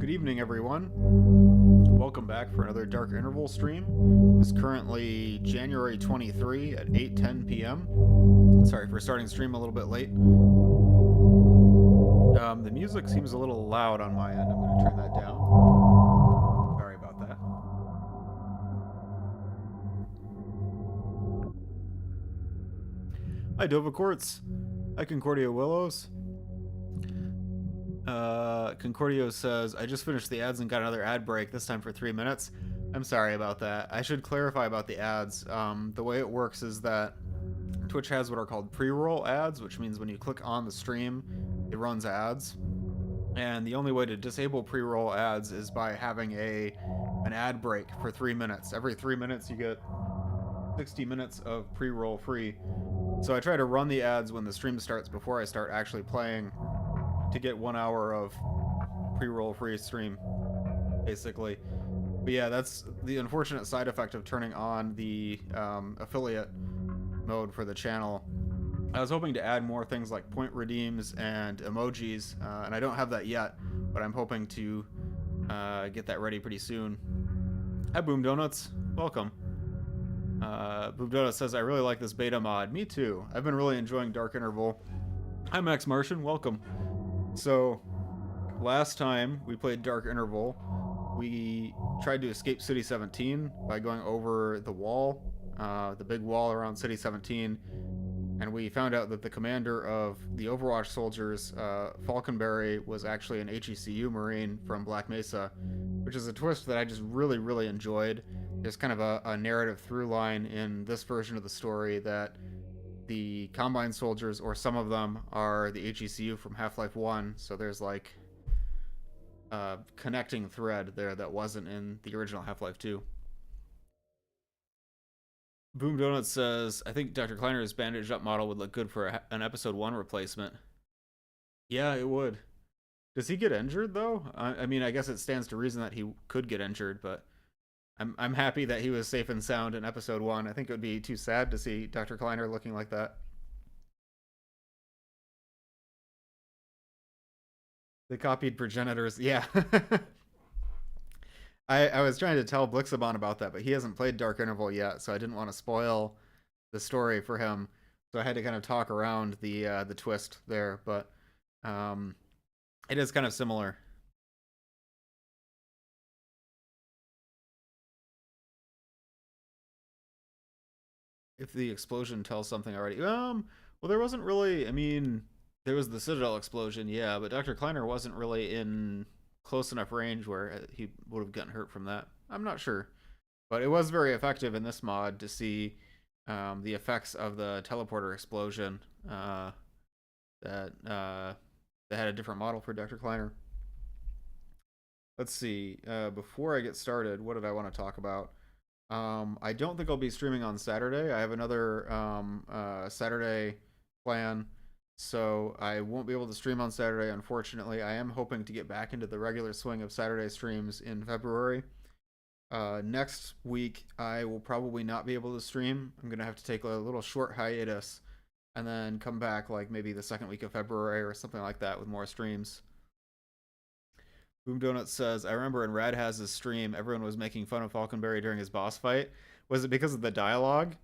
Good evening, everyone. Welcome back for another Dark Interval stream. It's currently January 23 at 8:10 p.m. Sorry for starting stream a little bit late. The music seems a little loud on my end. I'm going to turn that down. Sorry about that. Hi, Dova Quartz. Hi, Concordia Willows. Concordio says, I just finished the ads and got another ad break, this time for 3 minutes. I'm sorry about that. I should clarify about the ads. The way it works is that Twitch has what are called pre-roll ads, which means when you click on the stream, it runs ads. And the only way to disable pre-roll ads is by having an ad break for 3 minutes. Every 3 minutes you get 60 minutes of pre-roll free. So I try to run the ads when the stream starts before I start actually playing to get 1 hour of pre-roll free stream, basically. But yeah, that's the unfortunate side effect of turning on the affiliate mode for the channel. I was hoping to add more things like point redeems and emojis, and I don't have that yet, but I'm hoping to get that ready pretty soon. Hi, Boom Donuts. Welcome. Boom Donuts says, I really like this beta mod. Me too. I've been really enjoying Dark Interval. Hi, Max Martian. Welcome. So, last time we played Dark Interval, we tried to escape City 17 by going over the wall, the big wall around City 17, and we found out that the commander of the Overwatch soldiers, Falconberry, was actually an HECU Marine from Black Mesa, which is a twist that I just really, really enjoyed. There's kind of a narrative through line in this version of the story that the Combine soldiers, or some of them, are the HECU from Half-Life 1, so there's like a connecting thread there that wasn't in the original Half-Life 2. Boom Donut says, I think Dr. Kleiner's bandaged up model would look good for an episode 1 replacement. Yeah, it would. Does he get injured, though? I mean, I guess it stands to reason that he could get injured, but I'm happy that he was safe and sound in episode 1. I think it would be too sad to see Dr. Kleiner looking like that. The copied progenitors, yeah. I was trying to tell Blixabon about that, but he hasn't played Dark Interval yet, so I didn't want to spoil the story for him. So I had to kind of talk around the twist there, but it is kind of similar. If the explosion tells something already, well, there wasn't really. I mean, there was the Citadel explosion, yeah, but Dr. Kleiner wasn't really in close enough range where he would have gotten hurt from that. I'm not sure, but it was very effective in this mod to see the effects of the teleporter explosion that had a different model for Dr. Kleiner. Let's see. Before I get started, what did I want to talk about? I don't think I'll be streaming on Saturday. I have another Saturday plan, so I won't be able to stream on Saturday, unfortunately. I am hoping to get back into the regular swing of Saturday streams in February. Next week, I will probably not be able to stream. I'm going to have to take a little short hiatus and then come back like maybe the second week of February or something like that with more streams. Boom Donut says, I remember in Radhaz's stream, everyone was making fun of Falconberry during his boss fight. Was it because of the dialogue?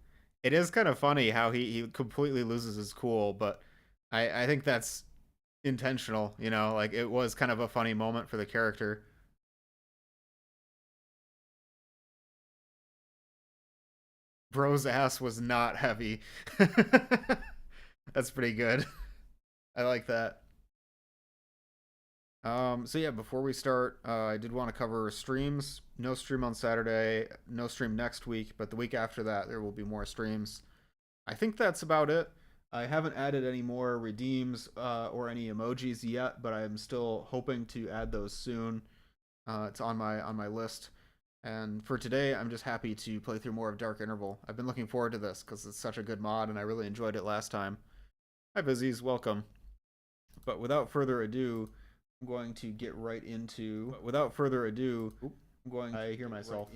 It is kind of funny how he completely loses his cool, but I think that's intentional, you know? Like, it was kind of a funny moment for the character. Bro's ass was not heavy. That's pretty good. I like that. So yeah, before we start, I did want to cover streams. No stream on Saturday, no stream next week, but the week after that, there will be more streams. I think that's about it. I haven't added any more redeems or any emojis yet, but I'm still hoping to add those soon. It's on my list. And for today, I'm just happy to play through more of Dark Interval. I've been looking forward to this because it's such a good mod, and I really enjoyed it last time. Hi, Bizzies, welcome. But without further ado, I'm going to get right into. Without further ado, I'm going. I hear myself.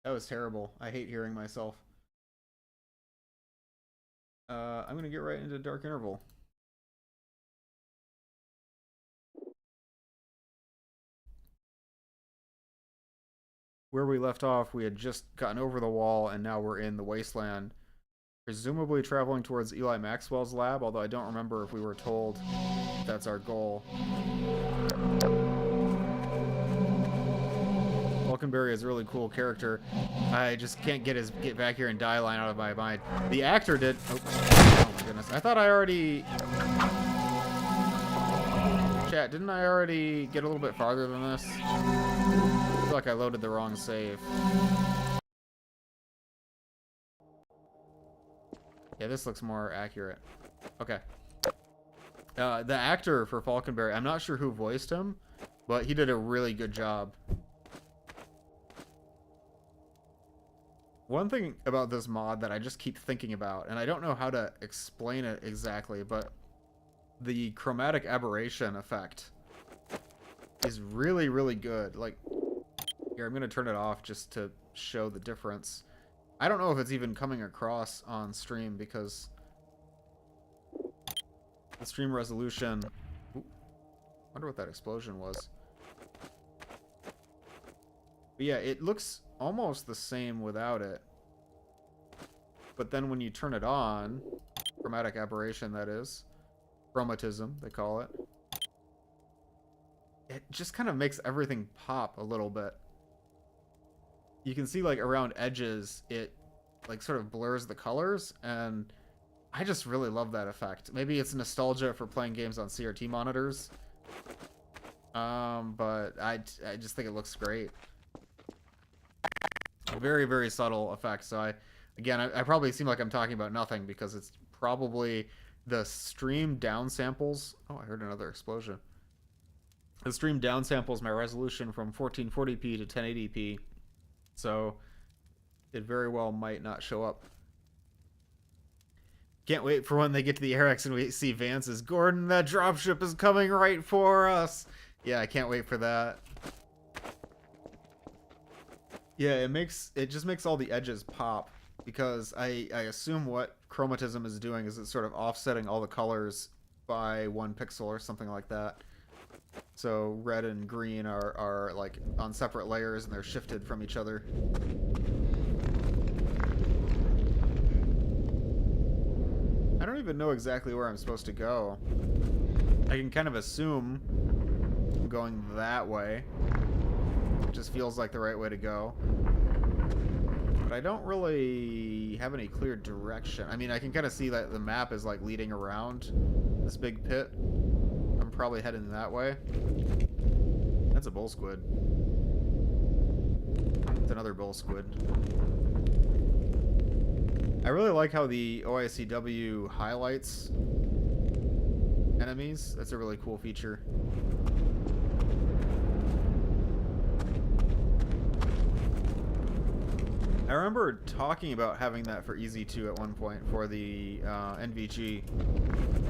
That was terrible. I hate hearing myself. I'm gonna get right into Dark Interval. where we left off, we had just gotten over the wall, and now we're in the Wasteland, presumably traveling towards Eli Maxwell's lab, although I don't remember if we were told that's our goal. Falconberry is a really cool character. I just can't get his "get back here and die" line out of my mind. The actor did... Oh my goodness. I thought I already... Chat, didn't I already get a little bit farther than this? I feel like I loaded the wrong save. Yeah, this looks more accurate. Okay. The actor for Falconberry, I'm not sure who voiced him, but he did a really good job. One thing about this mod that I just keep thinking about, and I don't know how to explain it exactly, but the chromatic aberration effect is really, really good. Like, here, I'm going to turn it off just to show the difference. I don't know if it's even coming across on stream because the stream resolution... Ooh, wonder what that explosion was. But yeah, it looks almost the same without it. But then when you turn it on, chromatic aberration that is, chromatism they call it, it just kind of makes everything pop a little bit. You can see like around edges it like sort of blurs the colors, and I just really love that effect. Maybe it's nostalgia for playing games on CRT monitors, but I just think it looks great. Very, very subtle effect. So I probably seem like I'm talking about nothing because it's probably the stream down samples. Oh, I heard another explosion. The stream down samples my resolution from 1440p to 1080p, so it very well might not show up. Can't wait for when they get to the Arex and we see Vance's Gordon, that dropship is coming right for us. Yeah, I can't wait for that. Yeah, it just makes all the edges pop, because I assume what chromatism is doing is it's sort of offsetting all the colors by 1 pixel or something like that. So red and green are like on separate layers and they're shifted from each other. I don't even know exactly where I'm supposed to go. I can kind of assume I'm going that way. It just feels like the right way to go. But I don't really have any clear direction. I mean, I can kind of see that the map is like leading around this big pit. I'm probably heading that way. That's a bull squid. It's another bull squid. I really like how the OICW highlights enemies. That's a really cool feature. I remember talking about having that for Easy 2 at one point for the NVG.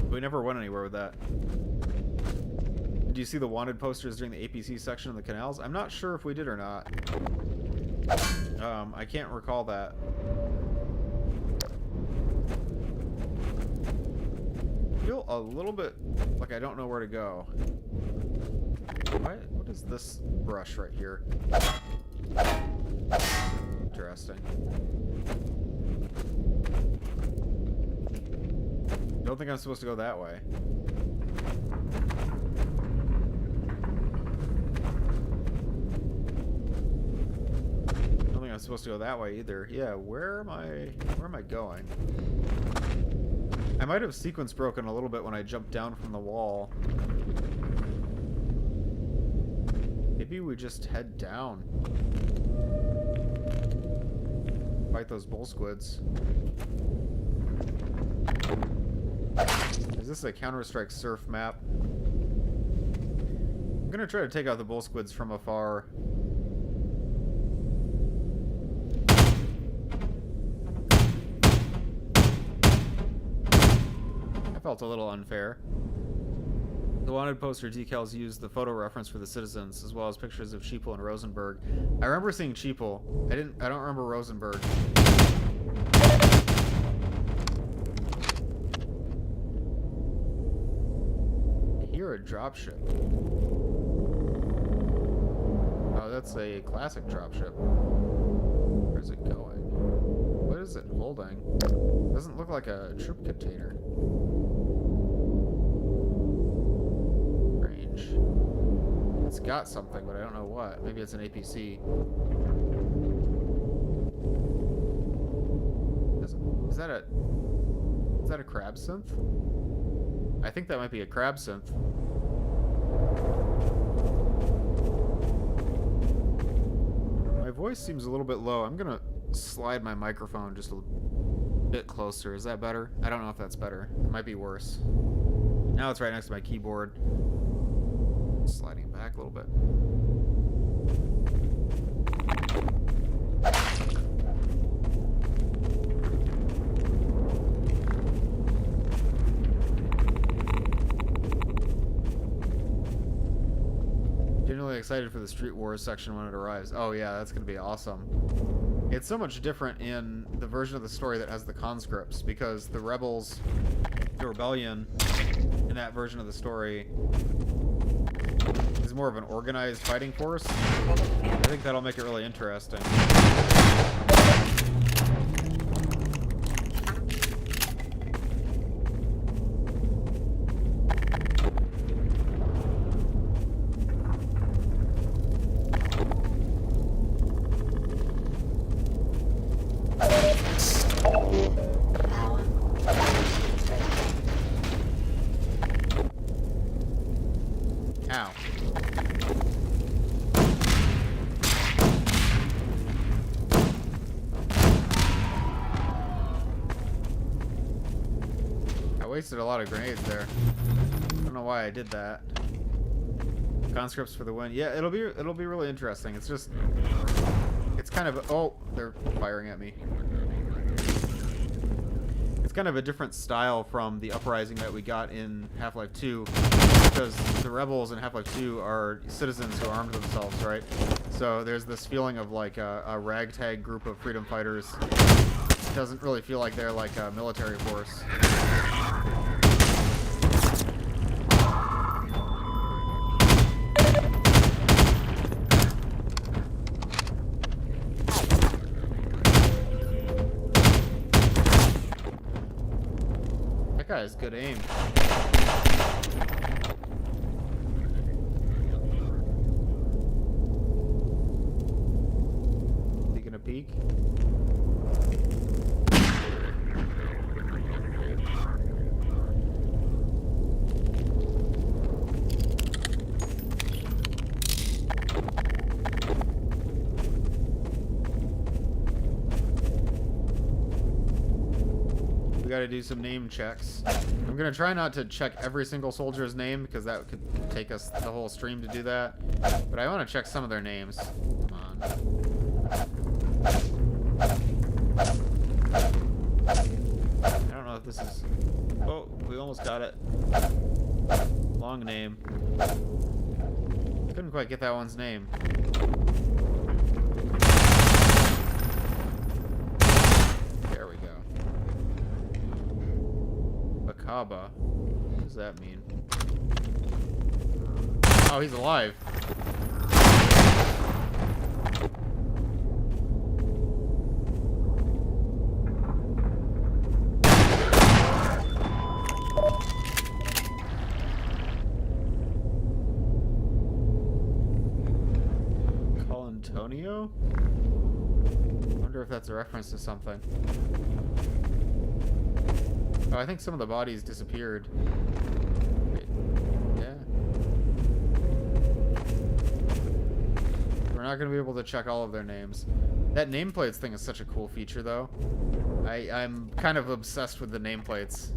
We never went anywhere with that. Did you see the wanted posters during the APC section of the canals? I'm not sure if we did or not. I can't recall that. I feel a little bit like I don't know where to go. What is this brush right here? Interesting. Don't think I'm supposed to go that way. Don't think I'm supposed to go that way either. Yeah, where am I going? I might have sequence broken a little bit when I jumped down from the wall. Maybe we just head down. Fight those bull squids. Is this a Counter-Strike Surf map? I'm gonna try to take out the bull squids from afar. I felt a little unfair. The wanted poster decals use the photo reference for the citizens, as well as pictures of Sheeple and Rosenberg. I remember seeing Sheeple. I don't remember Rosenberg. I hear a dropship. Oh, that's a classic dropship. Where is it going? What is it holding? Doesn't look like a troop container. Range. It's got something, but I don't know what. Maybe it's an APC. Is that a crab synth? I think that might be a crab synth. My voice seems a little bit low. I'm gonna slide my microphone just a bit closer. Is that better? I don't know if that's better. It might be worse. Now it's right next to my keyboard. Sliding it back a little bit. Genuinely excited for the Street Wars section when it arrives. Oh yeah, that's gonna be awesome. It's so much different in the version of the story that has the conscripts, because the rebels, the rebellion in that version of the story is more of an organized fighting force. I think that'll make it really interesting. Ow. I wasted a lot of grenades there. I don't know why I did that. Conscripts for the win. Yeah, it'll be really interesting. It's just, it's kind of, oh, they're firing at me. It's kind of a different style from the uprising that we got in Half-Life 2, because the rebels in Half-Life 2 are citizens who armed themselves, right? So there's this feeling of like a ragtag group of freedom fighters. It doesn't really feel like they're like a military force. That guy has good aim. Taking a peek. Gotta do some name checks. I'm gonna try not to check every single soldier's name, because that could take us the whole stream to do that. But I want to check some of their names. Come on. I don't know if this is... Oh, we almost got it. Long name. Couldn't quite get that one's name. Kaba. What does that mean? Oh, he's alive. Call Antonio? I wonder if that's a reference to something. Oh, I think some of the bodies disappeared. Wait. Yeah. We're not going to be able to check all of their names. That nameplates thing is such a cool feature, though. I'm kind of obsessed with the nameplates.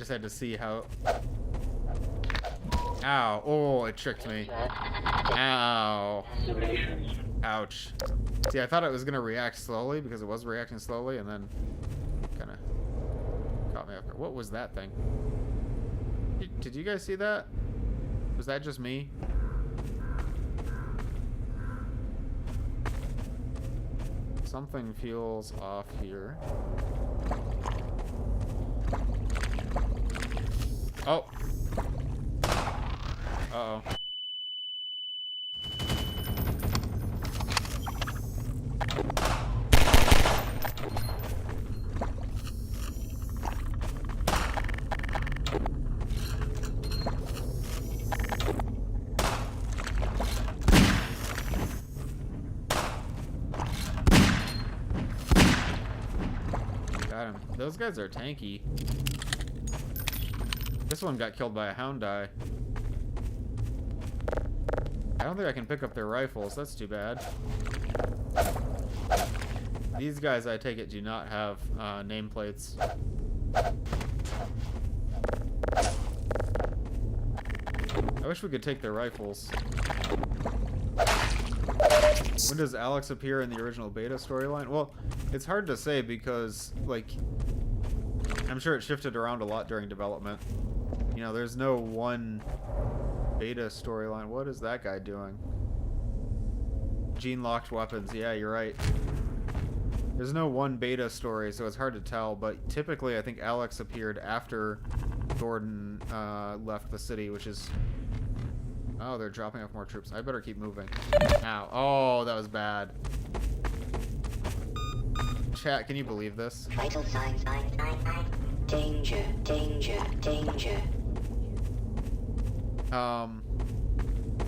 just had to see how... Ow. Oh, it tricked me. Ow. Ouch. See, I thought it was going to react slowly because it was reacting slowly, and then kind of caught me off guard. What was that thing? Did you guys see that? Was that just me? Something feels off here. Oh. Uh-oh. Got him. Those guys are tanky. This one got killed by a hound eye. I don't think I can pick up their rifles. That's too bad. These guys, I take it, do not have nameplates. I wish we could take their rifles. When does Alex appear in the original beta storyline? Well, it's hard to say because, like, I'm sure it shifted around a lot during development. You know, there's no one beta storyline. What is that guy doing? Gene-locked weapons. Yeah, you're right. There's no one beta story, so it's hard to tell, but typically I think Alex appeared after Gordon left the city, which is... Oh, they're dropping off more troops. I better keep moving. Ow. Oh, that was bad. Chat, can you believe this? Vital signs. Danger, danger, danger.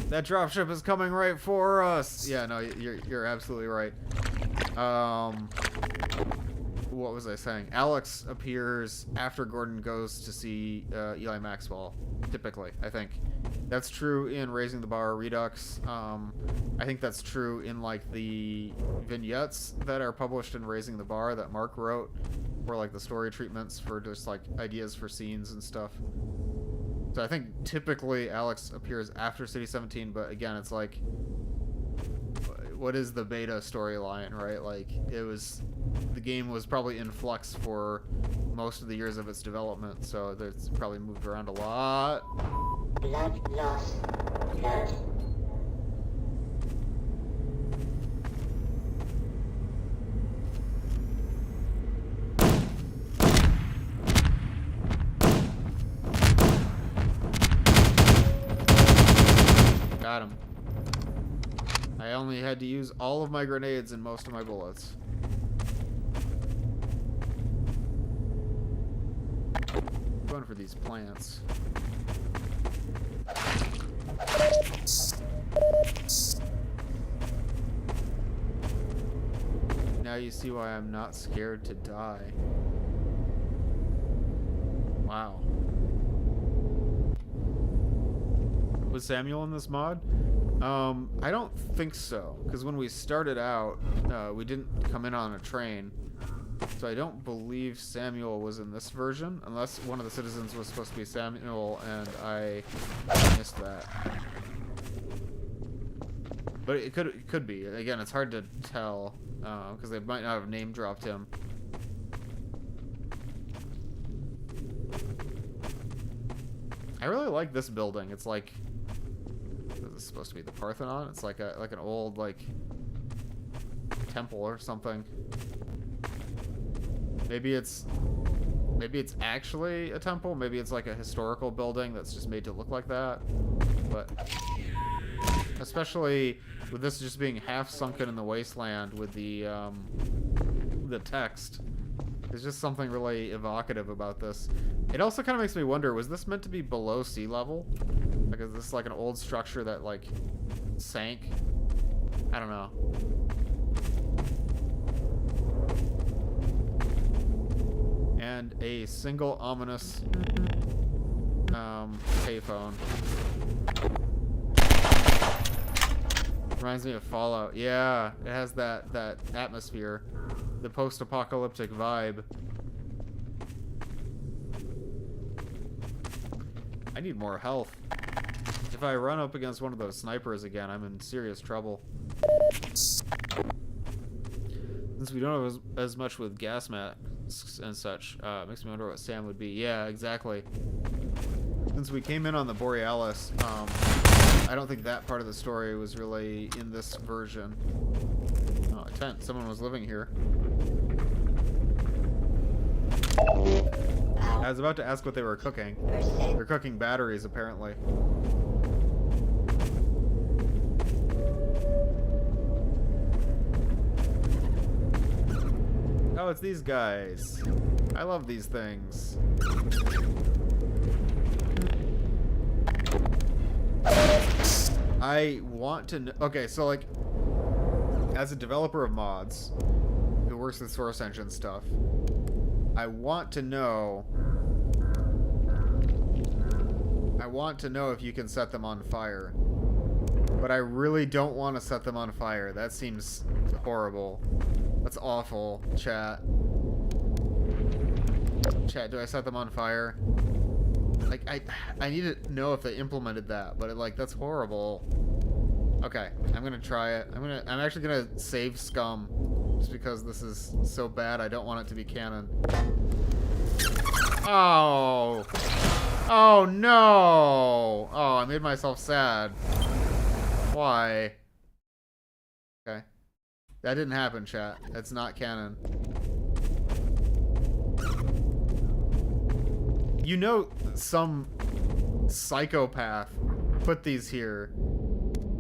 That dropship is coming right for us. Yeah, no, you're absolutely right. What was I saying? Alex appears after Gordon goes to see Eli Maxwell, typically, I think. That's true in Raising the Bar Redux. I think that's true in, like, the vignettes that are published in Raising the Bar that Mark wrote, for, like, the story treatments for just, like, ideas for scenes and stuff. So I think typically Alex appears after City 17, but again, it's like, what is the beta storyline, right? Like, the game was probably in flux for most of the years of its development, so it's probably moved around a lot. Blood loss. Blood. Got him. I only had to use all of my grenades and most of my bullets. Going for these plants. Now you see why I'm not scared to die. Wow. Was Samuel in this mod? I don't think so, because when we started out, we didn't come in on a train, so I don't believe Samuel was in this version, unless one of the citizens was supposed to be Samuel, and I missed that. But it could be. Again, it's hard to tell, because they might not have name-dropped him. I really like this building. It's like... This is supposed to be the Parthenon. It's like an old, like, temple or something. Maybe it's actually a temple. Maybe it's like a historical building that's just made to look like that. But especially with this just being half sunken in the wasteland with the text, there's just something really evocative about this. It also kind of makes me wonder, was this meant to be below sea level? Like, is this like an old structure that, like, sank? I don't know. And a single ominous payphone. Reminds me of Fallout. Yeah, it has that atmosphere, the post-apocalyptic vibe. I need more health. If I run up against one of those snipers again, I'm in serious trouble. Since we don't have as much with gas masks and such, it makes me wonder what Sam would be. Yeah, exactly. Since we came in on the Borealis, I don't think that part of the story was really in this version. Oh, a tent. Someone was living here. I was about to ask what they were cooking. They're cooking batteries, apparently. Oh, it's these guys. I love these things. I want to know. Okay, so like, as a developer of mods who works with Source Engine stuff, I want to know if you can set them on fire. But I really don't want to set them on fire. That seems horrible. That's awful, chat. Chat, do I set them on fire? Like, I need to know if they implemented that, but that's horrible. Okay, I'm gonna try it. I'm actually gonna save scum, just because this is so bad. I don't want it to be canon. Oh, oh no! Oh, I made myself sad. Why? Okay, that didn't happen, chat. That's not canon. You know, some psychopath put these here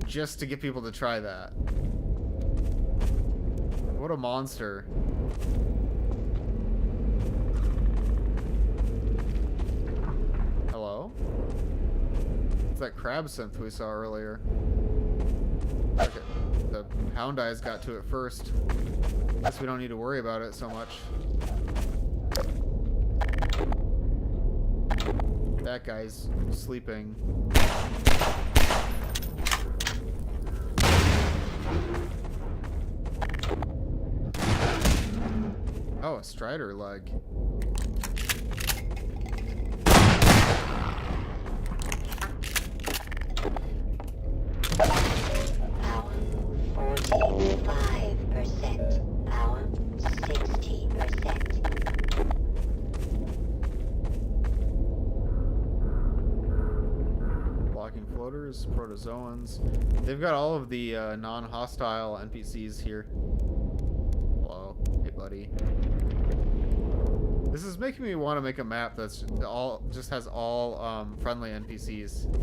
just to get people to try that. What a monster. Hello? It's that crab synth we saw earlier. Okay, the hound eyes got to it first. Guess we don't need to worry about it so much. That guy's sleeping. Oh, a strider leg. Power 45%. Power 60%. Blocking floaters, protozoans. They've got all of the non-hostile NPCs here. Hello. Hey, buddy. This is making me want to make a map that's just has all friendly NPCs.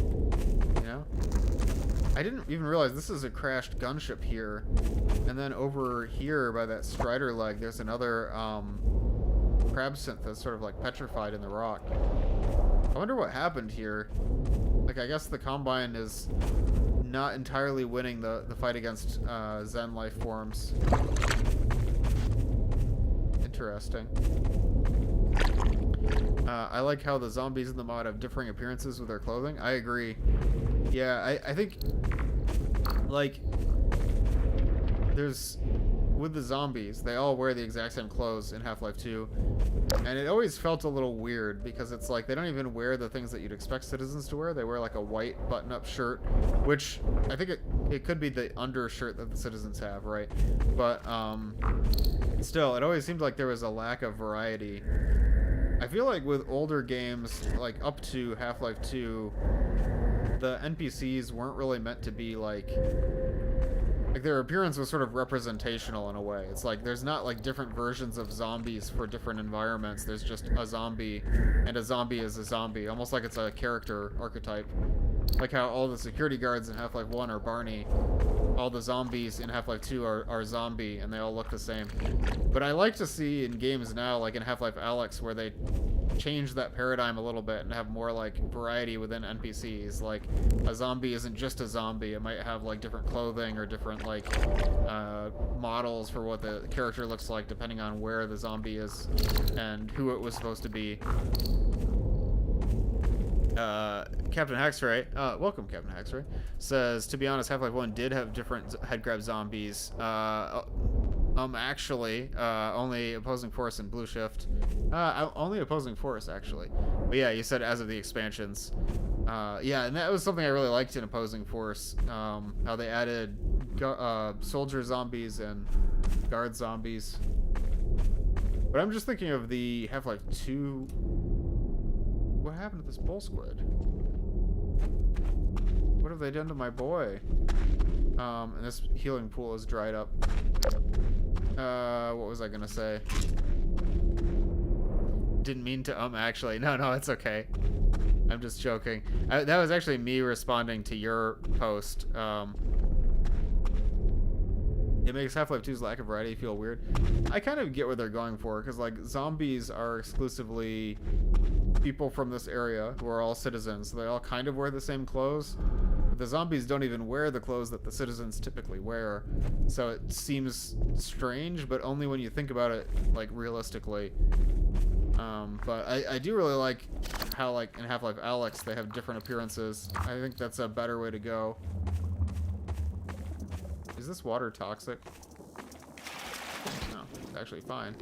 You know? I didn't even realize this is a crashed gunship here. And then over here by that strider leg, there's another crab synth that's sort of like petrified in the rock. I wonder what happened here. Like, I guess the Combine is not entirely winning the fight against Zen life forms. Interesting. I like how the zombies in the mod have differing appearances with their clothing. I agree. Yeah, I think, like, there's, with the zombies, they all wear the exact same clothes in Half-Life 2. And it always felt a little weird, because it's like, they don't even wear the things that you'd expect citizens to wear. They wear, like, a white button-up shirt, which, I think it could be the undershirt that the citizens have, right? But, still, it always seemed like there was a lack of variety. I feel like with older games, like up to Half-Life 2, the NPCs weren't really meant to be like their appearance was sort of representational in a way. It's like there's not like different versions of zombies for different environments. There's just a zombie, and a zombie is a zombie, almost like it's a character archetype. Like how all the security guards in Half-Life 1 are Barney, all the zombies in Half-Life 2 are zombie, and they all look the same. But I like to see in games now, like in Half-Life Alyx, where they change that paradigm a little bit and have more like variety within NPCs. Like a zombie isn't just a zombie, it might have like different clothing or different like models for what the character looks like depending on where the zombie is and who it was supposed to be. Captain Hexray, welcome Captain Hexray, says, to be honest, Half-Life 1 did have different head grab zombies. Actually, only opposing force and blue shift. Only opposing force, actually. But yeah, you said as of the expansions. Yeah, and that was something I really liked in Opposing Force. How they added soldier zombies and guard zombies. But I'm just thinking of the Half-Life 2. What happened to this bull squid? What have they done to my boy? And this healing pool is dried up. What was I gonna say? Didn't mean to, actually. No, it's okay. I'm just joking. That was actually me responding to your post. It makes Half-Life 2's lack of variety feel weird. I kind of get what they're going for, because, like, zombies are exclusively people from this area who are all citizens. So they all kind of wear the same clothes. But the zombies don't even wear the clothes that the citizens typically wear. So it seems strange, but only when you think about it, like, realistically. But I do really like how, like, in Half-Life Alyx, they have different appearances. I think that's a better way to go. Is this water toxic? No, it's actually fine.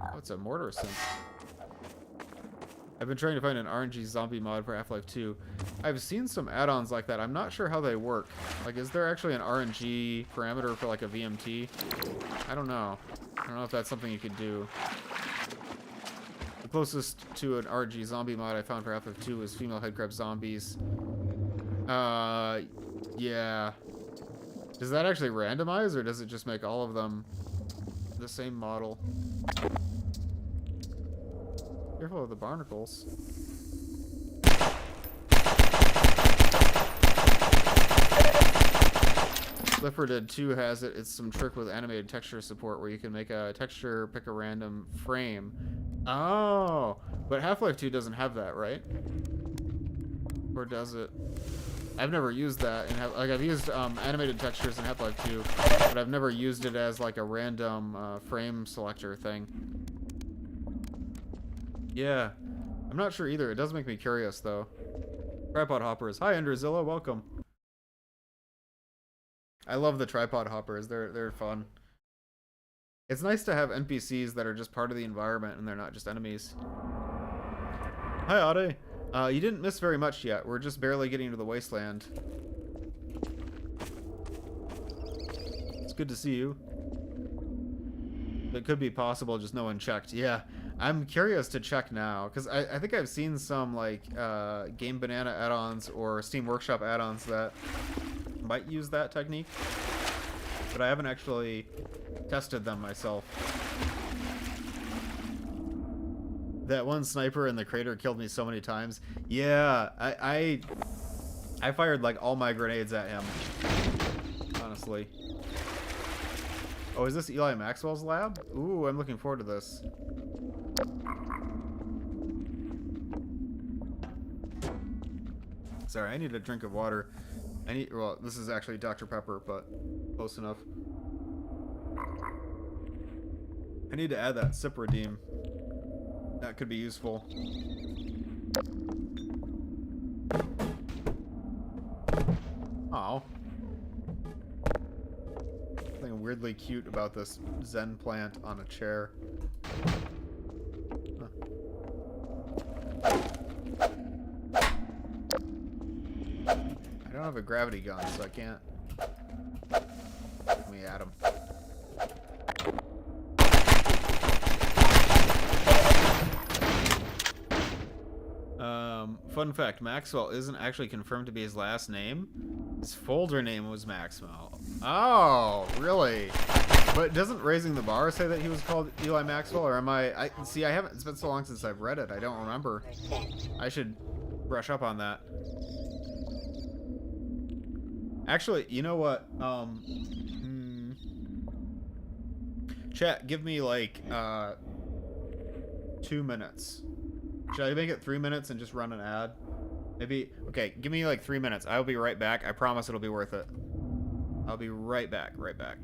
Oh, it's a mortar synth. I've been trying to find an RNG zombie mod for Half-Life 2. I've seen some add-ons like that. I'm not sure how they work. Like, is there actually an RNG parameter for, like, a VMT? I don't know. I don't know if that's something you could do. The closest to an RNG zombie mod I found for Half-Life 2 was female headcrab zombies. Yeah. Does that actually randomize, or does it just make all of them the same model? Careful of the barnacles. Left 4 Dead 2 has it. It's some trick with animated texture support where you can make a texture, pick a random frame. Oh, but Half-Life 2 doesn't have that, right? Or does it? I've never used that. Like, I've used animated textures in Half-Life 2, but I've never used it as like a random frame selector thing. Yeah, I'm not sure either. It does make me curious, though. Tripod hoppers. Hi, Enderzilla. Welcome. I love the tripod hoppers. They're fun. It's nice to have NPCs that are just part of the environment and they're not just enemies. Hi, Ade. You didn't miss very much yet. We're just barely getting to the Wasteland. It's good to see you. It could be possible, just no one checked. Yeah, I'm curious to check now, because I think I've seen some, like, Game Banana add-ons or Steam Workshop add-ons that might use that technique, but I haven't actually tested them myself. That one sniper in the crater killed me so many times. Yeah, I fired, like, all my grenades at him, honestly. Oh, is this Eli Maxwell's lab? Ooh, I'm looking forward to this. Sorry, I need a drink of water. Well, this is actually Dr. Pepper, but close enough. I need to add that sip redeem. That could be useful. Oh. Something weirdly cute about this Zen plant on a chair. Huh. I don't have a gravity gun, so I can't. Let me add him. Fun fact, Maxwell isn't actually confirmed to be his last name. His folder name was Maxwell. Oh, really? But doesn't Raising the Bar say that he was called Eli Maxwell, or am I see, I haven't, it's been so long since I've read it, I don't remember. I should brush up on that. Actually, you know what? Chat, give me like 2 minutes. Should I make it 3 minutes and just run an ad? Maybe. Okay, give me like 3 minutes. I'll be right back. I promise it'll be worth it. I'll be right back. Right back.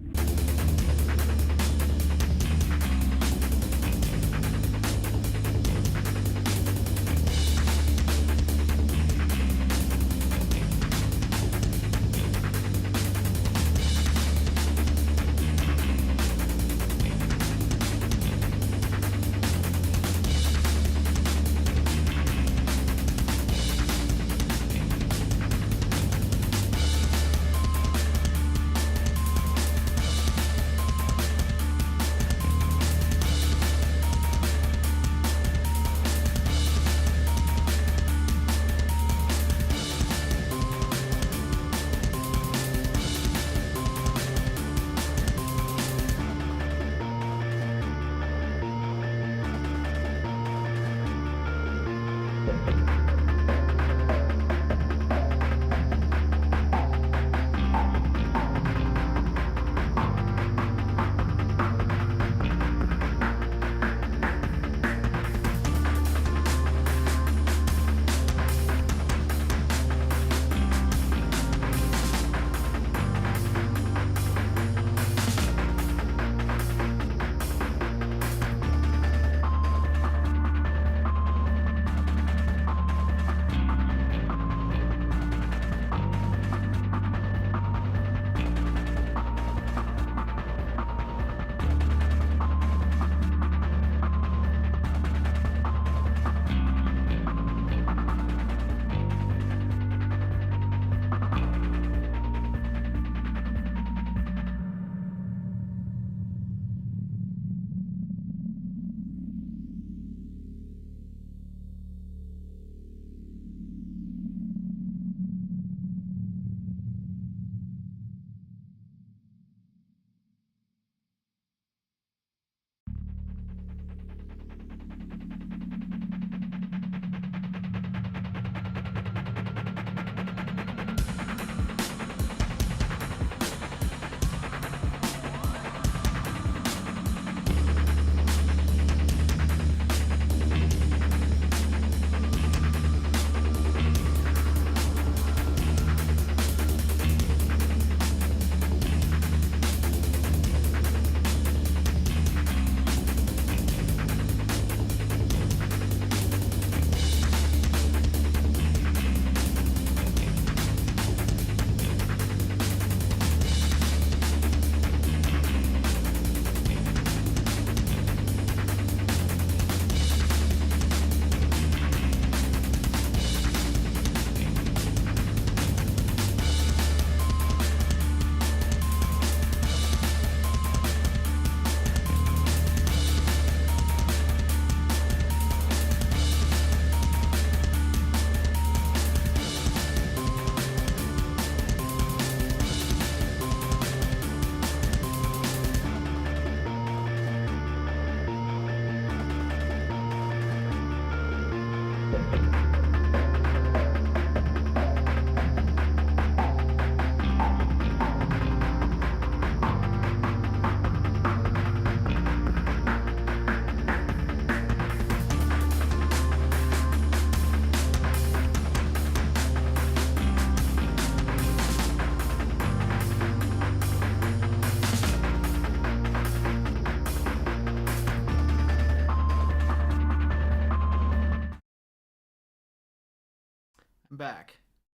I'm back.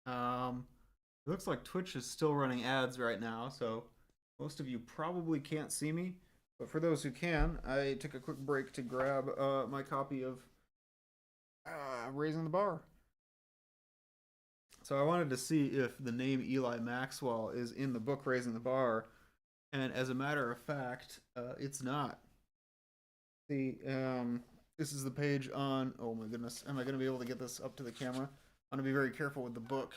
It looks like Twitch is still running ads right now, so most of you probably can't see me. But for those who can, I took a quick break to grab my copy of Raising the Bar. So I wanted to see if the name Eli Maxwell is in the book Raising the Bar, and as a matter of fact, it's not. See, this is the page on. Oh my goodness, am I going to be able to get this up to the camera? I'm going to be very careful with the book.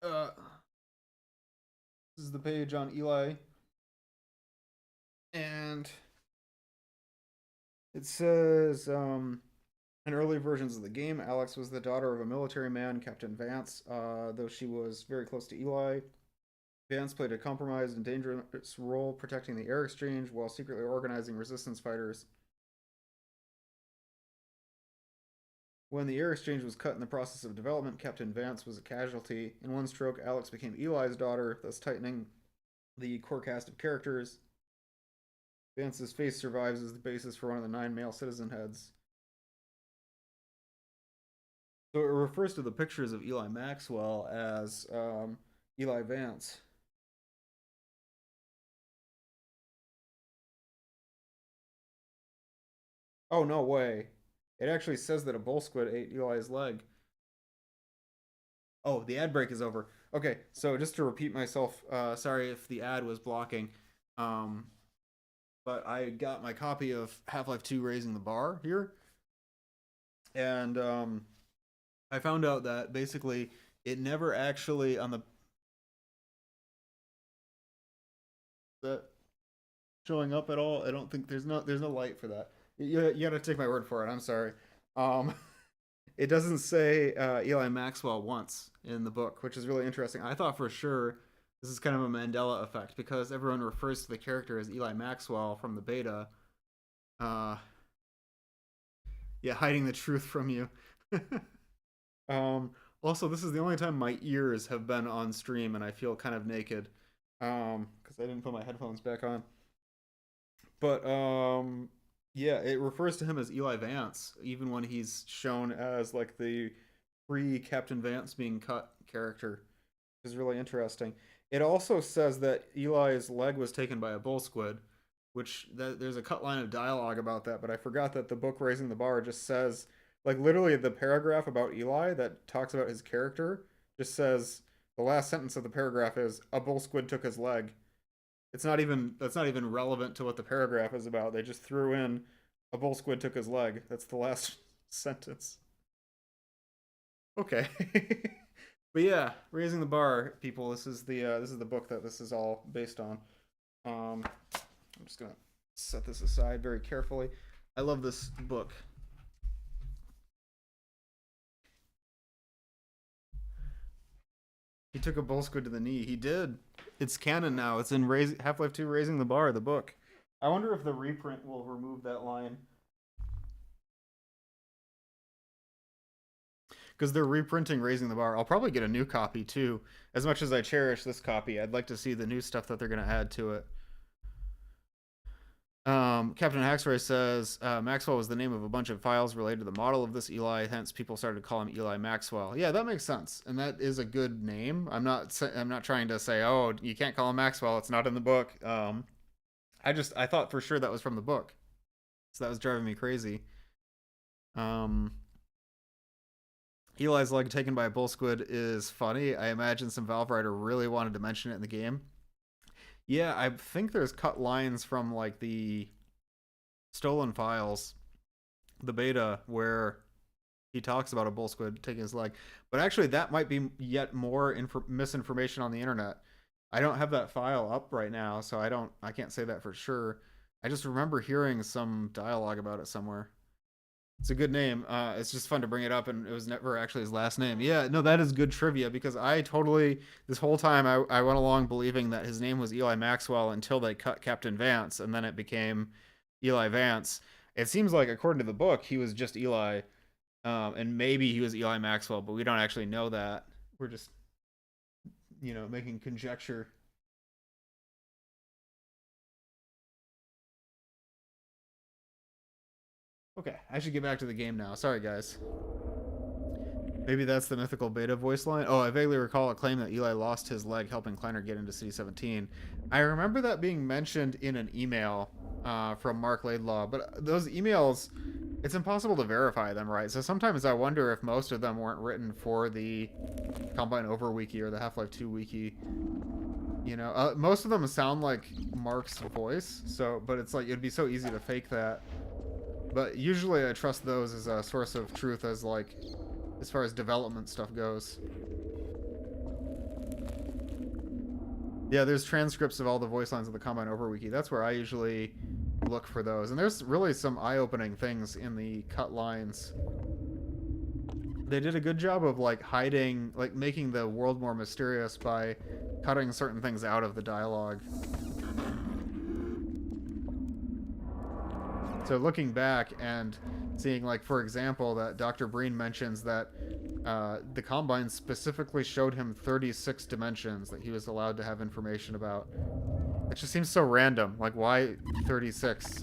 This is the page on Eli, and it says in early versions of the game, Alex was the daughter of a military man, Captain Vance. Though she was very close to Eli, Vance played a compromised and dangerous role protecting the air exchange while secretly organizing resistance fighters. When the air exchange was cut in the process of development, Captain Vance was a casualty. In one stroke, Alex became Eli's daughter, thus tightening the core cast of characters. Vance's face survives as the basis for one of the 9 male citizen heads. So it refers to the pictures of Eli Maxwell as Eli Vance. Oh, no way. It actually says that a bull squid ate Eli's leg. Oh, the ad break is over. Okay, so just to repeat myself, sorry if the ad was blocking, but I got my copy of Half-Life 2 Raising the Bar here, and I found out that basically it never actually on the showing up at all. I don't think there's no light for that. You gotta take my word for it. I'm sorry. It doesn't say Eli Maxwell once in the book, which is really interesting. I thought for sure this is kind of a Mandela effect because everyone refers to the character as Eli Maxwell from the beta. Yeah, hiding the truth from you. Also, this is the only time my ears have been on stream and I feel kind of naked because I didn't put my headphones back on. But yeah, it refers to him as Eli Vance, even when he's shown as like the pre-Captain Vance being cut character, which is really interesting. It also says that Eli's leg was taken by a bull squid, which there's a cut line of dialogue about that, but I forgot that the book Raising the Bar just says, like literally the paragraph about Eli that talks about his character just says, the last sentence of the paragraph is, a bull squid took his leg. That's not even relevant to what the paragraph is about. They just threw in a bull squid took his leg. That's the last sentence. Okay. But yeah, Raising the Bar, people, this is the book that this is all based on. I'm just gonna set this aside very carefully. I love this book. He took a bull squid to the knee. He did. It's canon now. It's in Half-Life 2 Raising the Bar, the book. I wonder if the reprint will remove that line. Because they're reprinting Raising the Bar. I'll probably get a new copy too. As much as I cherish this copy, I'd like to see the new stuff that they're going to add to it. Captain Haxray says Maxwell was the name of a bunch of files related to the model of this Eli. Hence, people started to call him Eli Maxwell. Yeah, that makes sense, and that is a good name. I'm not trying to say, oh, you can't call him Maxwell. It's not in the book. I thought for sure that was from the book, so that was driving me crazy. Eli's leg taken by a bull squid is funny. I imagine some Valve writer really wanted to mention it in the game. Yeah, I think there's cut lines from like the stolen files, the beta, where he talks about a bull squid taking his leg. But actually, that might be yet more misinformation on the internet. I don't have that file up right now, so I can't say that for sure. I just remember hearing some dialogue about it somewhere. It's a good name. It's just fun to bring it up, and it was never actually his last name. Yeah, no, that is good trivia, because I totally, this whole time, I went along believing that his name was Eli Maxwell until they cut Captain Vance, and then it became Eli Vance. It seems like, according to the book, he was just Eli, and maybe he was Eli Maxwell, but we don't actually know that. We're just, making conjecture. Okay, I should get back to the game now. Sorry, guys. Maybe that's the mythical beta voice line. Oh, I vaguely recall a claim that Eli lost his leg helping Kleiner get into City 17. I remember that being mentioned in an email from Mark Laidlaw, but those emails, it's impossible to verify them, right? So sometimes I wonder if most of them weren't written for the Combine Over Wiki or the Half-Life 2 Wiki. You know, most of them sound like Mark's voice, so, but it's like, it'd be so easy to fake that. But usually I trust those as a source of truth as like, as far as development stuff goes. Yeah, there's transcripts of all the voice lines of the Combine Over Wiki. That's where I usually look for those. And there's really some eye-opening things in the cut lines. They did a good job of like hiding, like making the world more mysterious by cutting certain things out of the dialogue. So looking back and seeing, like, for example, that Dr. Breen mentions that the Combine specifically showed him 36 dimensions that he was allowed to have information about. It just seems so random. Like, why 36?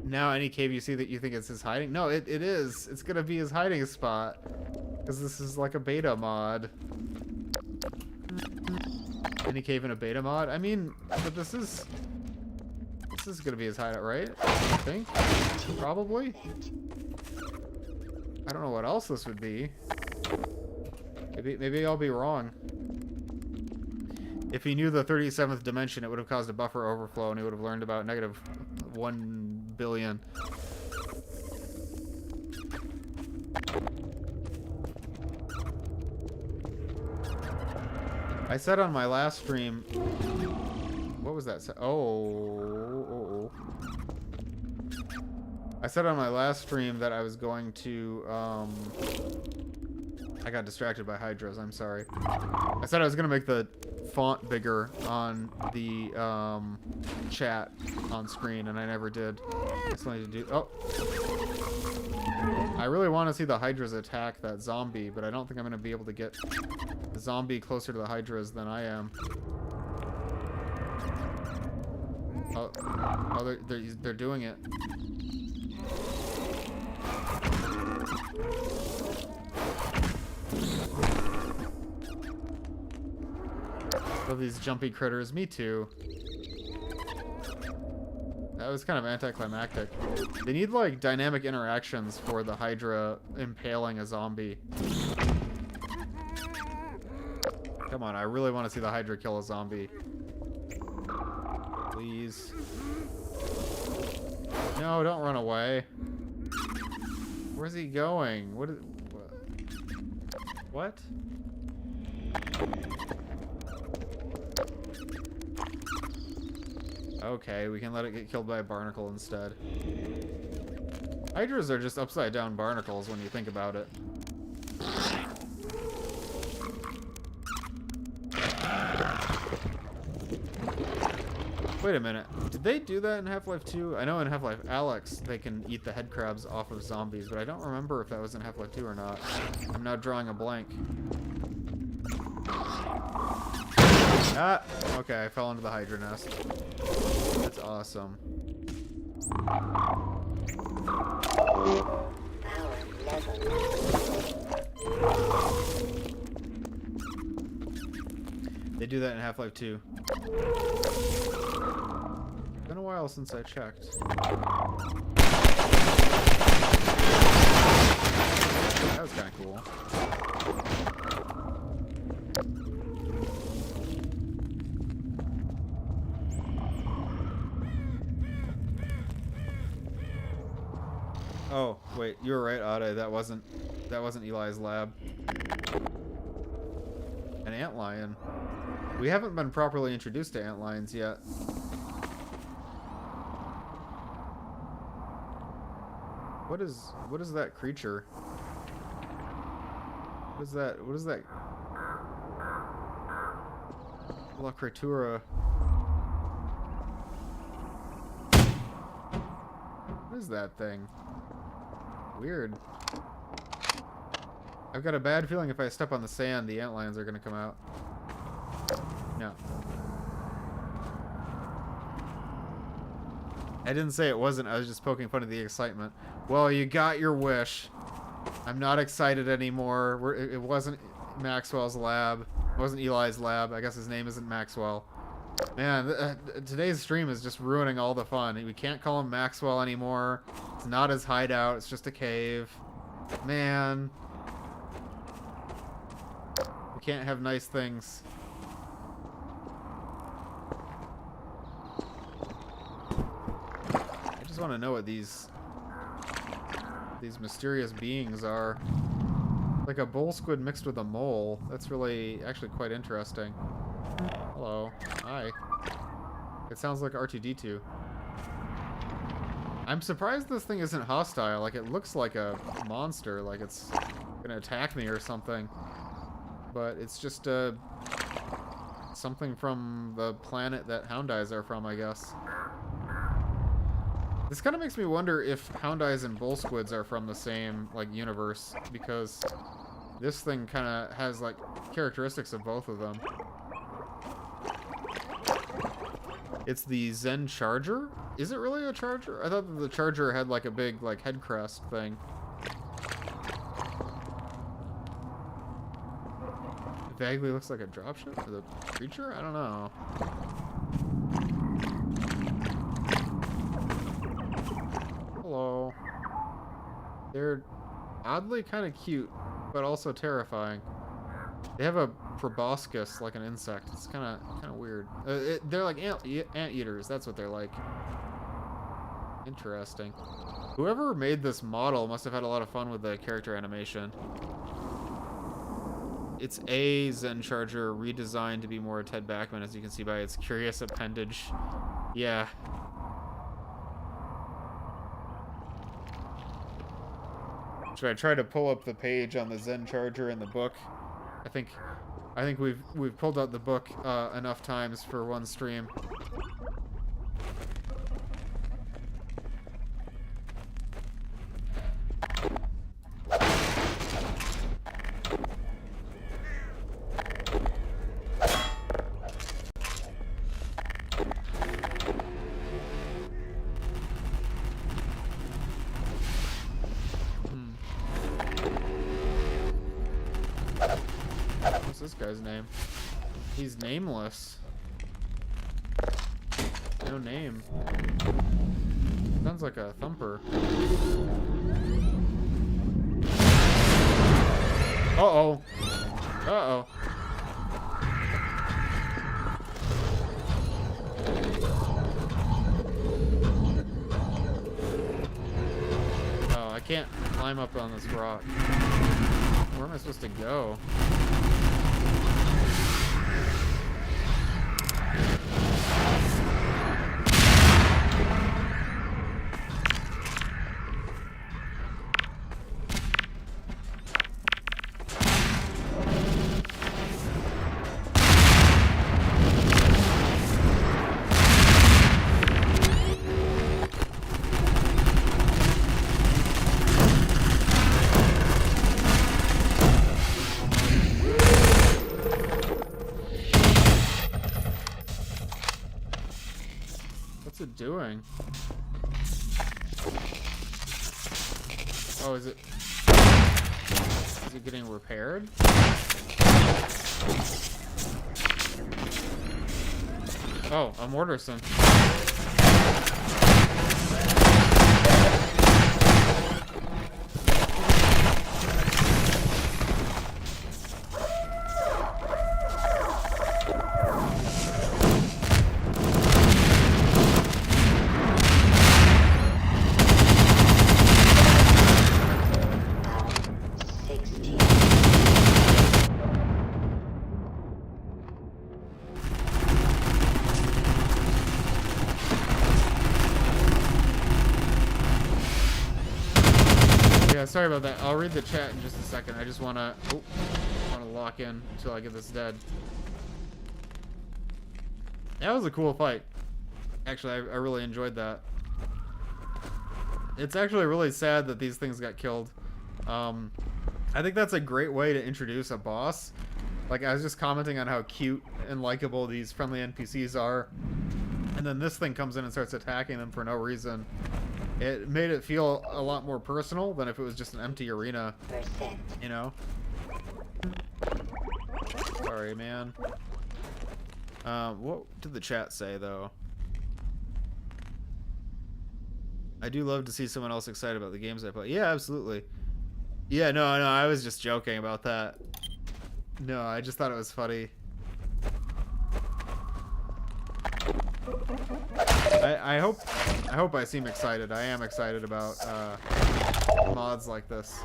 Now any cave you see that you think it's his hiding? No, it is. It's gonna be his hiding spot. Because this is like a beta mod. Any cave in a beta mod? I mean, but this is gonna be his hideout, right? I think. Probably. I don't know what else this would be. Maybe I'll be wrong. If he knew the 37th dimension, it would have caused a buffer overflow and he would have learned about negative 1 billion. I said on my last stream, what was that? Oh. I said on my last stream that I was going to, I got distracted by hydras, I'm sorry. I said I was going to make the font bigger on the chat on screen, and I never did. I still need to do, oh. I really want to see the hydras attack that zombie, but I don't think I'm going to be able to get the zombie closer to the hydras than I am. Oh, they're doing it. Love these jumpy critters. Me too. That was kind of anticlimactic. They need like dynamic interactions for the Hydra impaling a zombie. Come on, I really want to see the Hydra kill a zombie. Please. No, don't run away. Where's he going? What? Okay, we can let it get killed by a barnacle instead. Hydras are just upside down barnacles when you think about it. Wait a minute. Did they do that in Half-Life 2? I know in Half-Life Alyx they can eat the head crabs off of zombies, but I don't remember if that was in Half-Life 2 or not. I'm now drawing a blank. Ah! Okay, I fell into the Hydra nest. That's awesome. They do that in Half-Life 2. Been a while since I checked. That was kind of cool. Oh, wait, you were right, Ade. That wasn't Eli's lab. An antlion. We haven't been properly introduced to antlions yet. What is that creature? What is that? La Creatura. What is that thing? Weird. I've got a bad feeling if I step on the sand, the antlions are gonna come out. No. I didn't say it wasn't. I was just poking fun at the excitement. Well, you got your wish. I'm not excited anymore. It wasn't Maxwell's lab. It wasn't Eli's lab. I guess his name isn't Maxwell. Man, today's stream is just ruining all the fun. We can't call him Maxwell anymore. It's not his hideout. It's just a cave. Man. We can't have nice things. I just want to know what these mysterious beings are. Like a bull squid mixed with a mole. That's really actually quite interesting. Hello. Hi. It sounds like R2-D2. I'm surprised this thing isn't hostile. Like, it looks like a monster. Like, it's gonna attack me or something. But it's just, something from the planet that hound eyes are from, I guess. This kind of makes me wonder if hound eyes and bull squids are from the same, like, universe. Because this thing kind of has, like, characteristics of both of them. It's the Zen Charger? Is it really a charger? I thought that the charger had like a big like head crest thing. It vaguely looks like a dropship for the creature? I don't know. Hello. They're oddly kind of cute, but also terrifying. They have a proboscis, like an insect. It's kind of weird. They're like anteaters. That's what they're like. Interesting. Whoever made this model must have had a lot of fun with the character animation. It's a Zen Charger redesigned to be more Ted Backman, as you can see by its curious appendage. Yeah. Should I try to pull up the page on the Zen Charger in the book? I think we've pulled out the book enough times for one stream. What's this guy's name? He's nameless. No name. Sounds like a thumper. Uh-oh. Uh-oh. Oh, I can't climb up on this rock. Where am I supposed to go? What's it doing? Oh, is it getting repaired? Oh, a Mortarson. Yeah, sorry about that. I'll read the chat in just a second. I just wanna lock in until I get this dead. That was a cool fight. Actually, I really enjoyed that. It's actually really sad that these things got killed. I think that's a great way to introduce a boss. Like, I was just commenting on how cute and likable these friendly NPCs are. and then this thing comes in and starts attacking them for no reason. It made it feel a lot more personal than if it was just an empty arena, you know? Sorry, man. What did the chat say, though? I do love to see someone else excited about the games I play. Yeah, absolutely. Yeah, no, I was just joking about that. No, I just thought it was funny. I hope I seem excited. I am excited about mods like this.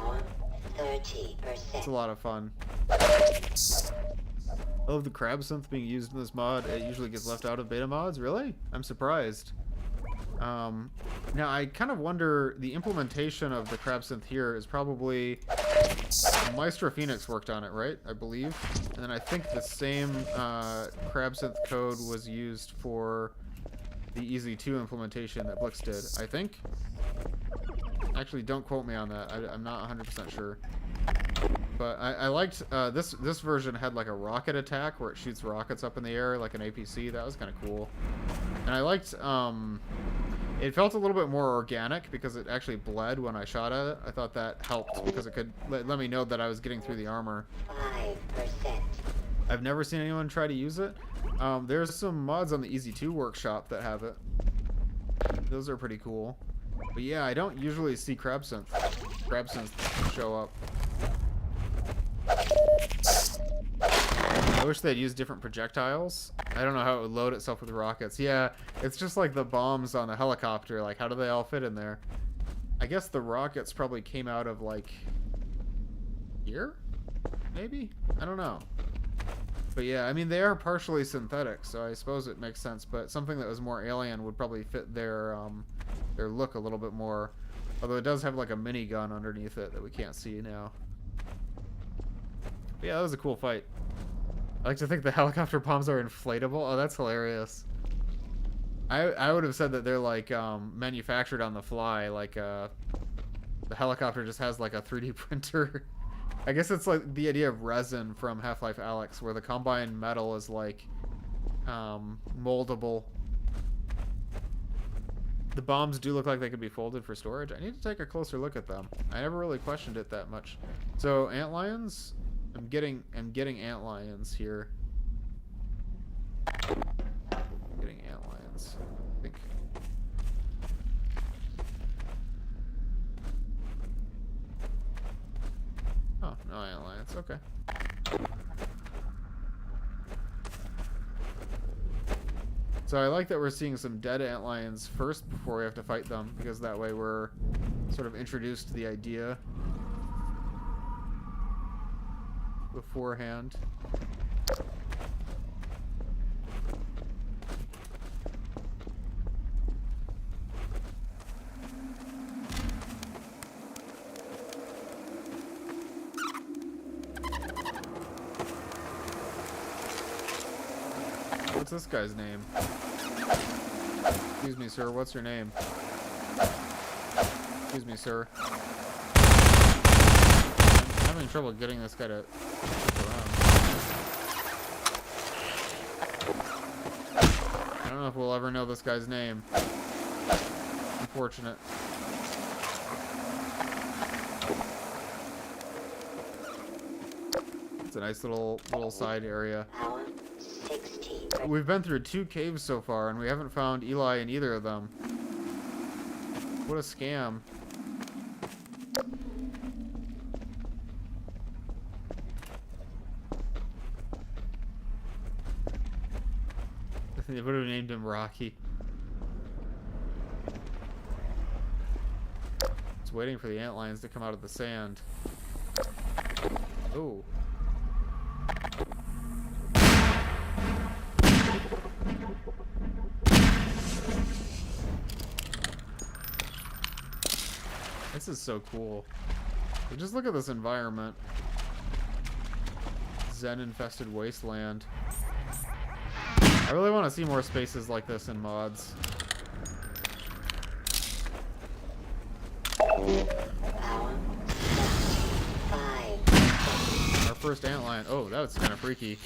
30%. It's a lot of fun. I love the crab synth being used in this mod. It usually gets left out of beta mods. Really? I'm surprised. Now I kind of wonder, the implementation of the crab synth here is probably Maestro Phoenix worked on it, right? I believe. And then I think the same crab synth code was used for the Easy 2 implementation that Blix did, I think. Actually, don't quote me on that. I'm not 100% sure. But I liked this version had like a rocket attack where it shoots rockets up in the air like an APC. That was kind of cool. And I liked it felt a little bit more organic because it actually bled when I shot at it. I thought that helped because it could let me know that I was getting through the armor. 5%. I've never seen anyone try to use it. There's some mods on the Easy 2 workshop that have it. Those are pretty cool. But yeah, I don't usually see crab synth show up. I wish they'd use different projectiles. I don't know how it would load itself with rockets. Yeah, it's just like the bombs on the helicopter. Like, how do they all fit in there? I guess the rockets probably came out of, like, here? Maybe? I don't know. But yeah, I mean, they are partially synthetic, so I suppose it makes sense. But something that was more alien would probably fit their look a little bit more. Although it does have, like, a minigun underneath it that we can't see now. But yeah, that was a cool fight. I like to think the helicopter bombs are inflatable. Oh, that's hilarious. I would have said that they're like manufactured on the fly. Like the helicopter just has like a 3D printer. I guess it's like the idea of resin from Half-Life Alyx, where the combined metal is like moldable. The bombs do look like they could be folded for storage. I need to take a closer look at them. I never really questioned it that much. So antlions. I'm getting antlions here. Getting antlions, I think. Oh, no antlions. Okay. So I like that we're seeing some dead antlions first before we have to fight them, because that way we're sort of introduced to the idea beforehand. What's this guy's name? Excuse me, sir. What's your name? Excuse me, sir. I'm having trouble getting this guy to stick around. I don't know if we'll ever know this guy's name. Unfortunate. It's a nice little side area. Power 60%. We've been through 2 caves so far, and we haven't found Eli in either of them. What a scam. They would have named him Rocky. It's waiting for the antlions to come out of the sand. Oh. This is so cool. But just look at this environment. Zen-infested wasteland. I really want to see more spaces like this in mods. Power 5%. Our first antlion. Oh, that was kind of freaky.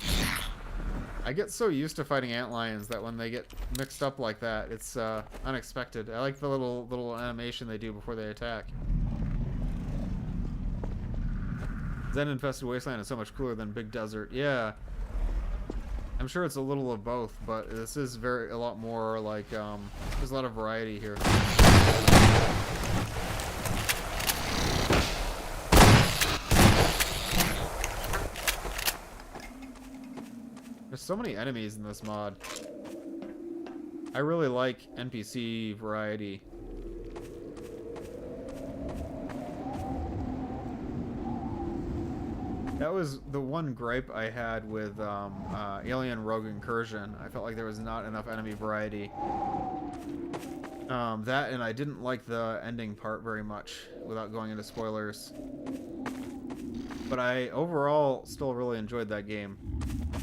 I get so used to fighting antlions that when they get mixed up like that, it's unexpected. I like the little animation they do before they attack. Zen-infested Wasteland is so much cooler than Big Desert. Yeah. I'm sure it's a little of both, but this is a lot more like, there's a lot of variety here. There's so many enemies in this mod. I really like NPC variety. That was the one gripe I had with Alien Rogue Incursion. I felt like there was not enough enemy variety. That, and I didn't like the ending part very much, without going into spoilers. But I overall still really enjoyed that game.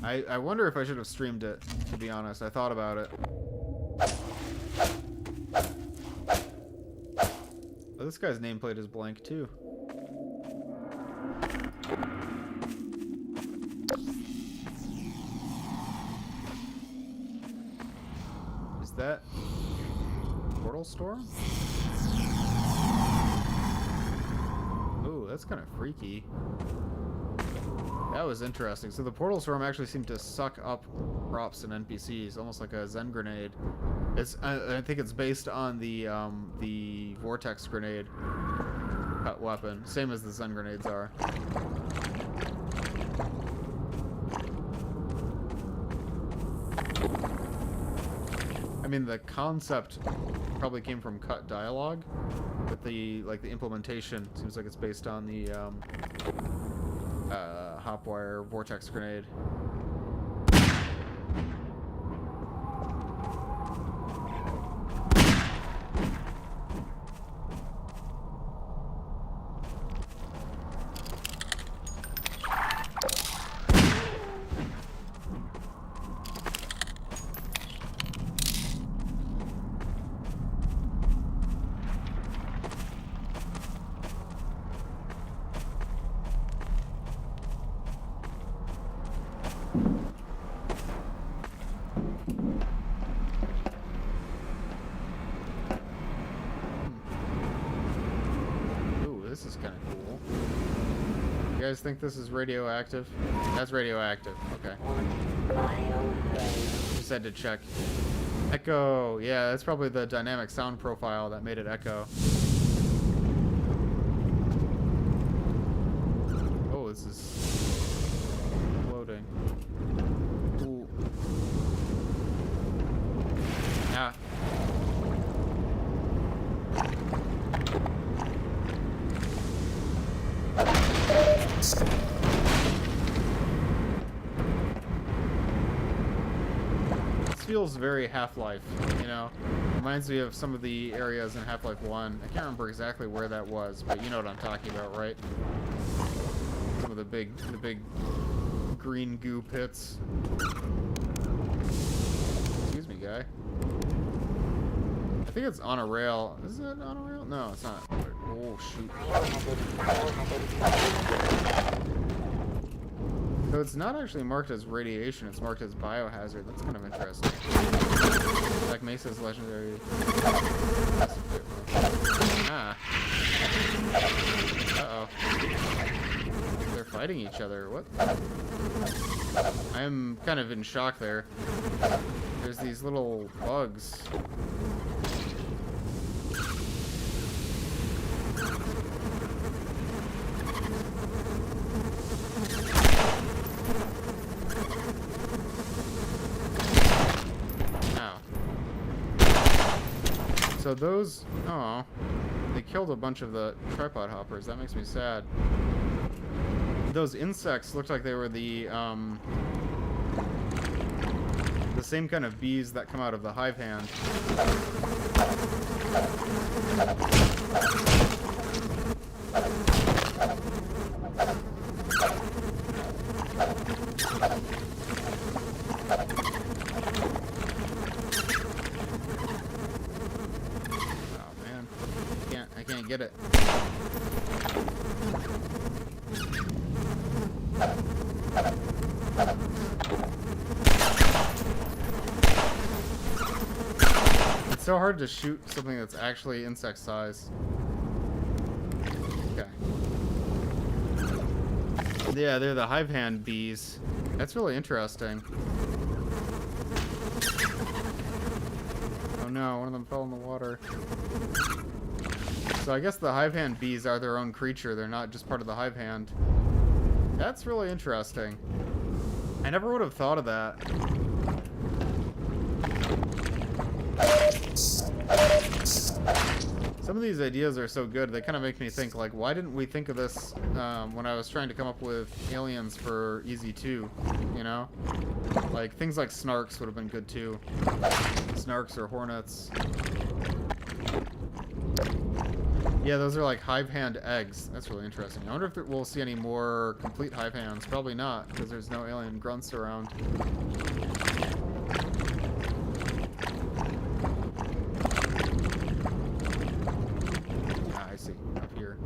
I wonder if I should have streamed it, to be honest. I thought about it. Oh, this guy's nameplate is blank too. Is that Portal Storm? Ooh, that's kind of freaky. That was interesting. So the Portal Storm actually seemed to suck up props and NPCs, almost like a Zen grenade. It's I think it's based on the Vortex grenade cut weapon, same as the Zen grenades are. I mean, the concept probably came from cut dialogue, but the implementation seems like it's based on the Hopwire Vortex grenade. This is kind of cool. You guys think this is radioactive? That's radioactive. Okay. Just had to check. Echo. Yeah, that's probably the dynamic sound profile that made it echo. Oh, this is floating. Ooh. Ah. This feels very Half-Life, you know? Reminds me of some of the areas in Half-Life 1. I can't remember exactly where that was, but you know what I'm talking about, right? Some of the big green goo pits. Excuse me, guy. I think it's on a rail. Is it on a rail? No, it's not. Oh, shoot. So it's not actually marked as radiation, it's marked as biohazard. That's kind of interesting. Black Mesa's legendary. Ah. Uh-oh. They're fighting each other. What? I'm kind of in shock there. There's these little bugs. So those, oh, they killed a bunch of the tripod hoppers. That makes me sad. Those insects looked like they were the same kind of bees that come out of the hive hand. Get it. It's so hard to shoot something that's actually insect size. Okay. Yeah, they're the hive hand bees. That's really interesting. Oh no, one of them fell in the water. So I guess the hive hand bees are their own creature. They're not just part of the hive hand. That's really interesting. I never would have thought of that. Some of these ideas are so good, they kind of make me think, like, why didn't we think of this when I was trying to come up with aliens for Easy 2, you know? Like, things like snarks would have been good, too. Snarks or hornets. Yeah, those are like hive hand eggs. That's really interesting. I wonder if we'll see any more complete hive hands. Probably not, because there's no alien grunts around. Ah, I see. Up here.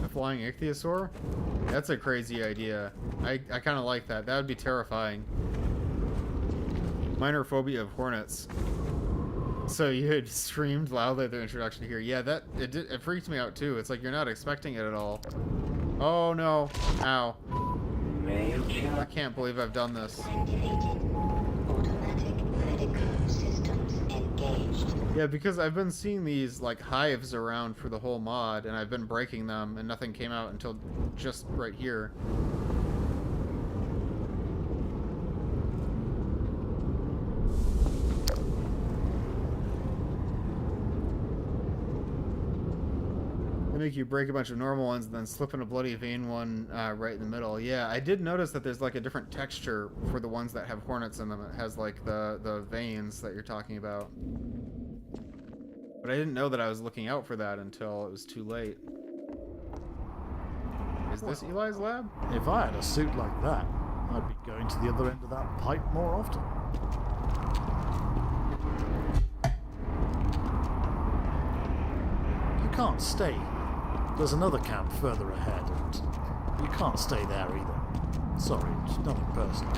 A flying ichthyosaur? That's a crazy idea. I kind of like that. That would be terrifying. Minor phobia of hornets. So you had screamed loudly at the introduction here. Yeah, it freaked me out too. It's like you're not expecting it at all. Oh no. Ow. I can't believe I've done this. Activated. Automatic medical systems engaged. Yeah, because I've been seeing these like hives around for the whole mod, and I've been breaking them, and nothing came out until just right here. They make you break a bunch of normal ones and then slip in a bloody vein one right in the middle. Yeah, I did notice that there's like a different texture for the ones that have hornets in them. It has like the veins that you're talking about. But I didn't know that I was looking out for that until it was too late. Is this Eli's lab? If I had a suit like that, I'd be going to the other end of that pipe more often. You can't stay. There's another camp further ahead, and you can't stay there either. Sorry, it's nothing personal.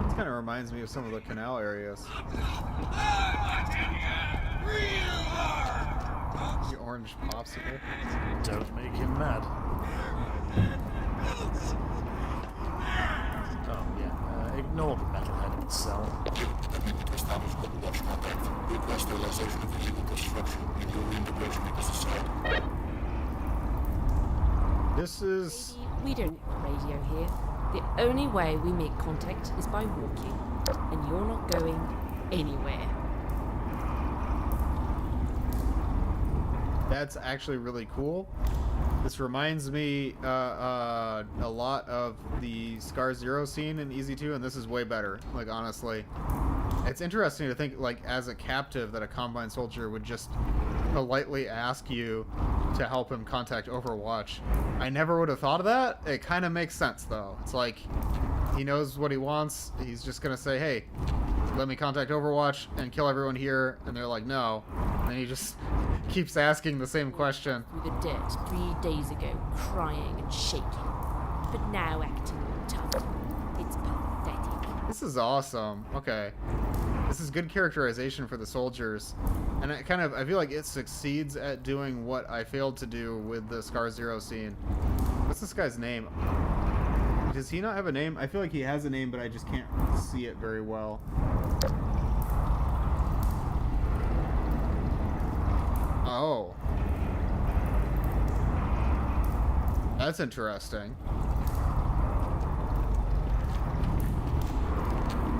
This kind of reminds me of some of the canal areas. The orange popsicle. Don't make him mad. Oh, yeah. Ignore the metalhead in the cell. This is... We don't have radio here. The only way we make contact is by walking, and you're not going anywhere. That's actually really cool. This reminds me a lot of the Scar Zero scene in Easy 2, and this is way better, like, honestly. It's interesting to think, like, as a captive, that a Combine soldier would just politely ask you to help him contact Overwatch. I never would have thought of that. It kind of makes sense, though. It's like, he knows what he wants. He's just gonna say, hey, let me contact Overwatch and kill everyone here, and they're like, no. And then he just keeps asking the same question. Through the dirt 3 days ago, crying and shaking, but now acting all tough. It's pathetic. This is awesome. Okay. This is good characterization for the soldiers. And I feel like it succeeds at doing what I failed to do with the Scar Zero scene. What's this guy's name? Does he not have a name? I feel like he has a name, but I just can't see it very well. Oh. That's interesting.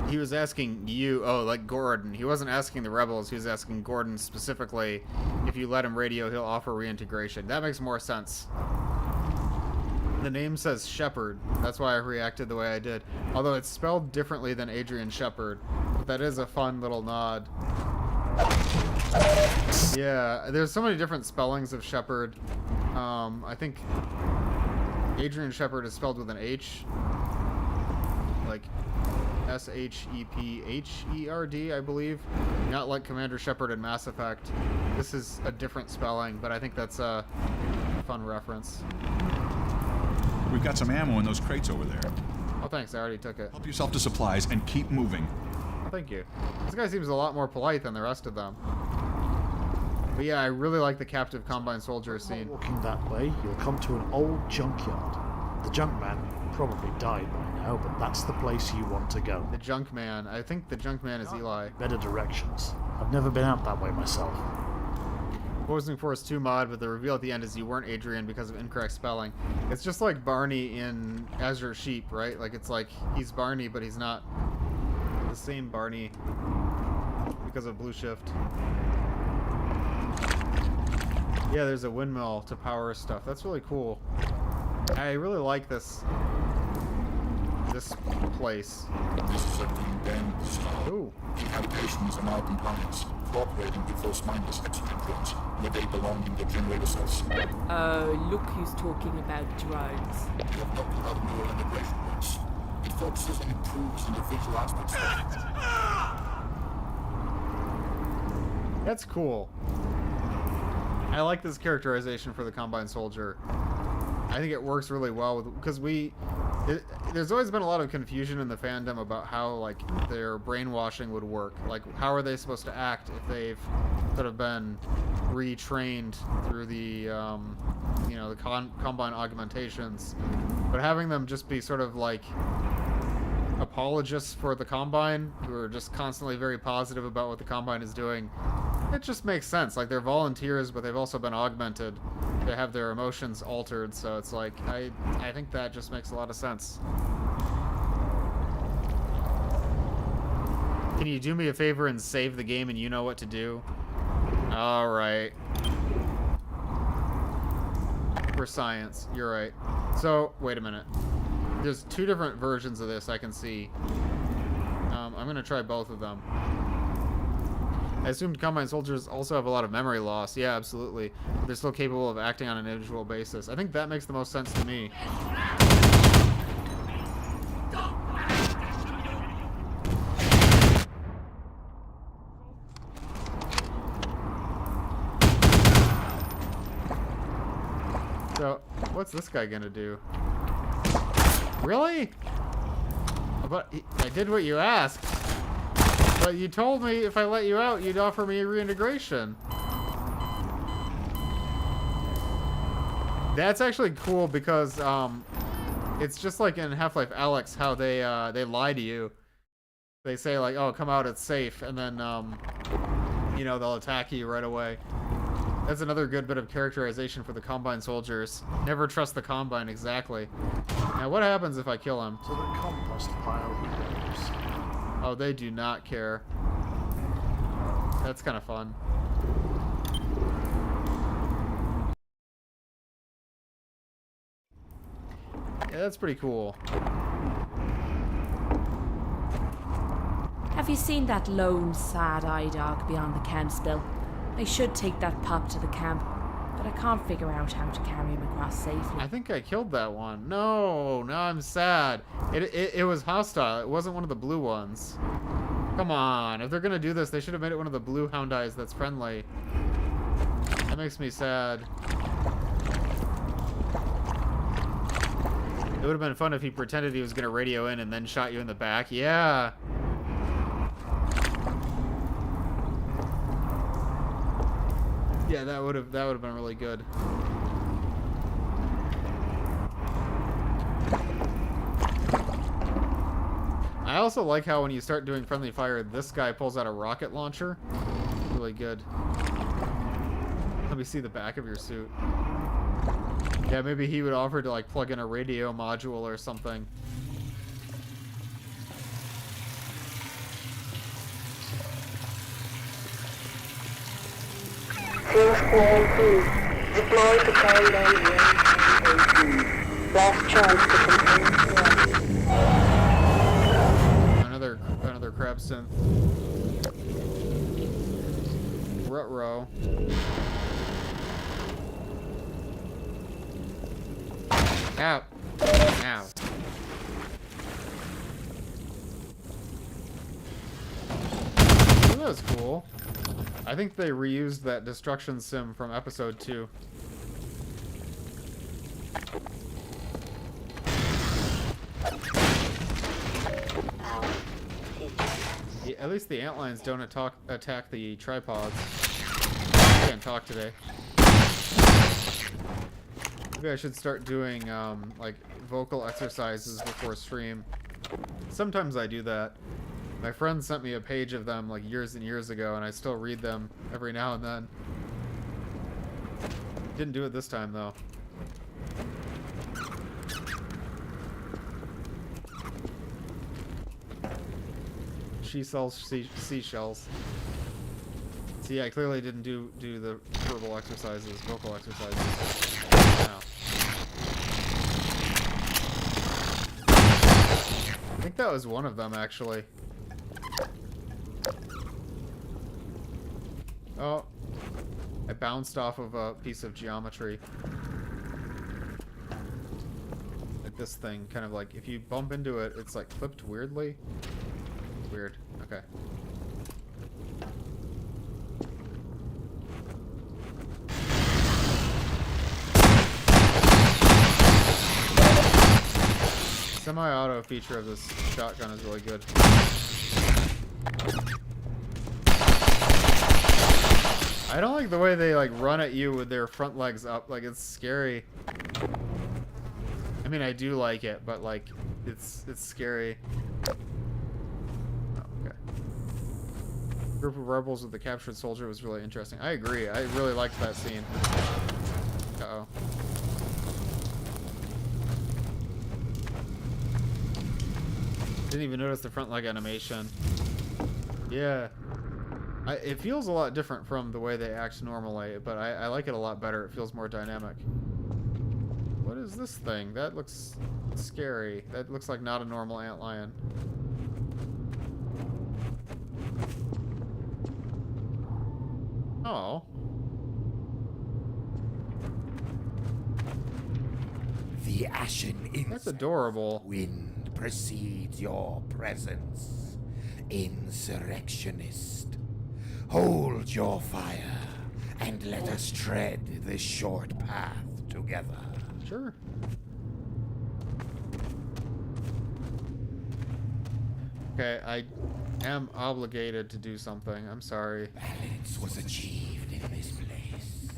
He was asking you, oh, like Gordon. He wasn't asking the rebels. He was asking Gordon specifically. If you let him radio, he'll offer reintegration. That makes more sense. The name says Shepard. That's why I reacted the way I did. Although it's spelled differently than Adrian Shepard. But that is a fun little nod. Yeah, there's so many different spellings of Shepard. I think Adrian Shepard is spelled with an H. Like Sheppherd, I believe. Not like Commander Shepard in Mass Effect. This is a different spelling, but I think that's a fun reference. We've got some ammo in those crates over there. Oh, thanks. I already took it. Help yourself to supplies and keep moving. Oh, thank you. This guy seems a lot more polite than the rest of them. But yeah, I really like the captive Combine soldier scene. Walking that way, you'll come to an old junkyard. The junk man probably died by now, but that's the place you want to go. The junk man. I think the junk man is Eli. Better directions. I've never been out that way myself. Opposing Force 2 mod, but the reveal at the end is you weren't Adrian because of incorrect spelling. It's just like Barney in Azure Sheep, right? Like, it's like he's Barney, but he's not the same Barney because of Blue Shift. Yeah, there's a windmill to power stuff. That's really cool. I really like this place. This is a clean den. Ooh. Dehabitations are now compliance. Cooperating with those mindless exit drones, where they belong in the generator cells. Oh, look who's talking about drones. We have knocked out neural integration once. It focuses and improves individual aspects of it. That's cool. I like this characterization for the Combine soldier. I think it works really well with, because there's always been a lot of confusion in the fandom about how, like, their brainwashing would work. Like, how are they supposed to act if they've sort of been retrained through the, you know, the Combine augmentations. But having them just be sort of like apologists for the Combine, who are just constantly very positive about what the Combine is doing, it just makes sense. Like, they're volunteers, but they've also been augmented. They have their emotions altered, so it's like, I think that just makes a lot of sense. Can you do me a favor and save the game and you know what to do? Alright. For science, you're right. So, wait a minute. There's two different versions of this I can see. I'm gonna try both of them. I assumed Combine soldiers also have a lot of memory loss. Yeah, absolutely. They're still capable of acting on an individual basis. I think that makes the most sense to me. So, what's this guy gonna do? Really? But I did what you asked. But you told me if I let you out, you'd offer me a reintegration. That's actually cool because it's just like in Half-Life Alyx how they lie to you. They say like, "Oh, come out, it's safe," and then you know, they'll attack you right away. That's another good bit of characterization for the Combine soldiers. Never trust the Combine, exactly. Now, what happens if I kill him? To the compost pile he goes. Oh, they do not care. That's kind of fun. Yeah, that's pretty cool. Have you seen that lone, sad-eyed dog beyond the camps, Bill? I should take that pup to the camp, but I can't figure out how to carry him across safely. I think I killed that one. No, now I'm sad. It was hostile. It wasn't one of the blue ones. Come on. If they're gonna do this, they should have made it one of the blue hound eyes that's friendly. That makes me sad. It would have been fun if he pretended he was gonna radio in and then shot you in the back. Yeah. Yeah, that would have been really good. I also like how when you start doing friendly fire, this guy pulls out a rocket launcher. Really good. Let me see the back of your suit. Yeah, maybe he would offer to like plug in a radio module or something. Deploy to Countdown 118. Last chance to continue. Another crab synth. Ruh-roh. Ow. Ow. That was cool. I think they reused that destruction sim from episode 2. Yeah, at least the antlions don't attack the tripods. I can't talk today. Maybe I should start doing like vocal exercises before stream. Sometimes I do that. My friend sent me a page of them like years and years ago, and I still read them every now and then. Didn't do it this time though. She sells seashells. See, I clearly didn't do the verbal exercises, vocal exercises. No. I think that was one of them, actually. Oh. I bounced off of a piece of geometry. Like this thing, kind of like, if you bump into it, it's like clipped weirdly. Weird. Okay. Semi-auto feature of this shotgun is really good. I don't like the way they like run at you with their front legs up. Like, it's scary. I mean, I do like it, but like, it's scary. Group of rebels with the captured soldier was really interesting. I agree. I really liked that scene. Uh-oh. Didn't even notice the front leg animation. Yeah. It feels a lot different from the way they act normally, but I like it a lot better. It feels more dynamic. What is this thing? That looks scary. That looks like not a normal antlion. Oh. The ashen That's adorable. wind precedes your presence, insurrectionist. Hold your fire and let us tread this short path together. Sure. Okay, I am obligated to do something. I'm sorry. Balance was achieved in this place.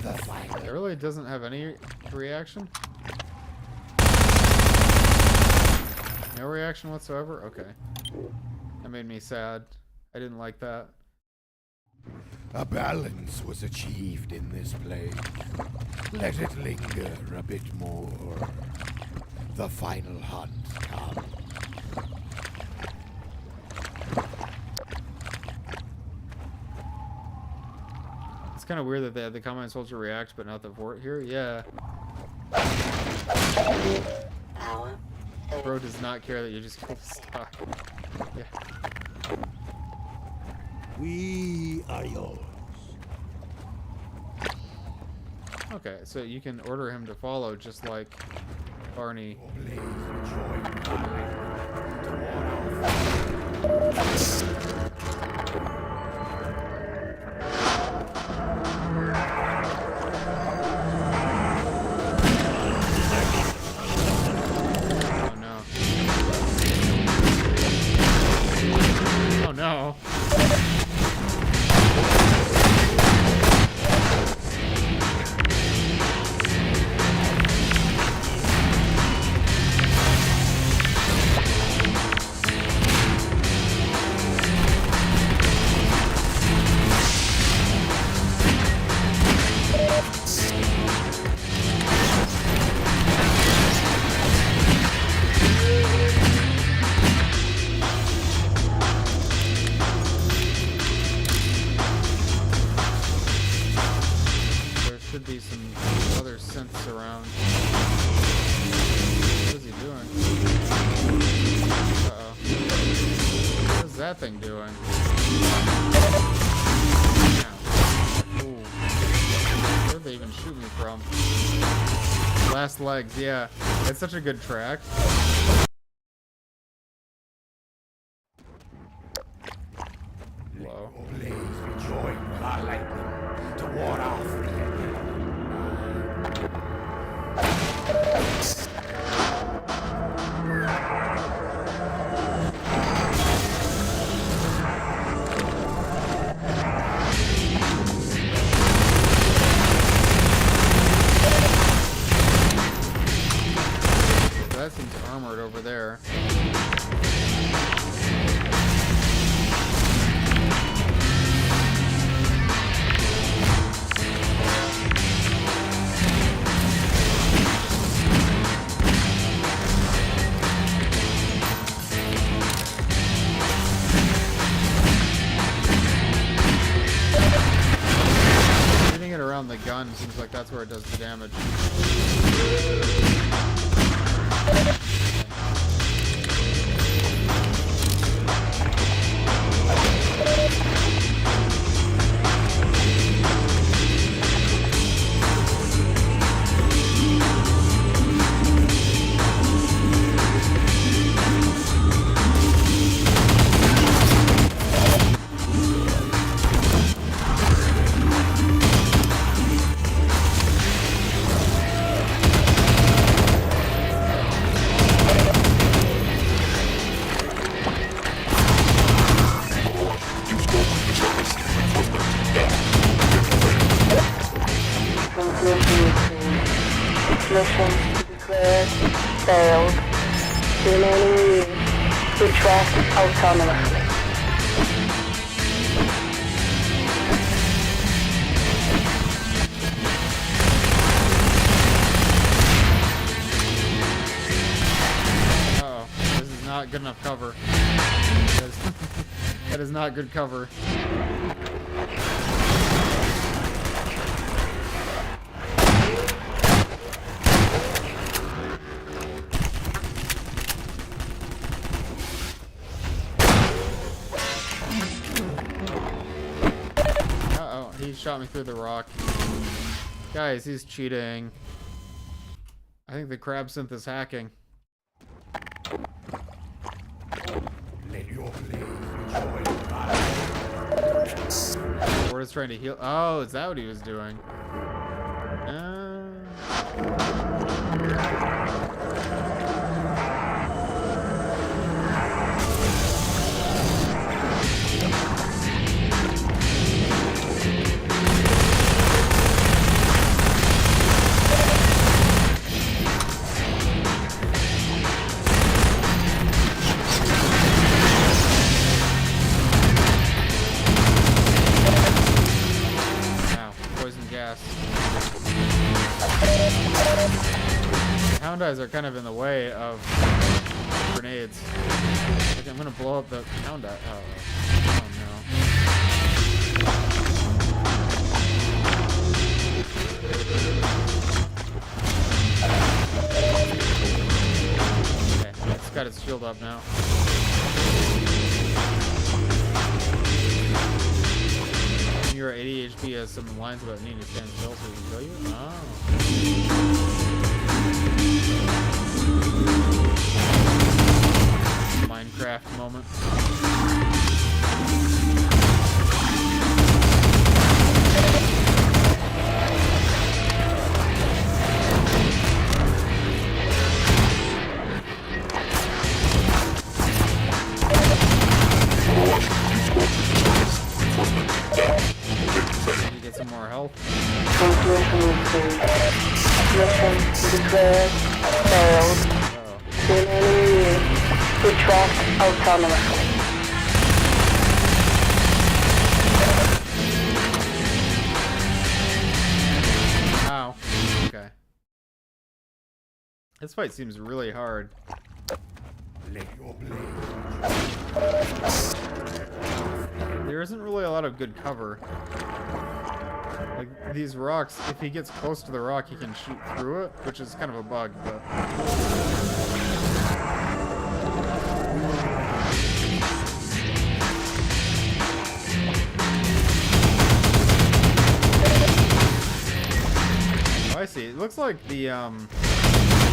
The final. It really doesn't have any reaction? No reaction whatsoever? Okay. That made me sad. I didn't like that. A balance was achieved in this place. Let it linger a bit more. The final hunt comes. It's kind of weird that they had the Combine Soldier react, but not the Vort here. Yeah. Bro does not care that you just killed the stock. Yeah. We are yours. Okay, so you can order him to follow just like Barney. Oh no. There should be some other synths around. What is he doing? Uh-oh. What is that thing doing? Ow. Ooh. Where'd they even shoot me from? Last legs, yeah. It's such a good track. That seems armored over there. Hitting it around the gun seems like that's where it does the damage. Mission declared failed. Remaining units retract autonomously. Uh-oh. This is not good enough cover. That is not good cover. Uh-oh, he shot me through the rock. Guys, he's cheating. I think the crab synth is hacking. Let your blade enjoy the battle. We're just trying to heal. Oh, is that what he was doing? Hound eyes are kind of in the way of grenades. Like, I'm gonna blow up the hound eye. Oh no. Okay, it's got its shield up now. Your 80 HP has some lines about needing to stand still so we can kill you? Oh. Minecraft moment. Can you get some more health? Mission declared failed. Remaining units retract autonomously. Ow. Okay. This fight seems really hard. Let your blade. There isn't really a lot of good cover. Like, these rocks, if he gets close to the rock, he can shoot through it, which is kind of a bug, but... Oh, I see. It looks like the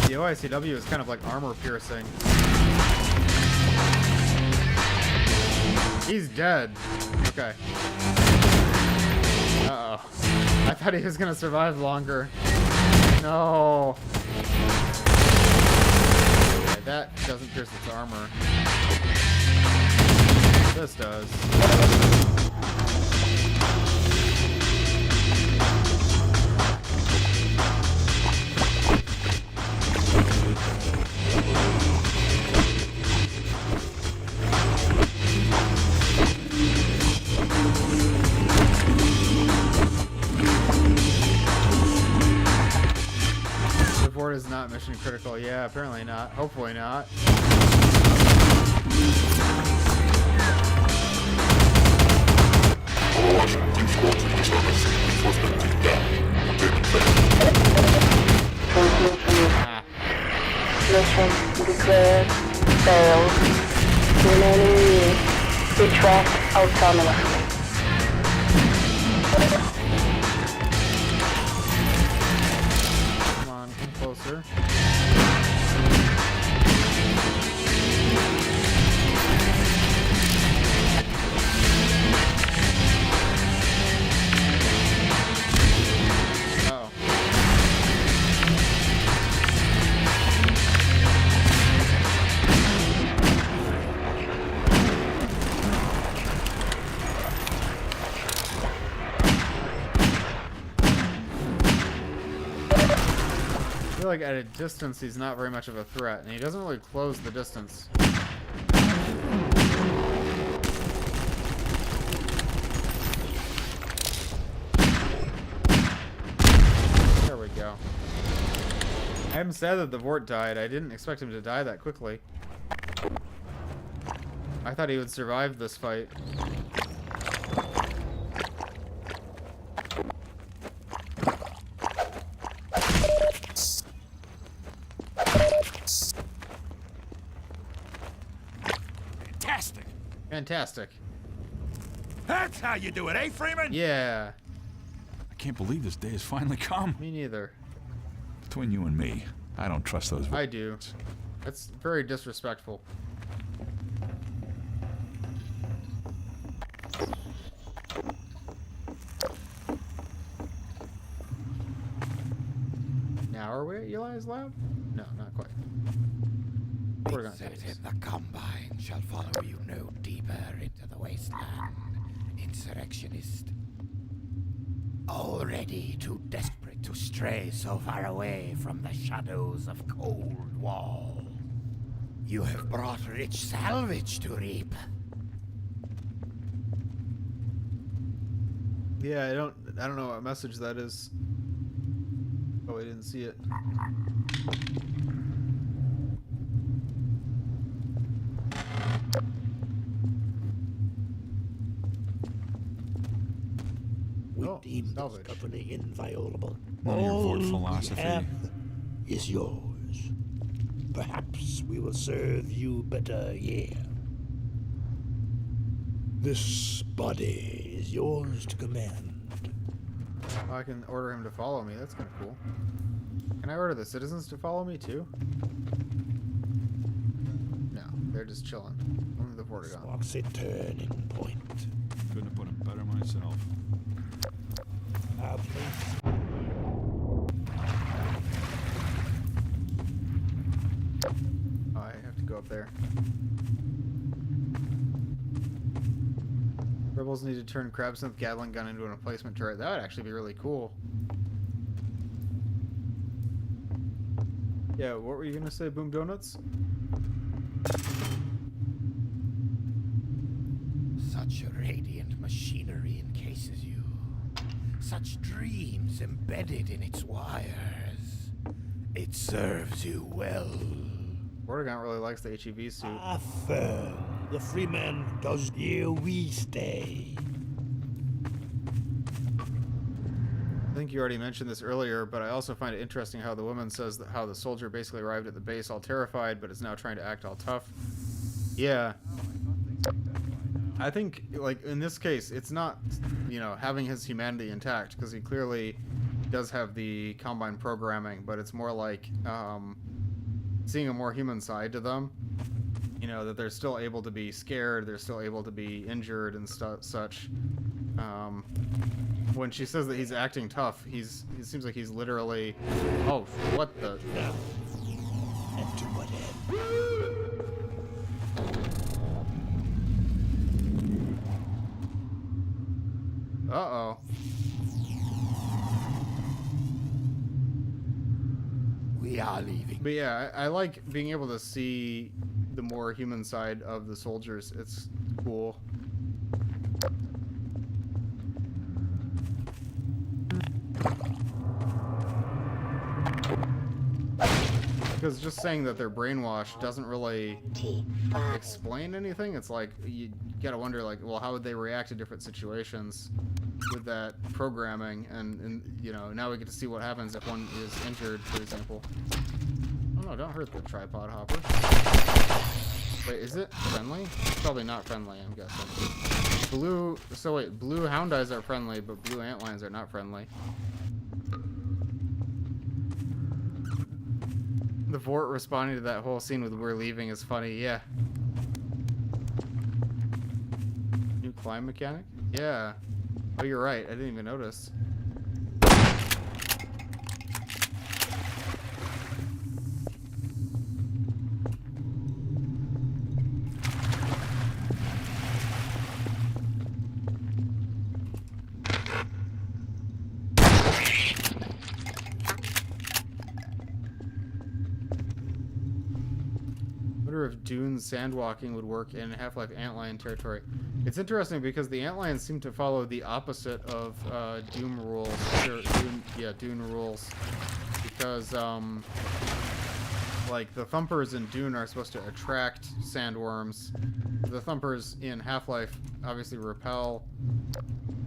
OICW is kind of like armor piercing. He's dead. Okay. Uh-oh. I I thought he was gonna survive longer. No. Okay, that doesn't pierce its armor. This does. The board is not mission critical. Yeah, apparently not. Hopefully not. Ah. Mission declared failed. Remaining units retract autonomously. Come on, come closer. Uh-oh. I feel like at a distance he's not very much of a threat, and he doesn't really close the distance. There we go. I'm sad that the Vort died. I didn't expect him to die that quickly. I thought he would survive this fight. Fantastic. Fantastic. That's how you do it, eh, Freeman? Yeah, I can't believe this day has finally come. me neither. Between you and me, I don't trust those. I do. That's very disrespectful. Now are we at Eli's lab? No, not quite. We're gonna take this. Certain the Combine shall follow you no deeper into the Wasteland, insurrectionist. Already too desperate to stray so far away from the shadows of Cold Wall. You have brought rich salvage to reap. Yeah, I don't know what message that is. Oh, I didn't see it. We Oh, deem this salvage. company inviolable. None of your All Vought we philosophy. have is yours. Perhaps we will serve you better here. This body is yours to command. Oh, I can order him to follow me. That's kind of cool. Can I order the citizens to follow me too? No, they're just chilling. Only the Vortigaunt. Marks a turning point. Couldn't have put it better myself. Our place Oh, I have to go up there. Rebels need to turn Crabsmith Gatling gun into an replacement turret. That would actually be really cool. Yeah, what were you gonna say, Boom Donuts? Such radiant machinery encases you. Such dreams embedded in its wires. It serves you well. Vortigaunt really likes the HEV suit. firm. The freeman does here we stay. I think you already mentioned this earlier, but I also find it interesting how the woman says that how the soldier basically arrived at the base all terrified, but is now trying to act all tough. Yeah. I think, like, in this case, it's not, you know, having his humanity intact, because he clearly does have the Combine programming, but it's more like seeing a more human side to them. You know, that they're still able to be scared, they're still able to be injured and such. When she says that he's acting tough, it seems like he's literally... Oh, what the... And to what end? Uh-oh. We are leaving. But yeah, I like being able to see the more human side of the soldiers. It's cool. Because just saying that they're brainwashed doesn't really explain anything. It's like, you gotta wonder, like, well, how would they react to different situations with that programming? And you know, now we get to see what happens if one is injured, for example. Oh no, don't hurt the tripod hopper. Wait, is it friendly? It's probably not friendly, I'm guessing. Blue hound eyes are friendly, but blue antlions are not friendly. The Vort responding to that whole scene with "we're leaving" is funny, yeah. New climb mechanic? Yeah. Oh, you're right, I didn't even notice. If dune sandwalking would work in Half-Life Antlion territory. It's interesting because the Antlions seem to follow the opposite of Doom rules. Dune rules. Because like the Thumpers in Dune are supposed to attract sandworms. The Thumpers in Half-Life obviously repel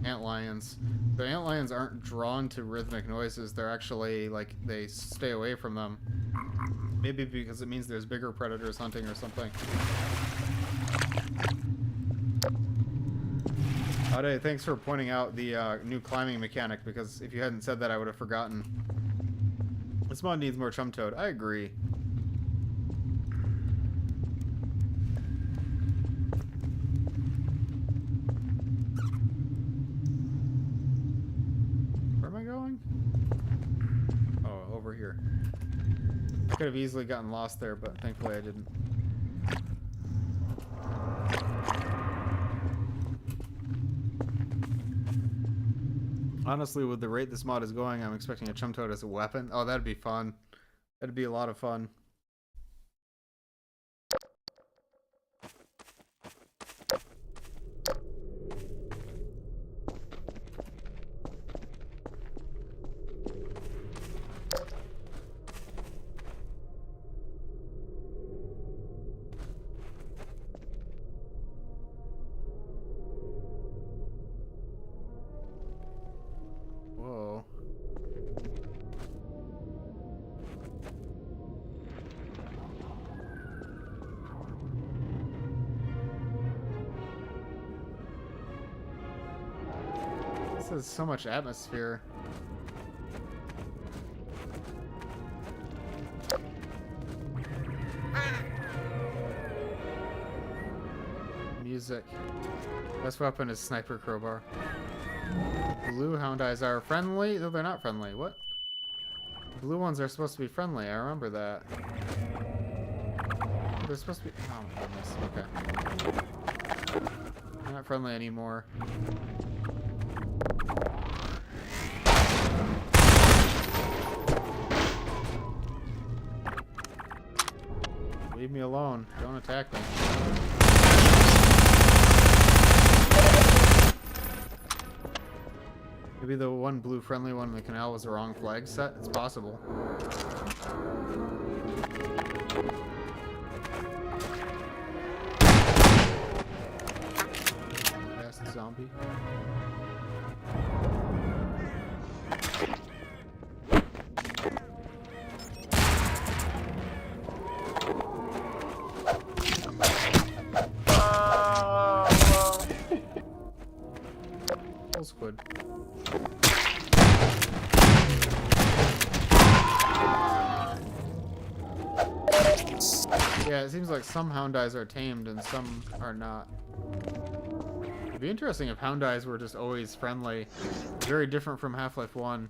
Antlions. The Antlions aren't drawn to rhythmic noises. They're actually like they stay away from them. Maybe because it means there's bigger predators hunting or something. Ade, thanks for pointing out the new climbing mechanic, because if you hadn't said that, I would have forgotten. This mod needs more Chum Toad. I agree. Where am I going? Oh, over here. I could have easily gotten lost there, but thankfully I didn't. Honestly, with the rate this mod is going, I'm expecting a Chum Toad as a weapon. Oh, that'd be fun. That'd be a lot of fun. Whoa. This has so much atmosphere. Music. Best weapon is sniper crowbar. Blue hound eyes are friendly? No, they're not friendly. What? Blue ones are supposed to be friendly. I remember that. They're supposed to be... Oh my goodness. Okay. They're not friendly anymore. Leave me alone. Don't attack me. Maybe the one blue friendly one in the canal was the wrong flag set? It's possible. Fast zombie. Full squid. Yeah, it seems like some hound eyes are tamed and some are not. It'd be interesting if hound eyes were just always friendly. Very different from Half-Life 1.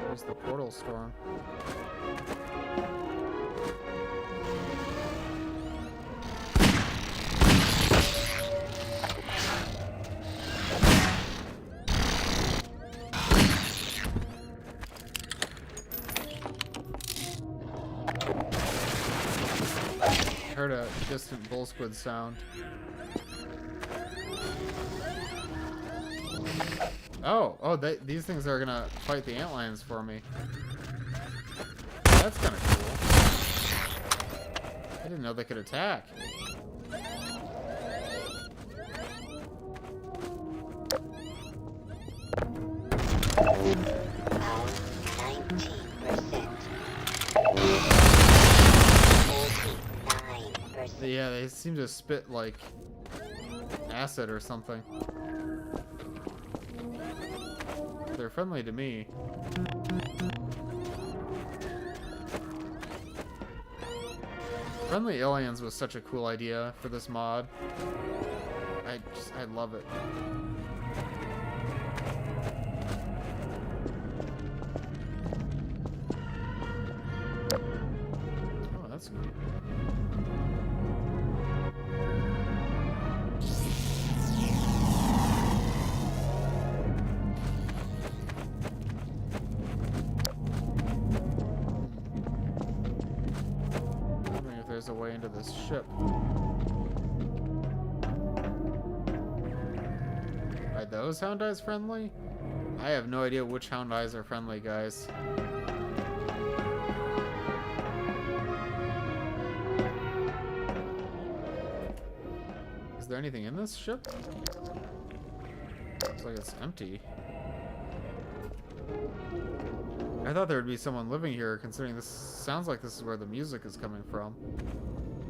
There's the portal storm. Heard a distant bull squid sound. These things are gonna fight the antlions for me. That's kind of cool. I didn't know they could attack. Yeah, they seem to spit like acid or something. They're friendly to me. Friendly aliens was such a cool idea for this mod. I love it. Oh, that's neat. There's a way into this ship. Are those hound eyes friendly? I have no idea which hound eyes are friendly, guys. Is there anything in this ship? Looks like it's empty. I thought there would be someone living here, considering this sounds like this is where the music is coming from.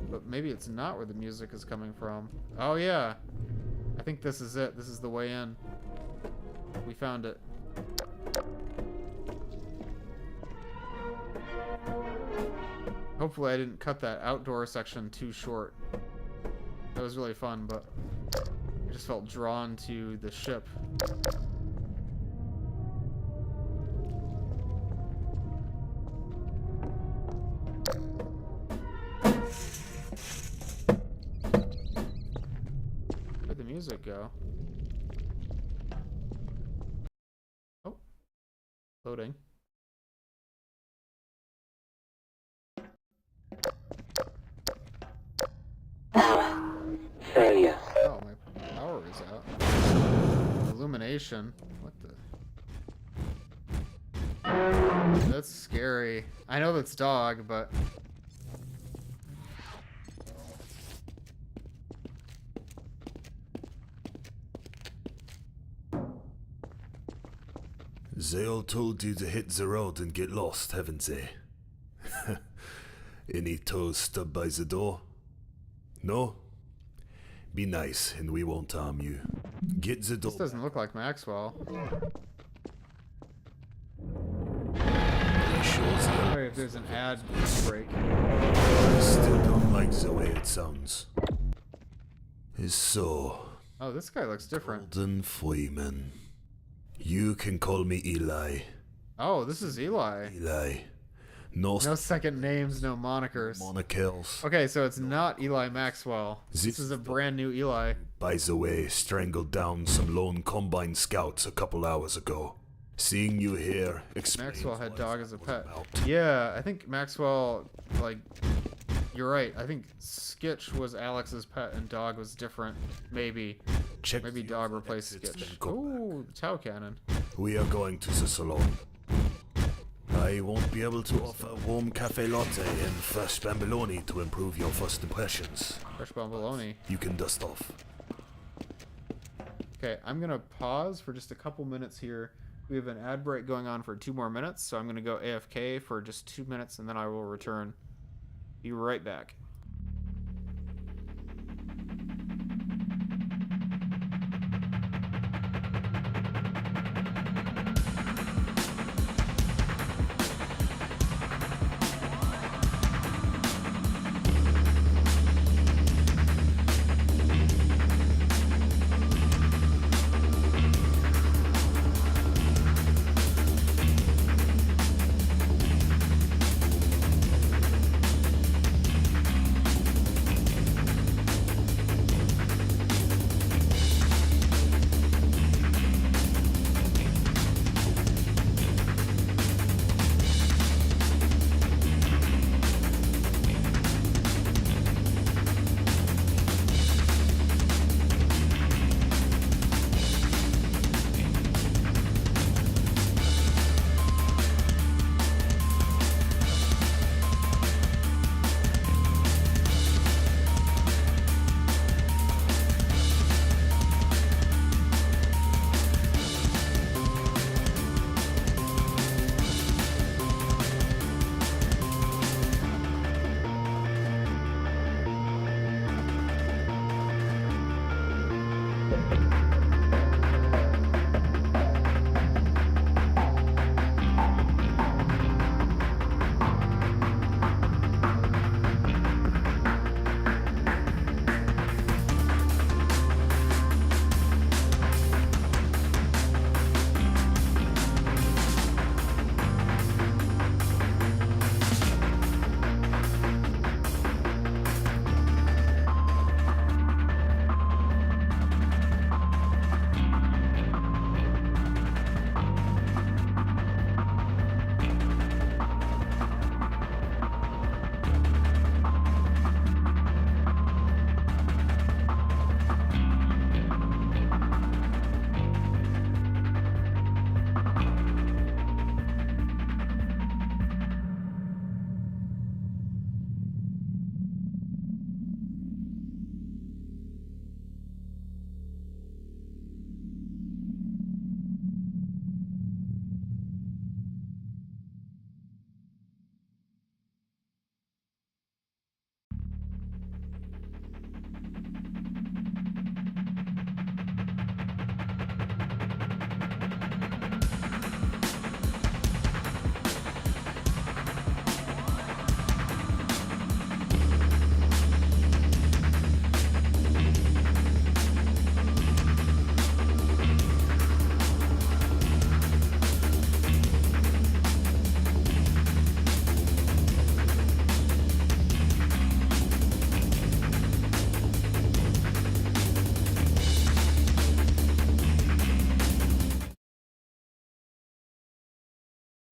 But maybe it's not where the music is coming from. Oh yeah! I think this is it. This is the way in. We found it. Hopefully I didn't cut that outdoor section too short. That was really fun, but I just felt drawn to the ship. Where'd the music go? Oh. Loading. Failure. Oh, my power is out. Illumination. What the? That's scary. I know that's dog, but... They all told you to hit the road and get lost, haven't they? Any toes stubbed by the door? No? Be nice and we won't harm you. Get the door. This doesn't look like Maxwell. Sorry if there's an ad break. I still don't like the way it sounds. So... Oh, this guy looks different. Golden Freeman. You can call me Eli. Oh, this is Eli. Eli. No second names, no monikers. Monikers. Okay, so it's not Eli Maxwell. This is a brand new Eli. By the way, strangled down some lone Combine scouts a couple hours ago. Seeing you here, Maxwell had what dog as a pet. about. Yeah, I think Maxwell, like, you're right. I think Skitch was Alex's pet and dog was different. Maybe. Check Maybe the dog other replaced exits, Skitch. then come Ooh, the Tau Cannon. We are going to the salon. I won't be able to offer warm cafe latte and fresh bamboloni to improve your first impressions. Fresh Bomboloni. You can dust off. Okay, I'm gonna pause for just a couple minutes here. We have an ad break going on for 2 more minutes, so I'm gonna go AFK for just 2 minutes and then I will return. Be right back.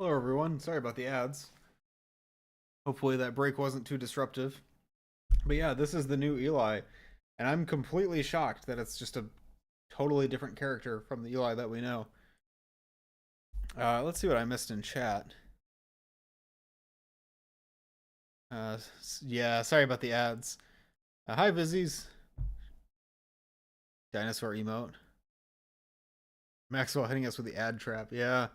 Hello, everyone. Sorry about the ads. Hopefully that break wasn't too disruptive. But yeah, this is the new Eli, and I'm completely shocked that it's just a totally different character from the Eli that we know. Let's see what I missed in chat. Yeah, sorry about the ads. Hi, Vizzies. Dinosaur emote. Maxwell hitting us with the ad trap. Yeah.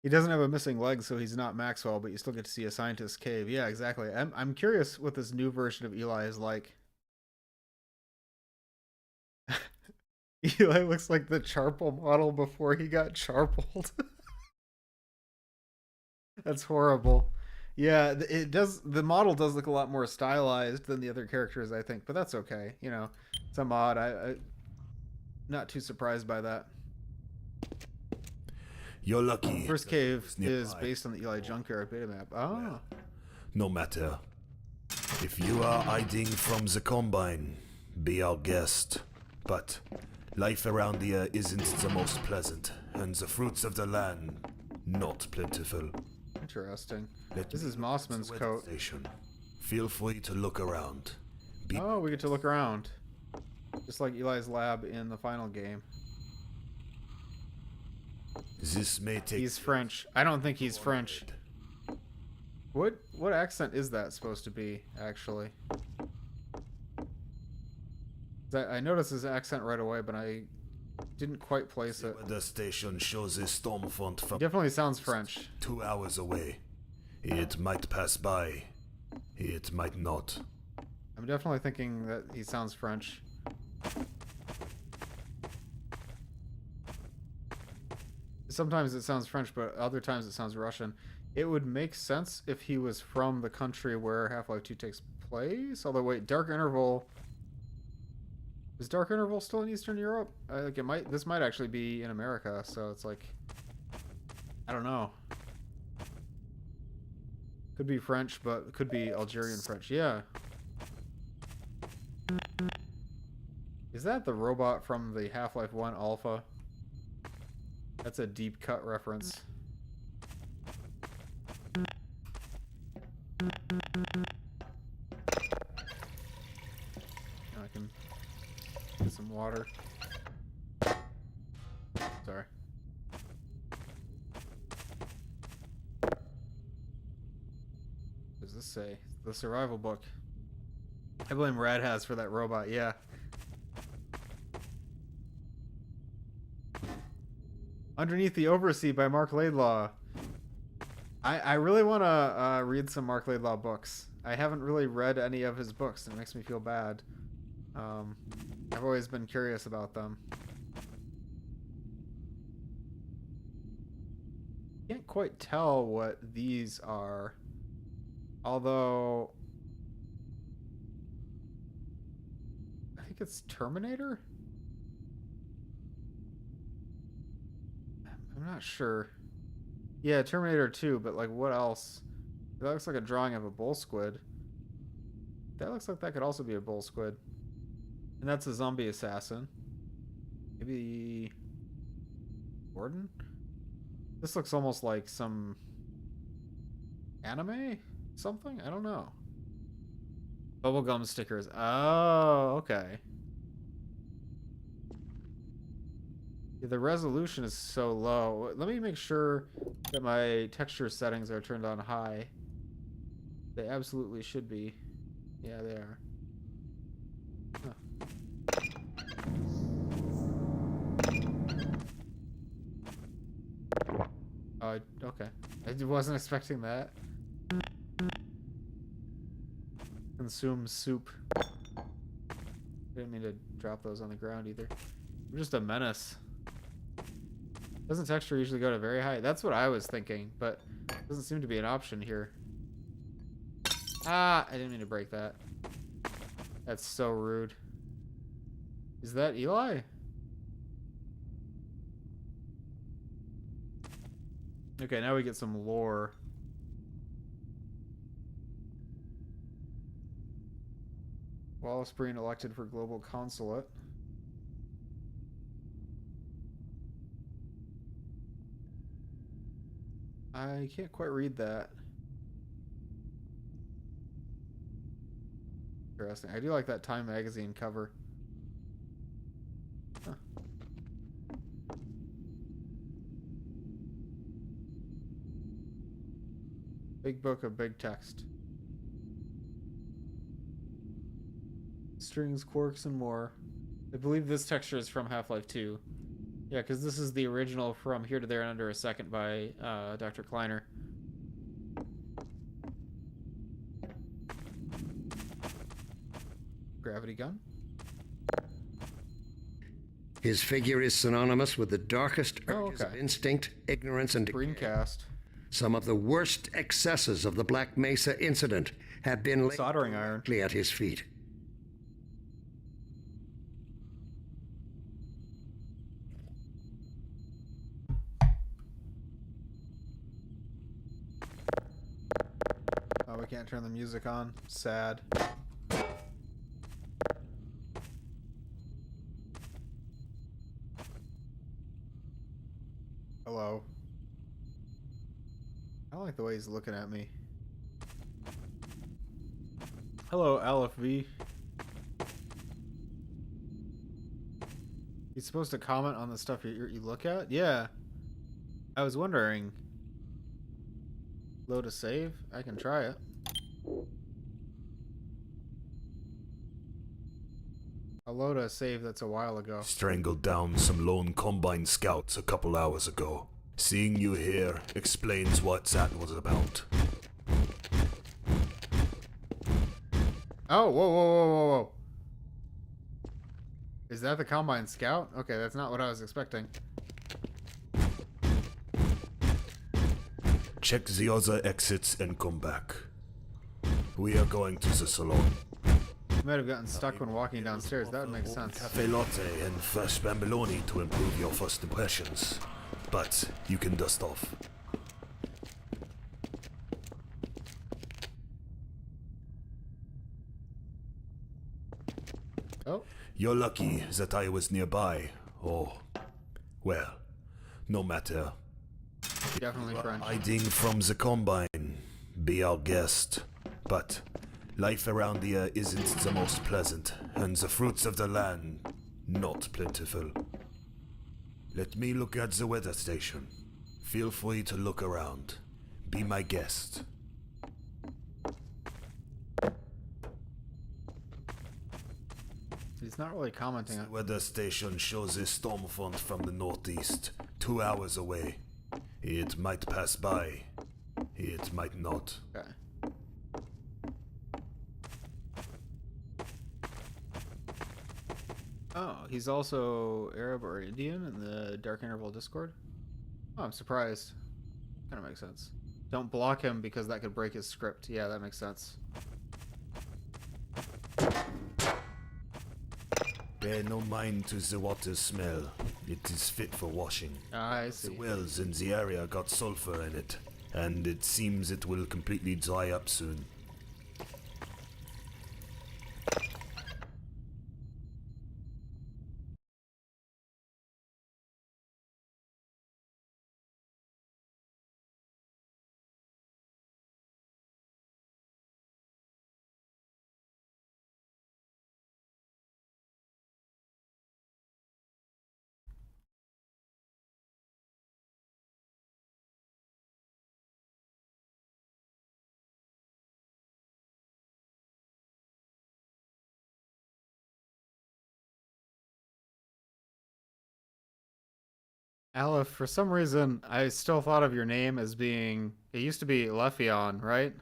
He doesn't have a missing leg, so he's not Maxwell, but you still get to see a scientist's cave. Yeah, exactly. I'm curious what this new version of Eli is like. Eli looks like the charpal model before he got charpaled. That's horrible. Yeah, it does. The model does look a lot more stylized than the other characters, I think, but that's okay. You know, it's a mod. I not too surprised by that. You're lucky. First cave is based on the Eli Junkyard beta map. Oh. No matter. If you are hiding from the Combine, be our guest. But life around here isn't the most pleasant, and the fruits of the land not plentiful. Interesting. This is Mossman's coat. Station. Feel free to look around. Oh, we get to look around. Just like Eli's lab in the final game. This may take. He's French. I don't think he's French. What accent is that supposed to be, actually? I noticed his accent right away, but I didn't quite place it. The station shows a storm front from. He definitely sounds French. 2 hours away. It might pass by. It might not. I'm definitely thinking that he sounds French. Sometimes it sounds French, but other times it sounds Russian. It would make sense if he was from the country where Half-Life 2 takes place. Although, wait, Dark Interval... Is Dark Interval still in Eastern Europe? Like it might. This might actually be in America, so it's like... I don't know. Could be French, but it could be Algerian French. Yeah. Is that the robot from the Half-Life 1 Alpha? That's a deep cut reference. Now I can get some water. Sorry. What does this say? The survival book. I blame Radhaz for that robot, yeah. Underneath the Oversea by Mark Laidlaw. I really want to read some Mark Laidlaw books. I haven't really read any of his books, and it makes me feel bad. I've always been curious about them. Can't quite tell what these are. Although... I think it's Terminator? I'm not sure. Yeah, Terminator 2, but like what else? That looks like a drawing of a bull squid. That looks like that could also be a bull squid. And that's a zombie assassin. Maybe Gordon? This looks almost like some anime? Something? I don't know. Bubblegum stickers. Oh, okay. The resolution is so low. Let me make sure that my texture settings are turned on high. They absolutely should be. Yeah, they are. Huh. Oh, okay. I wasn't expecting that. Consume soup. Didn't mean to drop those on the ground either. I'm just a menace. Doesn't texture usually go to very high? That's what I was thinking, but doesn't seem to be an option here. Ah, I didn't mean to break that. That's so rude. Is that Eli? Okay, now we get some lore. Wallace Breen elected for Global Consulate. I can't quite read that. Interesting. I do like that Time magazine cover. Huh. Big book of big text. Strings, quarks, and more. I believe this texture is from Half-Life 2. Yeah, because this is the original From Here to There in Under a Second by Dr. Kleiner. Gravity gun. His figure is synonymous with the darkest urges of instinct, ignorance, and decay. Screencast. Some of the worst excesses of the Black Mesa incident have been laid Soldering iron. directly at his feet. Oh, we can't turn the music on. Sad. Hello. I don't like the way he's looking at me. Hello, Aleph V. He's supposed to comment on the stuff you look at? Yeah. I was wondering. Load a save? I can try it. I'll load a save that's a while ago. Strangled down some lone Combine scouts a couple hours ago. Seeing you here explains what that was about. Oh, whoa, whoa, whoa, whoa, whoa. Is that the Combine Scout? Okay, that's not what I was expecting. Check the other exits and come back. We are going to the salon. You might have gotten stuck when walking downstairs. That would make sense. Cafe latte and fresh bamboloni to improve your first impressions. But you can dust off. Oh. You're lucky that I was nearby. Oh, well, no matter. Definitely French. Hiding from the Combine. Be our guest. But life around here isn't the most pleasant, and the fruits of the land not plentiful. Let me look at the weather station. Feel free to look around. Be my guest. He's not really commenting The on. weather station shows a storm front from the northeast, 2 hours away. It might pass by. It might not. Okay. Oh, he's also Arab or Indian in the Dark Interval Discord? Oh, I'm surprised. Kind of makes sense. Don't block him because that could break his script. Yeah, that makes sense. Bear no mind to the water smell. It is fit for washing. I The see. wells in the area got sulfur in it, and it seems it will completely dry up soon. Aleph, for some reason, I still thought of your name as being. It used to be Lefion, right?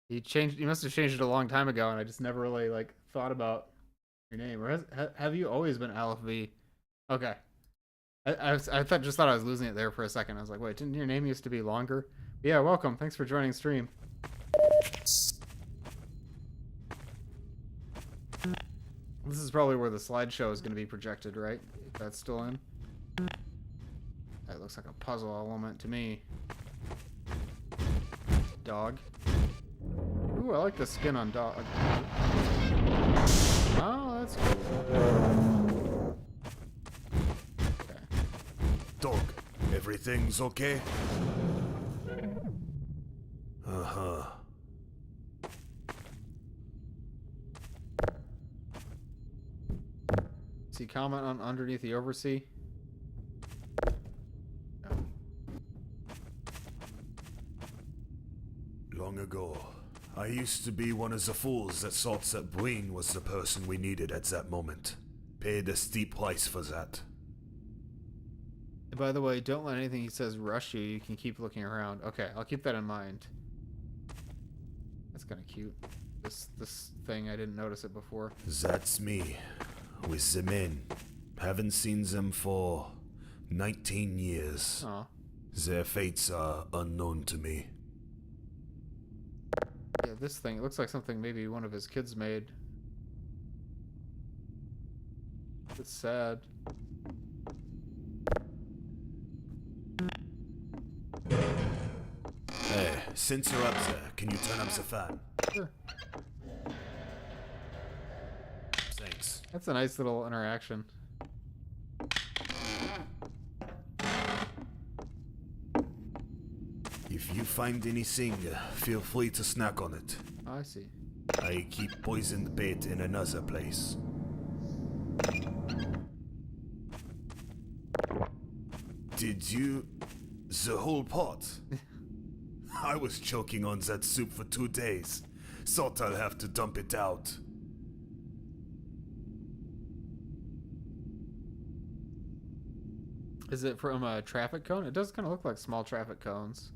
You must have changed it a long time ago, and I just never really like thought about your name. Or have you always been Aleph V? Okay. Just thought I was losing it there for a second. I was like, wait, didn't your name used to be longer? But yeah, welcome. Thanks for joining stream. This is probably where the slideshow is going to be projected, right? If that's still in. That looks like a puzzle element to me. Dog. Ooh, I like the skin on dog. Oh, that's cool. Okay. Dog, everything's okay? See comment on underneath the oversea? Long ago, I used to be one of the fools that thought that Breen was the person we needed at that moment. Paid a steep price for that. And by the way, don't let anything he says rush you. You can keep looking around. Okay, I'll keep that in mind. That's kind of cute. This thing, I didn't notice it before. That's me, with the men. Haven't seen them for 19 years. Aw. Their fates are unknown to me. Yeah, this thing, it looks like something maybe one of his kids made. It's sad. Hey, since you're up there, can you turn up the fan? Sure. Thanks. That's a nice little interaction. If you find anything, feel free to snack on it. Oh, I see. I keep poisoned bait in another place. Did you... the whole pot? I was choking on that soup for 2 days. Thought I'll have to dump it out. Is it from a traffic cone? It does kind of look like small traffic cones.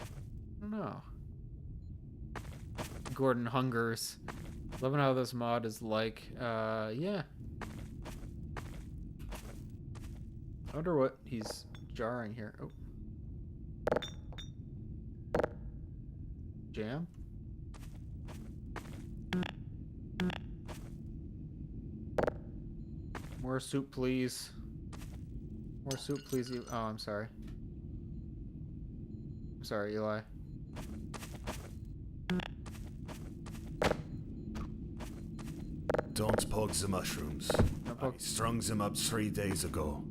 I don't know. Gordon hungers. Loving how this mod is like, yeah. I wonder what he's jarring here. Oh. Jam? More soup, please. More soup, please. Oh, I'm sorry. I'm sorry, Eli. Don't poke the mushrooms. Don't poke- I strung them up 3 days ago.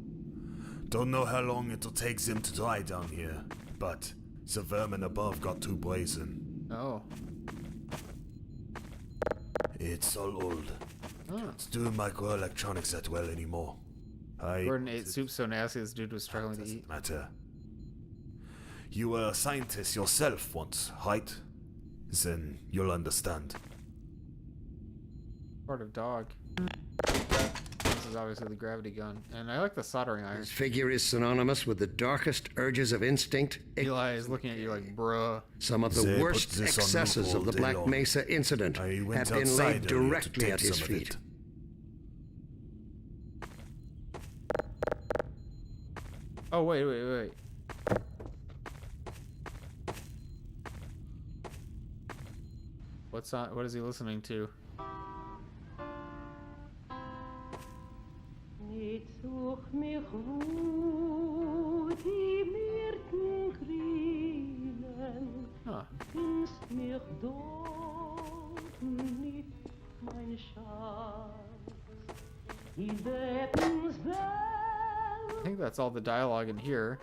Don't know how long it'll take them to dry down here, but the vermin above got too brazen. Oh. It's all old. Oh. Can't do microelectronics that well anymore. Gordon ate soup so nasty this dude was struggling to Doesn't eat. matter. You were a scientist yourself once, right? Then you'll understand. Part of dog. This is obviously the gravity gun. And I like the soldering iron. His figure is synonymous with the darkest urges of instinct. Eli is looking at you like, bruh. Some of the They worst put this on excesses loop of the all day Black long. Mesa incident I went have been outside laid earlier to directly take at his some of feet. it. Oh, wait. What's on? What is he listening to? Huh. I think that's all the dialogue in here.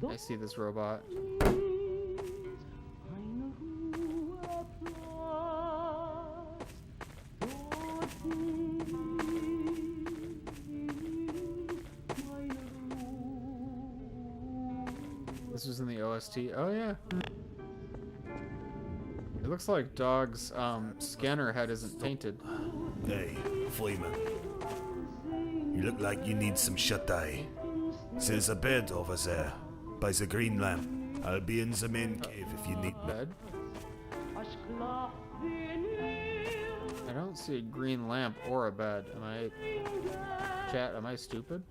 I see this robot. This was in the OST. Oh yeah. It looks like Dog's scanner head isn't painted. Hey, Freeman. You look like you need some shut-eye. There's a bed over there, by the green lamp. I'll be in the main cave if you need me. Bed? I don't see a green lamp or a bed. Am I... Chat, am I stupid?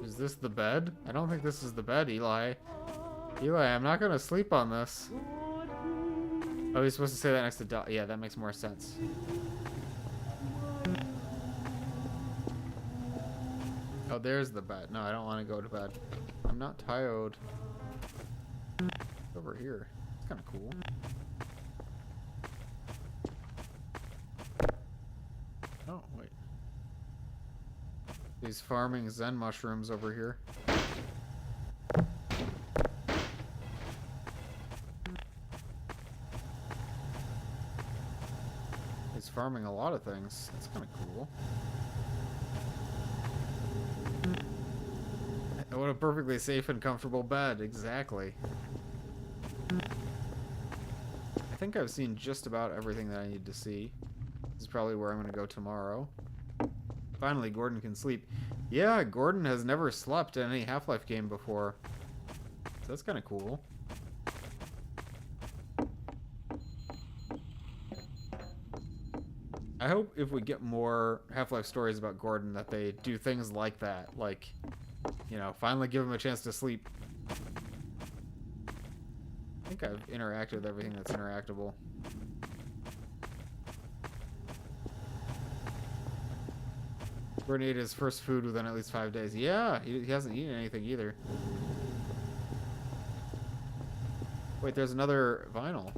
Is this the bed? I don't think this is the bed, Eli. Eli, I'm not gonna sleep on this. Oh, he's supposed to say that next to Dog. Yeah, that makes more sense. Oh, there's the bed. No, I don't want to go to bed. I'm not tired. It's over here. It's kind of cool. Oh, wait. These farming Zen mushrooms over here. farming a lot of things. That's kind of cool. What a perfectly safe and comfortable bed. Exactly. I think I've seen just about everything that I need to see. This is probably where I'm going to go tomorrow. Finally, Gordon can sleep. Yeah, Gordon has never slept in any Half-Life game before. So that's kind of cool. I hope if we get more Half-Life stories about Gordon that they do things like that. Like, you know, finally give him a chance to sleep. I think I've interacted with everything that's interactable. Gordon ate his first food within at least 5 days. Yeah, he hasn't eaten anything either. Wait, there's another vinyl.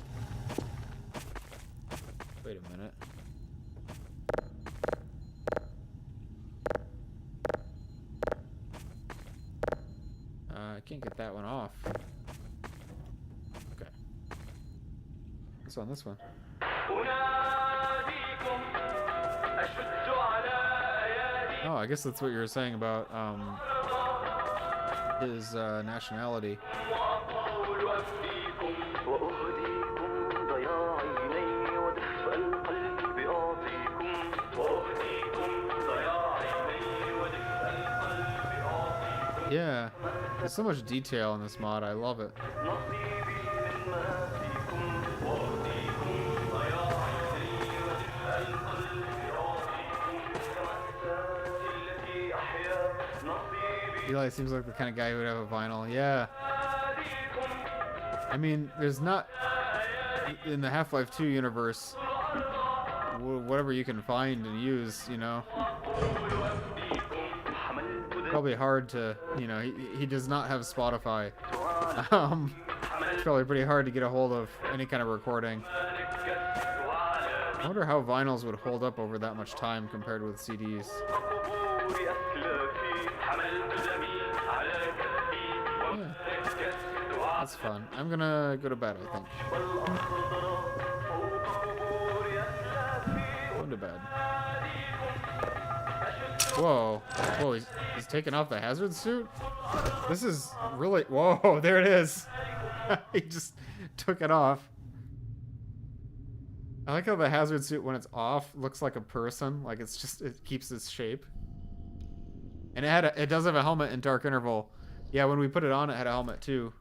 Wait a minute. I can't get that one off. Okay. What's on this one? Oh, I guess that's what you were saying about his nationality. Yeah, there's so much detail in this mod. I love it. Eli seems like the kind of guy who would have a vinyl. Yeah. I mean, there's not... In the Half-Life 2 universe, whatever you can find and use, you know. Probably hard to, you know, he does not have Spotify. It's probably pretty hard to get a hold of any kind of recording. I wonder how vinyls would hold up over that much time compared with CDs. Yeah. That's fun. I'm gonna go to bed, I think. Going to bed. Whoa. Whoa, he's taking off the hazard suit? This is really... Whoa, there it is. He just took it off. I like how the hazard suit, when it's off, looks like a person. Like, it's just... It keeps its shape. And it does have a helmet in Dark Interval. Yeah, when we put it on, it had a helmet, too.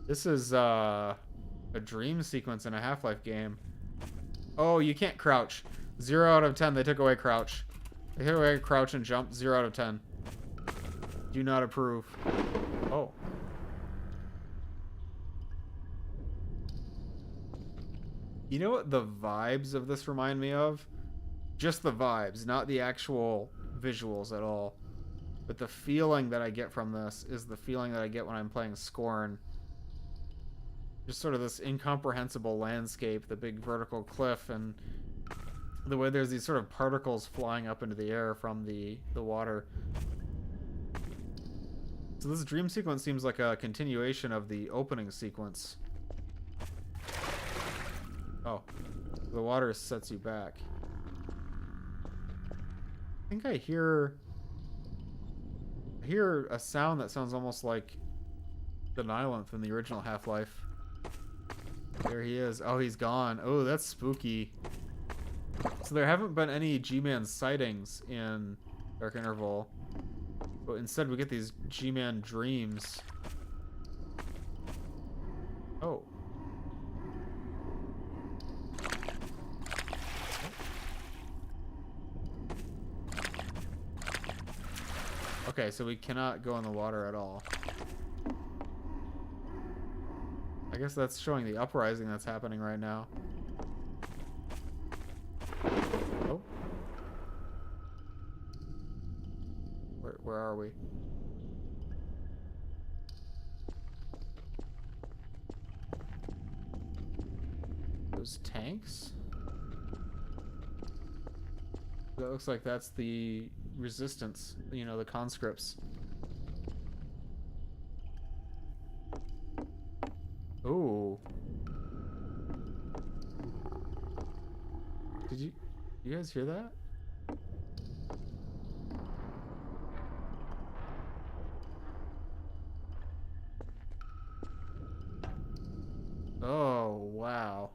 This is, a dream sequence in a Half-Life game. Oh, you can't crouch. 0 out of 10, they took away crouch. They took away crouch and jump. 0 out of 10. Do not approve. Oh. You know what the vibes of this remind me of? Just the vibes, not the actual visuals at all. But the feeling that I get from this is the feeling that I get when I'm playing Scorn. Just sort of this incomprehensible landscape, the big vertical cliff, and the way there's these sort of particles flying up into the air from the water. So this dream sequence seems like a continuation of the opening sequence. Oh, the water sets you back. I think I hear a sound that sounds almost like the Nihilith in the original Half-Life. There he is. Oh, he's gone. Oh, that's spooky. So there haven't been any G-Man sightings in Dark Interval. But instead we get these G-Man dreams. Oh. Okay, so we cannot go in the water at all. I guess that's showing the uprising that's happening right now. Oh. Where are we? Those tanks? That looks like that's the resistance, you know, the conscripts. Oh, Did you guys hear that? Oh, wow.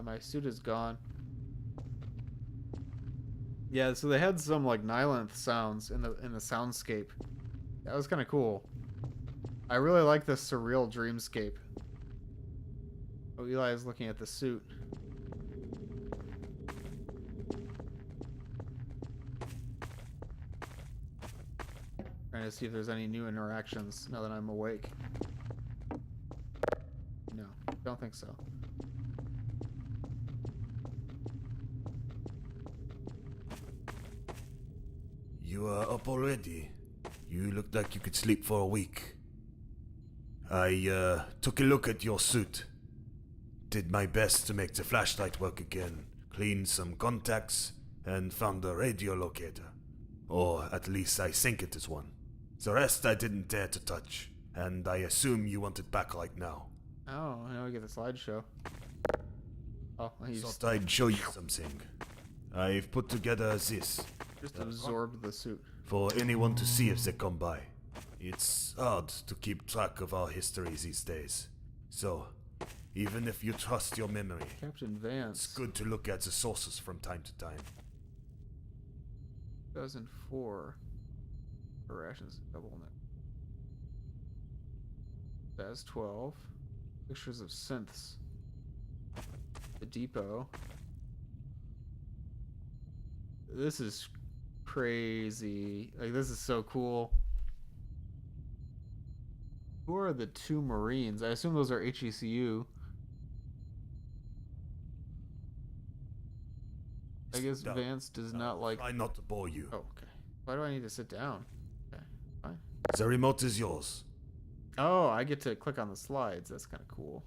My suit is gone. Yeah, so they had some like Nylonth sounds in the soundscape. That was kind of cool. I really like this surreal dreamscape. Oh, Eli is looking at the suit. Trying to see if there's any new interactions now that I'm awake. No, don't think so. You are up already. You look like you could sleep for a week. I took a look at your suit. Did my best to make the flashlight work again. Cleaned some contacts and found a radio locator. Or at least I think it is one. The rest I didn't dare to touch. And I assume you want it back right now. Oh, now we get the slideshow. Oh, he's Thought I'd show you something. I've put together this. just absorbed the suit. For anyone to see if they come by. It's hard to keep track of our history these days. So, even if you trust your memory, Captain Vance. it's good to look at the sources from time to time. 2004. Rations double neck. That's 12. Pictures of synths. The depot. This is crazy. Like, this is so cool. Who are the two Marines? I assume those are HECU. I guess Sit down. Vance does not like... Try not to bore you. Oh, okay. Why do I need to sit down? Okay, fine. The remote is yours. Oh, I get to click on the slides. That's kind of cool.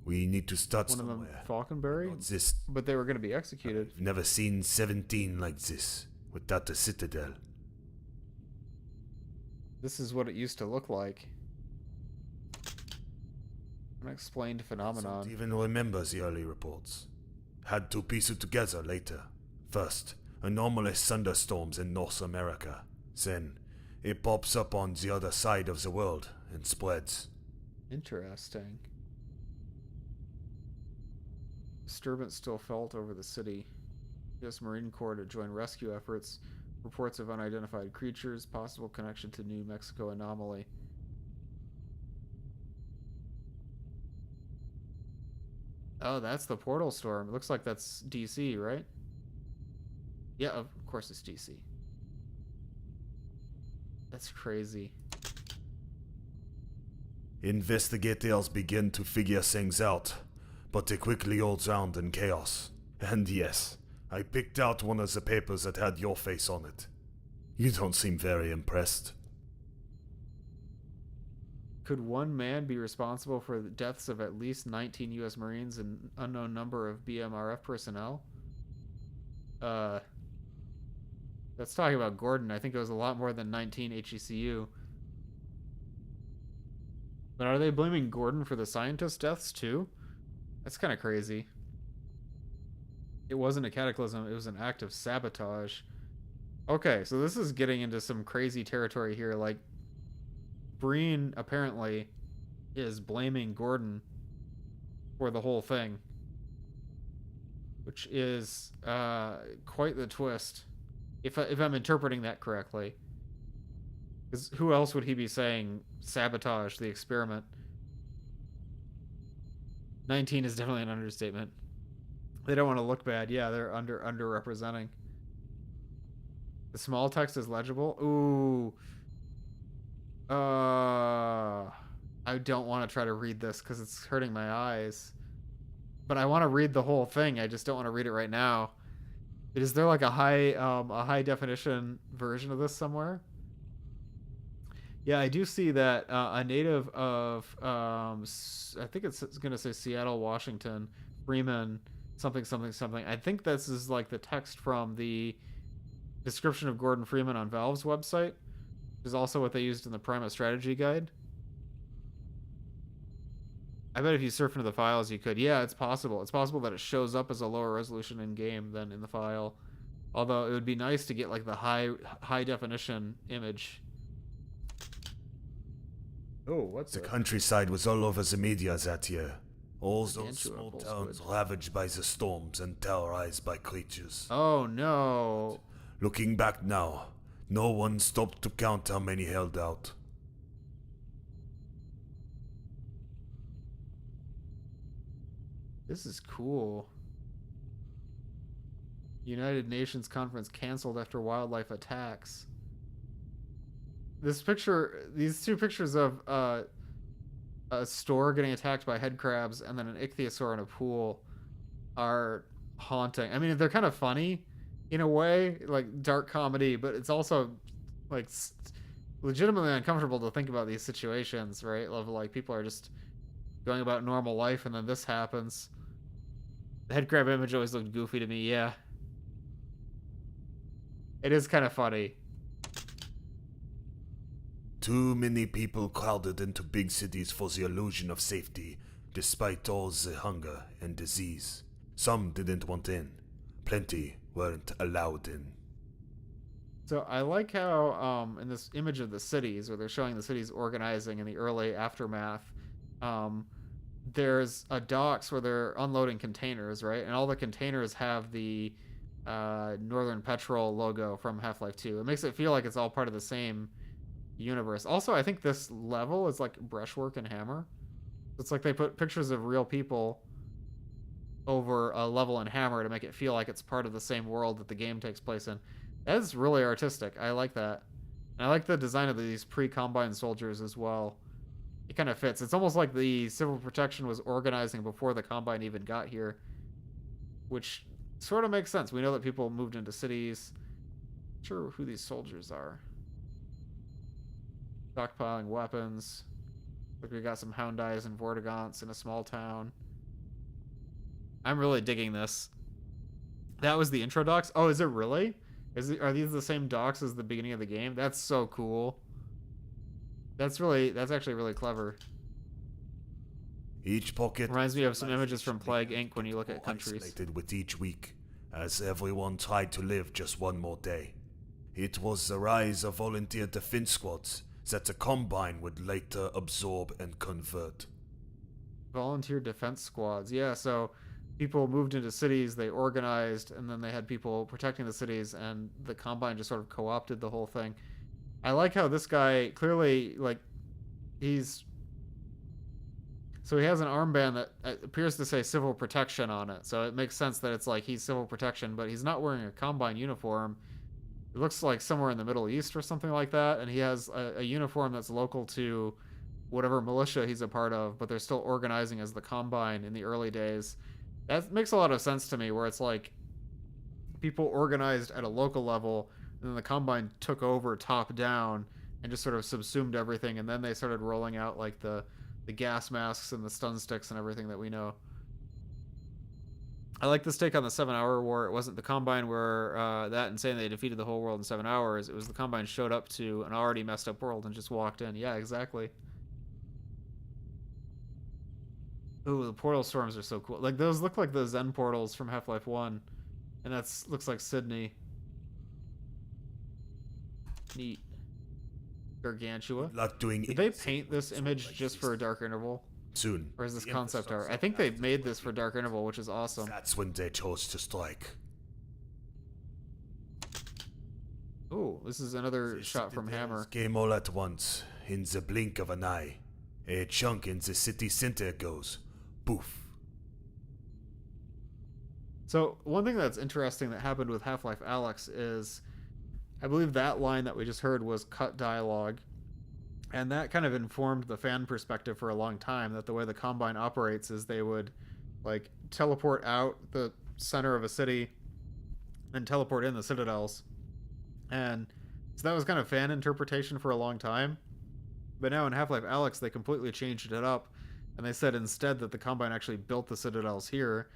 We need to start One of them, somewhere. Falconberry? Not this. But they were going to be executed. I've never seen 17 like this, without a citadel. This is what it used to look like. Unexplained phenomenon. Don't even remember the early reports. Had to piece it together later. First, anomalous thunderstorms in North America. Then, it pops up on the other side of the world and spreads. Interesting. Disturbance still felt over the city. U.S. Marine Corps to join rescue efforts. Reports of unidentified creatures. Possible connection to New Mexico anomaly. Oh, that's the portal storm. It looks like that's DC, right? Yeah, of course it's DC. That's crazy. Investigators begin to figure things out, but they quickly all drowned in chaos. And yes, I picked out one of the papers that had your face on it. You don't seem very impressed. Could one man be responsible for the deaths of at least 19 U.S. Marines and an unknown number of BMRF personnel? That's talking about Gordon. I think it was a lot more than 19 HECU. But are they blaming Gordon for the scientist deaths too? That's kind of crazy. It wasn't a cataclysm, it was an act of sabotage. Okay, so this is getting into some crazy territory here. Like, Breen apparently is blaming Gordon for the whole thing, which is quite the twist, if I'm interpreting that correctly. Because who else would he be saying sabotage the experiment? 19 is definitely an understatement. They don't want to look bad. Yeah, they're underrepresenting. The small text is legible. Ooh. I don't want to try to read this because it's hurting my eyes. But I want to read the whole thing. I just don't want to read it right now. Is there like a high definition version of this somewhere? Yeah, I do see that a native of I think it's going to say Seattle, Washington, Freeman, something something something. I think this is like the text from the description of Gordon Freeman on Valve's website, which is also what they used in the Prima strategy guide. I bet if you surf into the files, you could. Yeah, it's possible. It's possible that it shows up as a lower resolution in game than in the file. Although it would be nice to get like the high definition image. Oh, what's The countryside was all over the media that year. All those Gargantua small pulse towns squid. ravaged by the storms and terrorized by creatures. Oh no. Looking back now, no one stopped to count how many held out. This is cool. United Nations conference canceled after wildlife attacks. These two pictures of a store getting attacked by head crabs and then an ichthyosaur in a pool are haunting. I mean, they're kind of funny in a way, like dark comedy, but it's also like legitimately uncomfortable to think about these situations, right? Of like people are just going about normal life and then this happens. The head crab image always looked goofy to me, yeah. It is kind of funny. Too many people crowded into big cities for the illusion of safety, despite all the hunger and disease. Some didn't want in. Plenty weren't allowed in. So I like how in this image of the cities, where they're showing the cities organizing in the early aftermath, there's a docks where they're unloading containers, right? And all the containers have the Northern Petrol logo from Half-Life 2. It makes it feel like it's all part of the same universe. Also, I think this level is like brushwork and hammer. It's like they put pictures of real people over a level in Hammer to make it feel like it's part of the same world that the game takes place in. That's really artistic. I like that. And I like the design of these pre-Combine soldiers as well. It kind of fits. It's almost like the Civil Protection was organizing before the Combine even got here, which sort of makes sense. We know that people moved into cities. Not sure who these soldiers are. Stockpiling weapons. Look, we got some Hound Eyes and Vortigaunts in a small town. I'm really digging this. That was the intro docs? Oh, is it really? Are these the same docs as the beginning of the game? That's so cool. That's actually really clever. Each pocket Reminds me of some images from Plague Inc. when you look at countries. isolated with each week, as everyone tried to live just one more day. It was the rise of volunteer defense squads that the Combine would later absorb and convert. Volunteer defense squads. Yeah, so people moved into cities, they organized, and then they had people protecting the cities, and the Combine just sort of co-opted the whole thing. I like how this guy clearly, like, so he has an armband that appears to say Civil Protection on it, so it makes sense that it's like he's Civil Protection, but he's not wearing a Combine uniform. It looks like somewhere in the Middle East or something like that, and he has a uniform that's local to whatever militia he's a part of, but they're still organizing as the Combine in the early days. That makes a lot of sense to me, where it's like people organized at a local level, and then the Combine took over top down and just sort of subsumed everything, and then they started rolling out like the gas masks and the stun sticks and everything that we know. I like this take on the 7-hour war. It wasn't the Combine where that and saying they defeated the whole world in 7 hours. It was the Combine showed up to an already messed up world and just walked in. Yeah, exactly. Ooh, the portal storms are so cool. Like, those look like the Zen portals from Half-Life 1. And that's looks like Sydney. Neat. Gargantua. Like doing Did they paint this image just for Dark Interval? soon. Or is this concept art? I think they made this for Dark Interval, which is awesome. That's when they chose to strike. Ooh, this is another shot from Hammer. Came all at once, in the blink of an eye. A chunk in the city center goes. Poof. So, one thing that's interesting that happened with Half-Life Alyx is, I believe that line that we just heard was cut dialogue. And that kind of informed the fan perspective for a long time, that the way the Combine operates is they would like teleport out the center of a city and teleport in the citadels. And so that was kind of fan interpretation for a long time. But now in Half-Life Alyx, they completely changed it up, and they said instead that the Combine actually built the citadels here,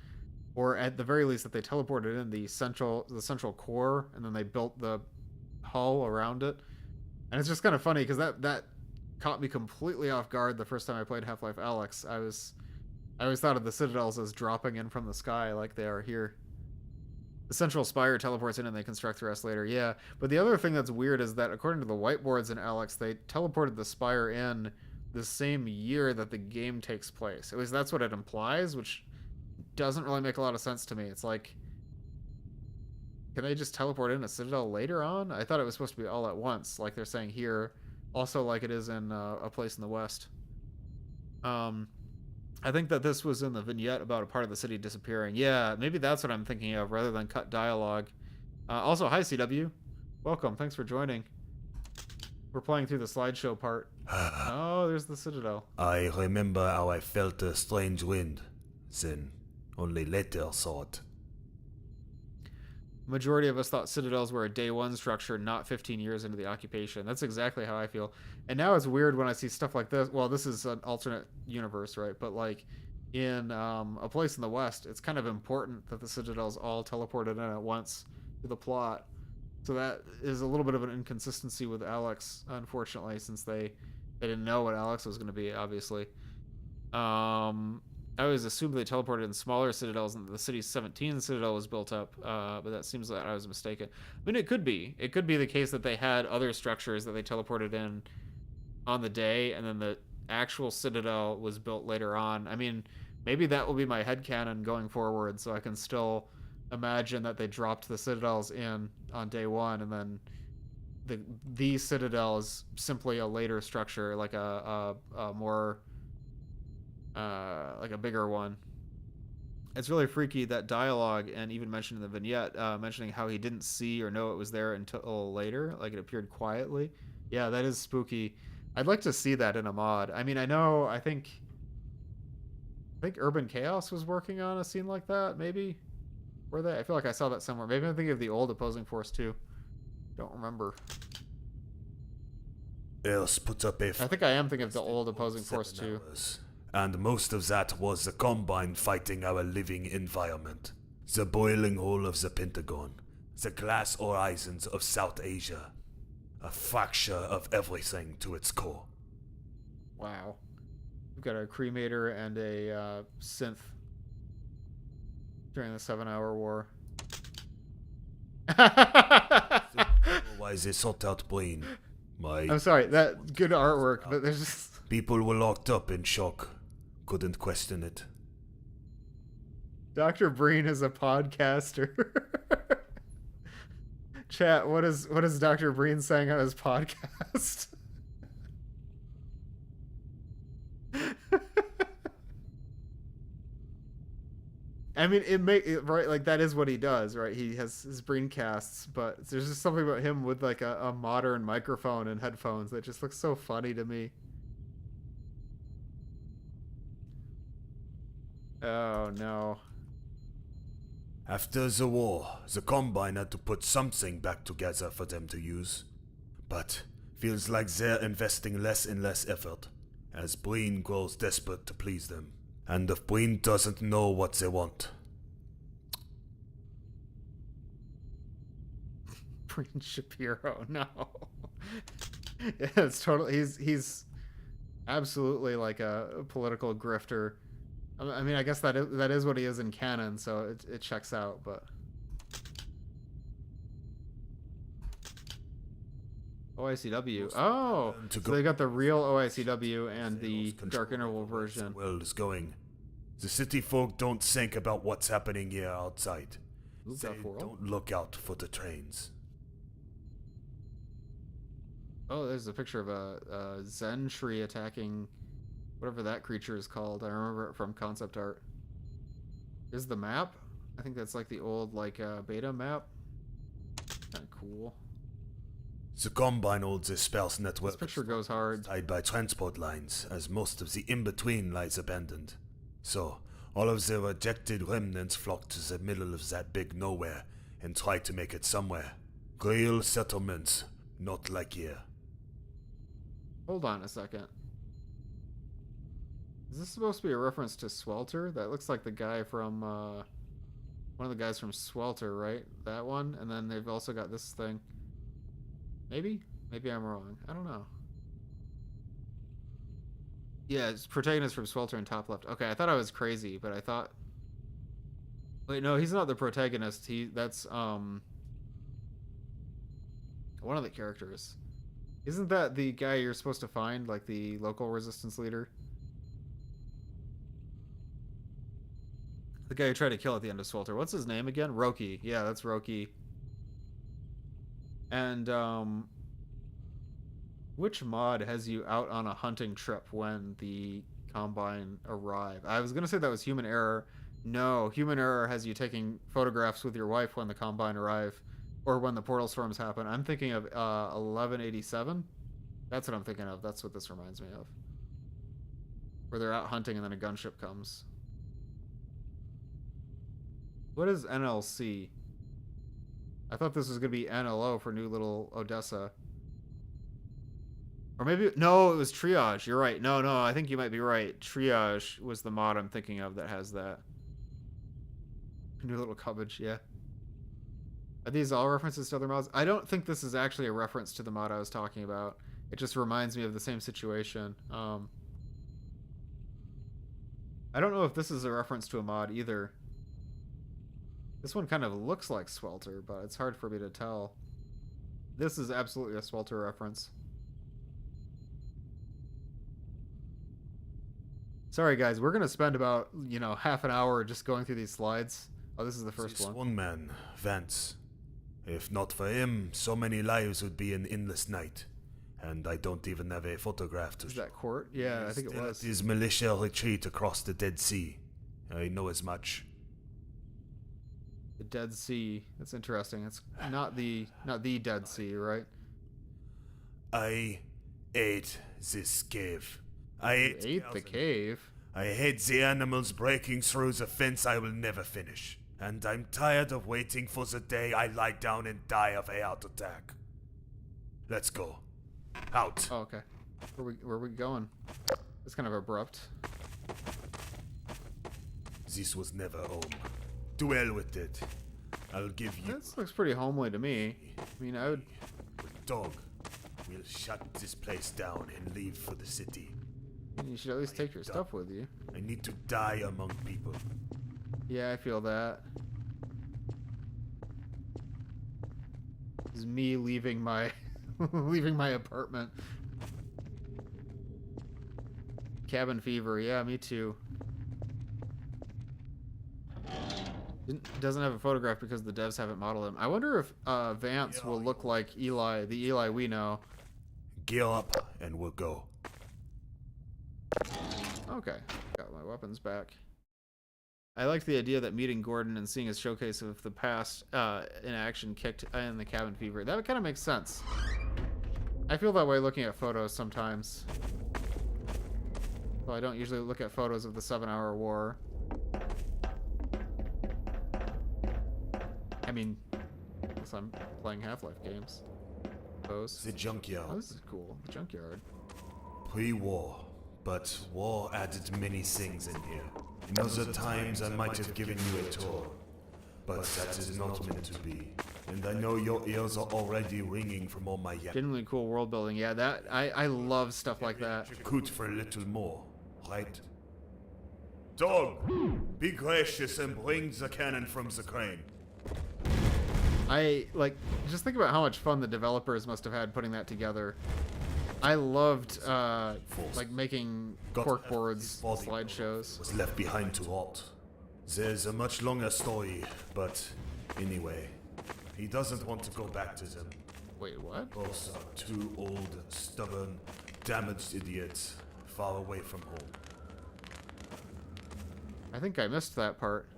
or at the very least that they teleported in the central core, and then they built the hull around it. And it's just kind of funny because that caught me completely off guard the first time I played Half-Life Alyx. I always thought of the citadels as dropping in from the sky like they are here. The central spire teleports in and they construct the rest later. Yeah, but the other thing that's weird is that according to the whiteboards in Alyx, they teleported the spire in the same year that the game takes place. At least that's what it implies, which doesn't really make a lot of sense to me. It's like, can they just teleport in a citadel later on? I thought it was supposed to be all at once, like they're saying here. Also, like it is in A Place in the West. I think that this was in the vignette about a part of the city disappearing. Yeah, maybe that's what I'm thinking of rather than cut dialogue. Also, hi CW. Welcome. Thanks for joining. We're playing through the slideshow part. Oh, there's the Citadel. I remember how I felt a strange wind. Then, only later saw it. Majority of us thought citadels were a day one structure, not 15 years into the occupation. That's exactly how I feel. And now it's weird when I see stuff like this. Well, this is an alternate universe, right? But like in A Place in the West, it's kind of important that the citadels all teleported in at once to the plot. So that is a little bit of an inconsistency with Alyx, unfortunately, since they didn't know what Alyx was going to be, obviously. I always assumed they teleported in smaller citadels and the city's 17th citadel was built up, but that seems that I was mistaken. I mean, it could be. It could be the case that they had other structures that they teleported in on the day, and then the actual citadel was built later on. I mean, maybe that will be my headcanon going forward, so I can still imagine that they dropped the citadels in on day one, and then the citadel is simply a later structure, like a more... like a bigger one. It's really freaky, that dialogue, and even mentioned in the vignette, mentioning how he didn't see or know it was there until later, like it appeared quietly. Yeah, that is spooky. I'd like to see that in a mod. I mean, I think Urban Chaos was working on a scene like that, maybe? Were they? I feel like I saw that somewhere. Maybe I'm thinking of the old Opposing Force 2. Don't remember. Else put up a... I think I am thinking of the old Opposing Force 2. And most of that was the Combine fighting our living environment. The boiling hole of the Pentagon. The glass horizons of South Asia. A fracture of everything to its core. Wow. We've got a cremator and a synth during the 7-hour war. Why they sort out brain? I'm sorry, that good artwork, but there's just... People were locked up in shock. Couldn't question it. Dr. Breen is a podcaster. Chat, what is Dr. Breen saying on his podcast? I mean, right, like that is what he does, right? He has his Breencasts, but there's just something about him with like a modern microphone and headphones that just looks so funny to me. Oh no. After the war, the Combine had to put something back together for them to use. But feels like they're investing less and less effort, as Breen grows desperate to please them. And if Breen doesn't know what they want. Breen Shapiro, no. Yeah, it's totally, he's absolutely like a political grifter. I mean, I guess that is what he is in canon, so it checks out, but... OICW. Oh! So they got the real OICW and the Dark Interval version. The world is going. The city folk don't think about what's happening here outside. They don't look out for the trains. Oh, there's a picture of a Zen tree attacking... whatever that creature is called. I remember it from concept art. Is the map? I think that's like the old like beta map. Kind of cool. The Combine holds a sparse This network picture goes hard. tied by transport lines, as most of the in-between lies abandoned. So, all of the rejected remnants flock to the middle of that big nowhere and try to make it somewhere. Real settlements, not like here. Hold on a second. Is this supposed to be a reference to Swelter? That looks like the guy from, one of the guys from Swelter, right? That one? And then they've also got this thing. Maybe? Maybe I'm wrong. I don't know. Yeah, it's protagonist from Swelter in top left. Okay, I thought I was crazy, but I thought... Wait, no, he's not the protagonist. That's, one of the characters. Isn't that the guy you're supposed to find, like the local resistance leader? The guy who tried to kill at the end of Swelter. What's his name again? Roki. Yeah, that's Roki. And, which mod has you out on a hunting trip when the Combine arrive? I was gonna say that was Human Error. No, Human Error has you taking photographs with your wife when the Combine arrive. Or when the portal storms happen. I'm thinking of 1187. That's what I'm thinking of. That's what this reminds me of. Where they're out hunting and then a gunship comes. What is NLC? I thought this was going to be NLO for New Little Odessa. Or maybe... No, it was Triage. You're right. No, I think you might be right. Triage was the mod I'm thinking of that has that. New Little Cubbage, yeah. Are these all references to other mods? I don't think this is actually a reference to the mod I was talking about. It just reminds me of the same situation. I don't know if this is a reference to a mod either. This one kind of looks like Swelter, but it's hard for me to tell. This is absolutely a Swelter reference. Sorry guys, we're going to spend about, half an hour just going through these slides. Oh, this is the first one. One man, Vance. If not for him, so many lives would be an endless night. And I don't even have a photograph to show. Is that Court? Yeah, I think it was. His militia retreat across the Dead Sea. I know as much. The Dead Sea. That's interesting. It's not the Dead Sea, right? I ate this cave. I ate the cave? I hate the animals breaking through the fence I will never finish. And I'm tired of waiting for the day I lie down and die of a heart attack. Let's go. Out. Oh, okay. Where we going? It's kind of abrupt. This was never home. Dwell with it. I'll give you... This looks pretty homely to me. I mean, I would... Dog, we'll shut this place down and leave for the city. You should at least take your stuff with you. I need to die among people. Yeah, I feel that. This is me leaving my leaving my apartment. Cabin fever, yeah, me too. Doesn't have a photograph because the devs haven't modeled him. I wonder if Vance will look like Eli, the Eli we know. Gear up and we'll go. Okay, got my weapons back. I like the idea that meeting Gordon and seeing his showcase of the past in action kicked in the cabin fever. That kind of makes sense. I feel that way looking at photos sometimes. Well, I don't usually look at photos of the 7-hour war. I mean, unless I'm playing Half-Life games. Those. The junkyard. Oh, this is cool. The junkyard. Pre-war. But war added many things in here. In other times I might have given you a tour. But that is not meant to be. And I know your ears are already ringing from all my genuinely cool world building. Yeah, that I love stuff like that. Coot for a little more, right? Dog, be gracious and bring the cannon from the crane. Just think about how much fun the developers must have had putting that together. I loved making corkboards slideshows. Was left behind to rot. There's a much longer story, but anyway, he doesn't want to go back to them. Wait, what? Both are two old, stubborn, damaged idiots, far away from home. I think I missed that part.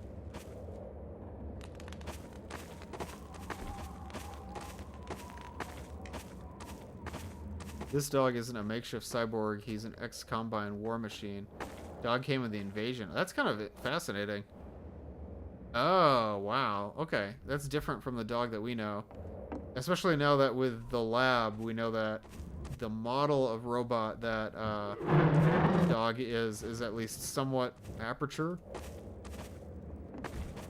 This dog isn't a makeshift cyborg. He's an ex-Combine war machine. Dog came with the invasion. That's kind of fascinating. Oh, wow. Okay. That's different from the dog that we know. Especially now that with the lab, we know that the model of robot that dog is at least somewhat Aperture.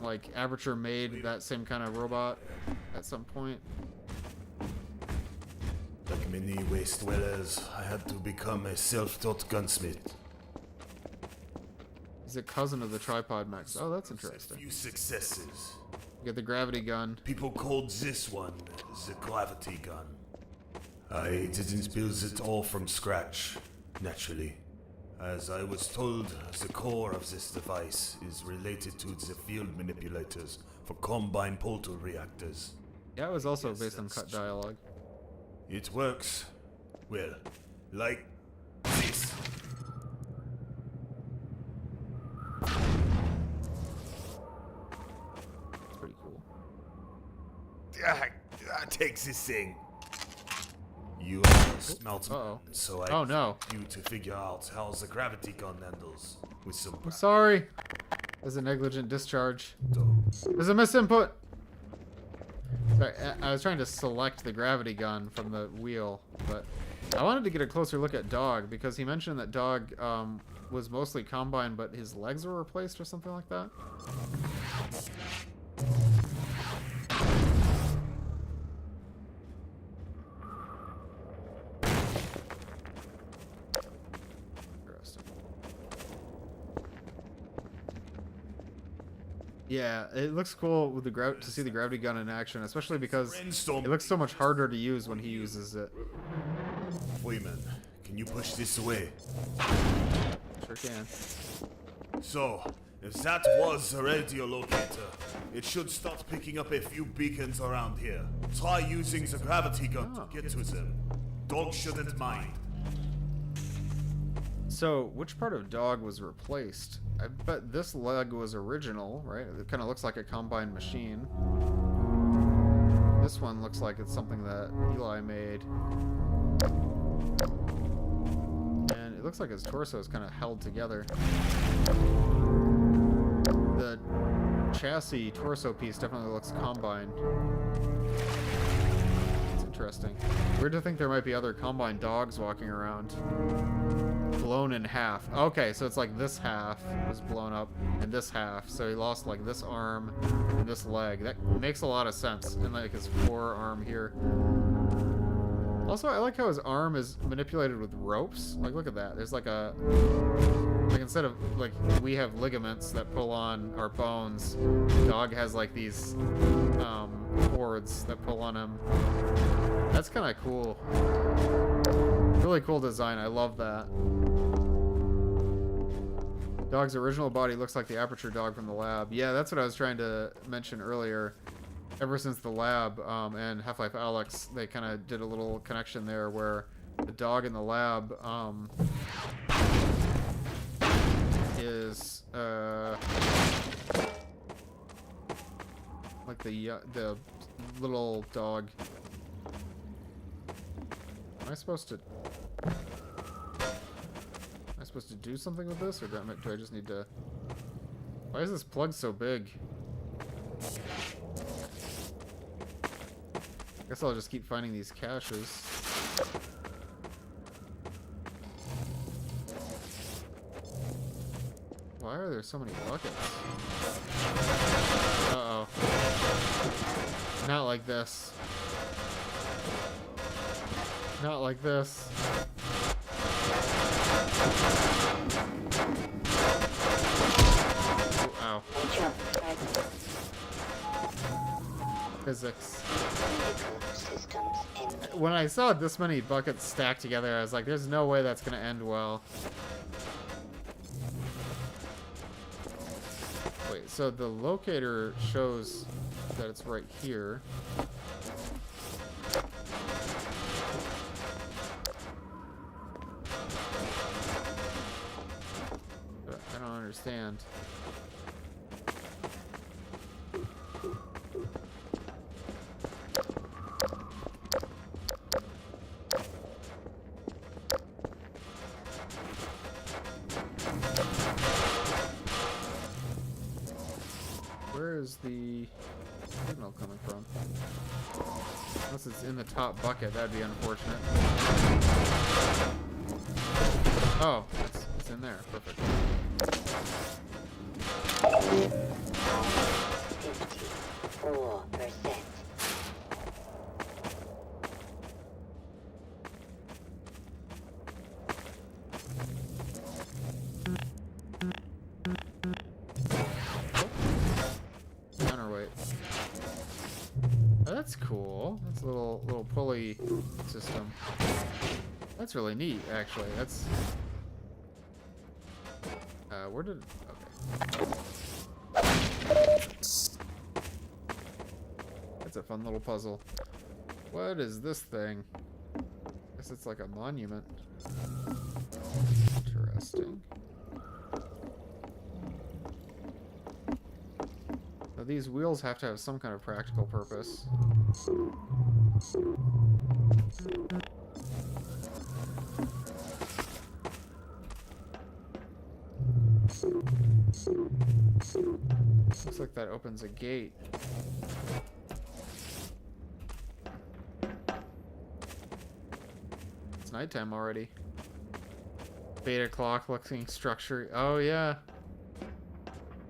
Like, Aperture made that same kind of robot at some point. Like many waste dwellers, I had to become a self-taught gunsmith. He's a cousin of the tripod mechs. Oh, that's A interesting. few successes. You get the gravity gun. People called this one the gravity gun. I didn't build it all from scratch, naturally. As I was told, the core of this device is related to the field manipulators for Combine portal reactors. Yeah, it was also Yes, based on that's cut true. dialogue. It works, well, like this. It's pretty cool. Take this thing. You are a smelt man, Uh-oh. so I Oh, no. expect you to figure out how the gravity gun handles with some I'm sorry. There's a negligent discharge. There's a misinput. Sorry, I was trying to select the gravity gun from the wheel, but I wanted to get a closer look at Dog because he mentioned that Dog was mostly Combine, but his legs were replaced or something like that. Interesting. Yeah, it looks cool with the to see the gravity gun in action, especially because it looks so much harder to use when he uses it. Freeman, can you push this away? Sure can. So, if that was a radio locator, it should start picking up a few beacons around here. Try using the gravity gun to get to them. Dog shouldn't mind. So, which part of Dog was replaced? I bet this leg was original, right? It kind of looks like a Combine machine. This one looks like it's something that Eli made. And it looks like his torso is kind of held together. The chassis torso piece definitely looks Combine. It's interesting. Weird to think there might be other Combine dogs walking around. Blown in half. Okay, so it's like this half was blown up and this half. So he lost like this arm and this leg. That makes a lot of sense. And like his forearm here. Also, I like how his arm is manipulated with ropes. Like, look at that. There's like a... Like, instead of, like, we have ligaments that pull on our bones, Dog has, like, these, cords that pull on him. That's kind of cool. Really cool design. I love that. Dog's original body looks like the Aperture dog from the lab. Yeah, that's what I was trying to mention earlier. Ever since the lab and Half-Life Alyx, they kind of did a little connection there where the dog in the lab is like the little dog. Am I supposed to do something with this, or do I just need to? Why is this plug so big? Guess I'll just keep finding these caches. Why are there so many buckets? Uh-oh. Not like this. Not like this. Ooh, ow. Physics. When I saw this many buckets stacked together, I was like, there's no way that's gonna end well. Wait, so the locator shows that it's right here. But I don't understand. Where is the signal coming from? Unless it's in the top bucket, that'd be unfortunate. Oh, it's in there. Perfect. 54%. Counterweight. Oh, that's cool. That's a little pulley system. That's really neat, actually. That's where did okay. That's a fun little puzzle. What is this thing? Guess it's like a monument. Interesting. Now these wheels have to have some kind of practical purpose. Looks like that opens a gate. It's nighttime already. Beta clock looking structure. Oh yeah.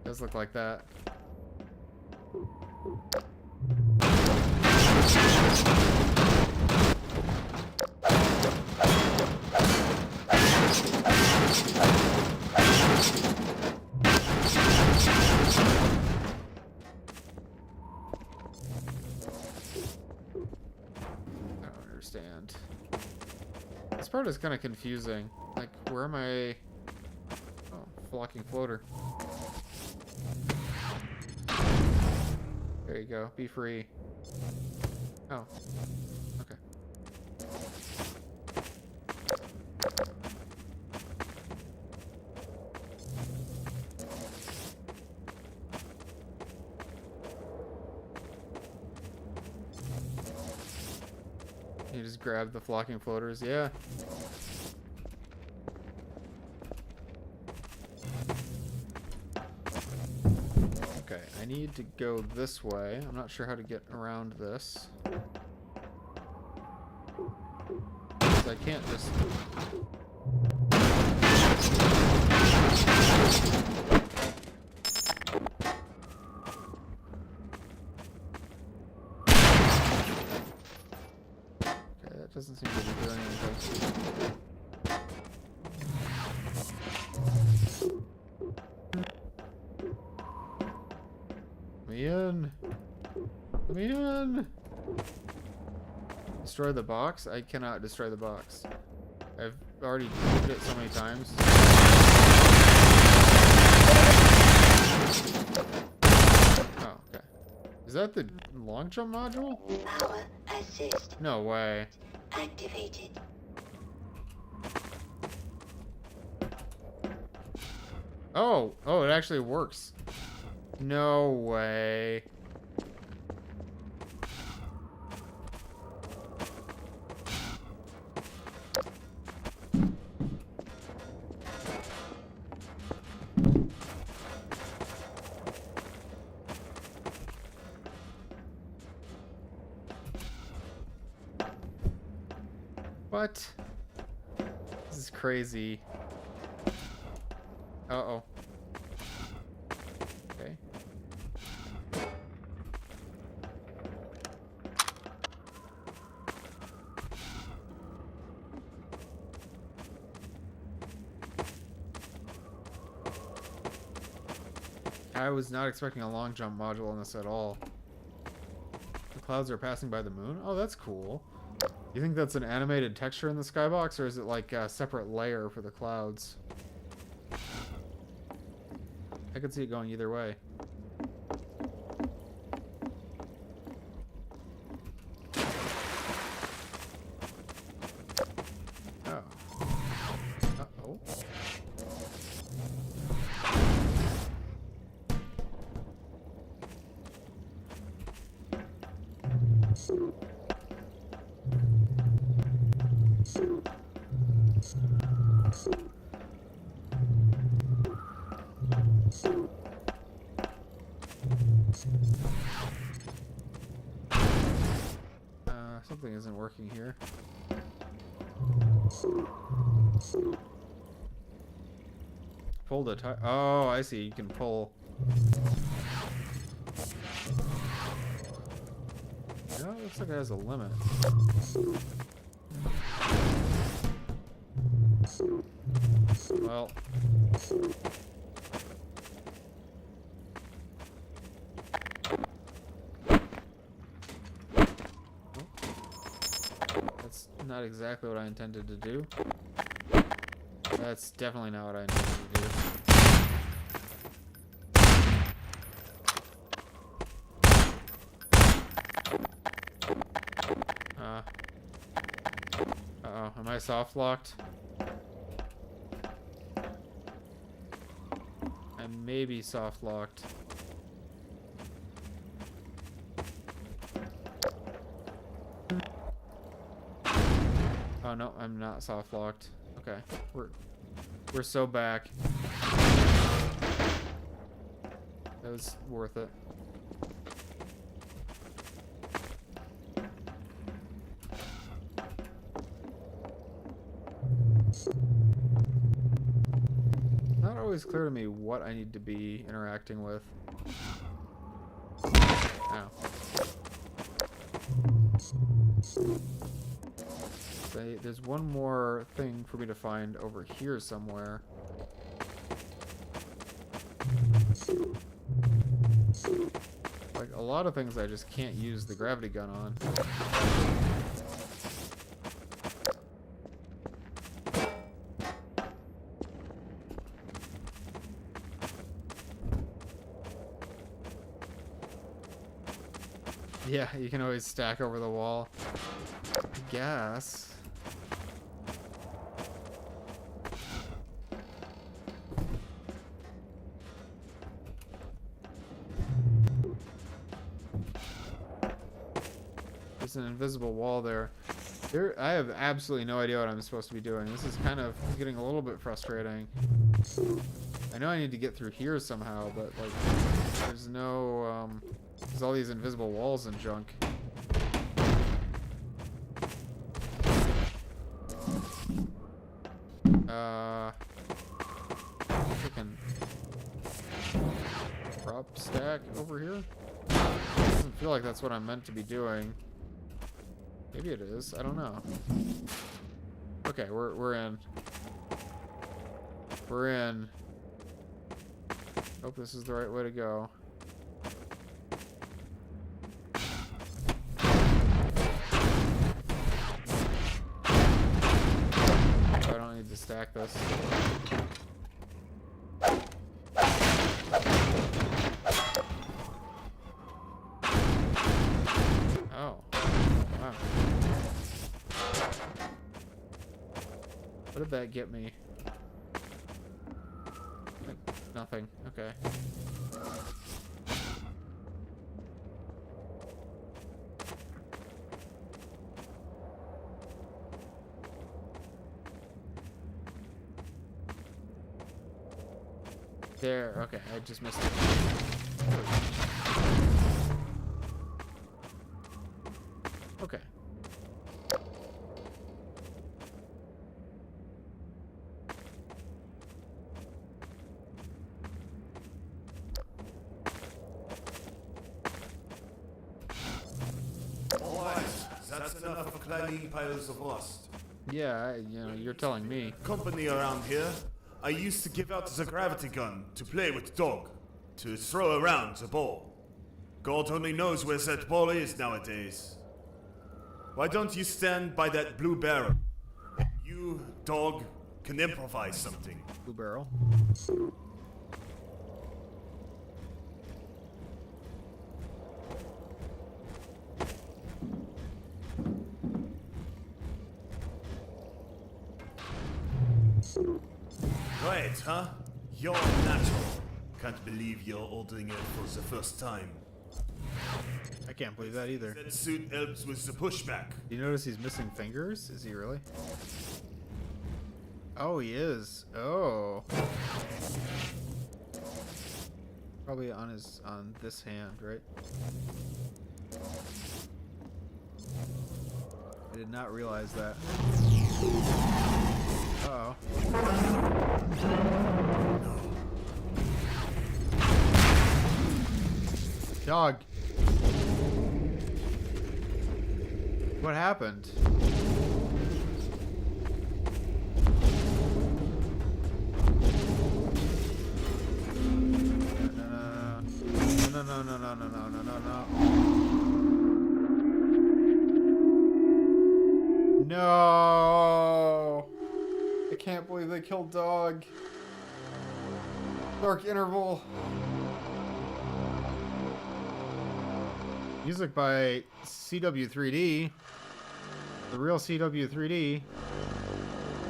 Does look like that. This part is kind of confusing. Like, where am I? Oh, flocking floater. There you go. Be free. Oh. Okay. You just grab the flocking floaters, yeah. Okay, I need to go this way. I'm not sure how to get around this. 'Cause I can't just... Doesn't seem to be doing anything. Let me in. Let me in. Destroy the box? I cannot destroy the box. I've already moved it so many times. Oh, okay. Is that the long jump module? Power assist No way. activated. Oh, it actually works. No way. What? This is crazy. Uh-oh. Okay. I was not expecting a long jump module on this at all. The clouds are passing by the moon? Oh, that's cool. You think that's an animated texture in the skybox, or is it like a separate layer for the clouds? I could see it going either way. Oh. Uh-oh. Something isn't working here. Pull the tire. Oh, I see. You can pull. No, it looks like it has a limit. Well. That's not exactly what I intended to do. That's definitely not what I intended to do. Uh-oh, am I soft locked? I may be soft locked. Oh no, I'm not soft locked. Okay, we're so back. That was worth it. Not always clear to me what I need to be interacting with. Ow. There's one more thing for me to find over here somewhere. Like a lot of things I just can't use the gravity gun on. Yeah, you can always stack over the wall. I guess. There's an invisible wall there. I have absolutely no idea what I'm supposed to be doing. This is kind of getting a little bit frustrating. I know I need to get through here somehow, but like, there's no, there's all these invisible walls and junk. I can prop stack over here. Doesn't feel like that's what I'm meant to be doing. Maybe it is. I don't know. Okay, we're in. We're in. Hope this is the right way to go. I don't need to stack this. Oh. Wow. What did that get me? Like, nothing. Okay. There. Okay, I just missed it. Okay. Alright, that's enough of climbing piles of rust. Yeah, you're telling me. Company around here, I used to give out the gravity gun to play with dog, to throw around the ball. God only knows where that ball is nowadays. Why don't you stand by that blue barrel? You, dog, can improvise something. Blue barrel. Right, huh? You're natural. Can't believe you're ordering it for the first time. I can't believe that either. That suit helps with the pushback. Do you notice he's missing fingers? Is he really? Oh, he is. Oh. Oh, Probably on this hand, right? I did not realize that. Uh-oh. Dog. What happened? No! I can't believe they killed Dog. Dark Interval. Music by CW3D. The real CW3D.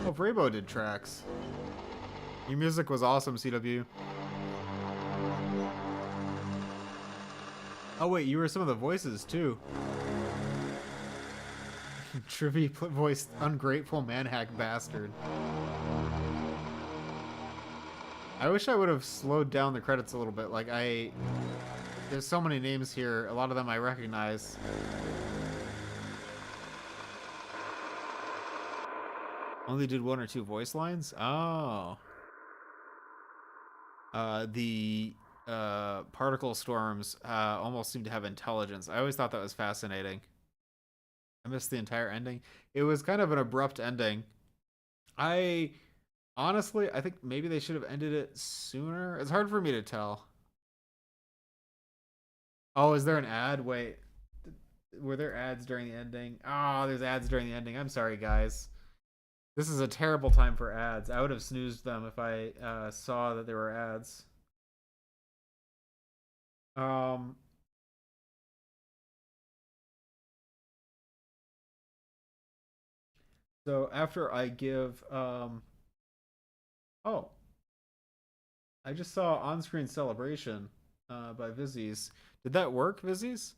Oh, Brabo did tracks. Your music was awesome, CW. Oh wait, you were some of the voices too. Trivy voiced ungrateful manhack bastard. I wish I would have slowed down the credits a little bit. Like there's so many names here. A lot of them I recognize. Only did 1 or 2 voice lines? Oh. The particle storms almost seem to have intelligence. I always thought that was fascinating. I missed the entire ending. It was kind of an abrupt ending. Honestly, I think maybe they should have ended it sooner. It's hard for me to tell. Oh, is there an ad? Wait. Were there ads during the ending? Oh, there's ads during the ending. I'm sorry, guys. This is a terrible time for ads. I would have snoozed them if I saw that there were ads. So after I give oh, I just saw on-screen celebration by Vizzies. Did that work, Vizzies?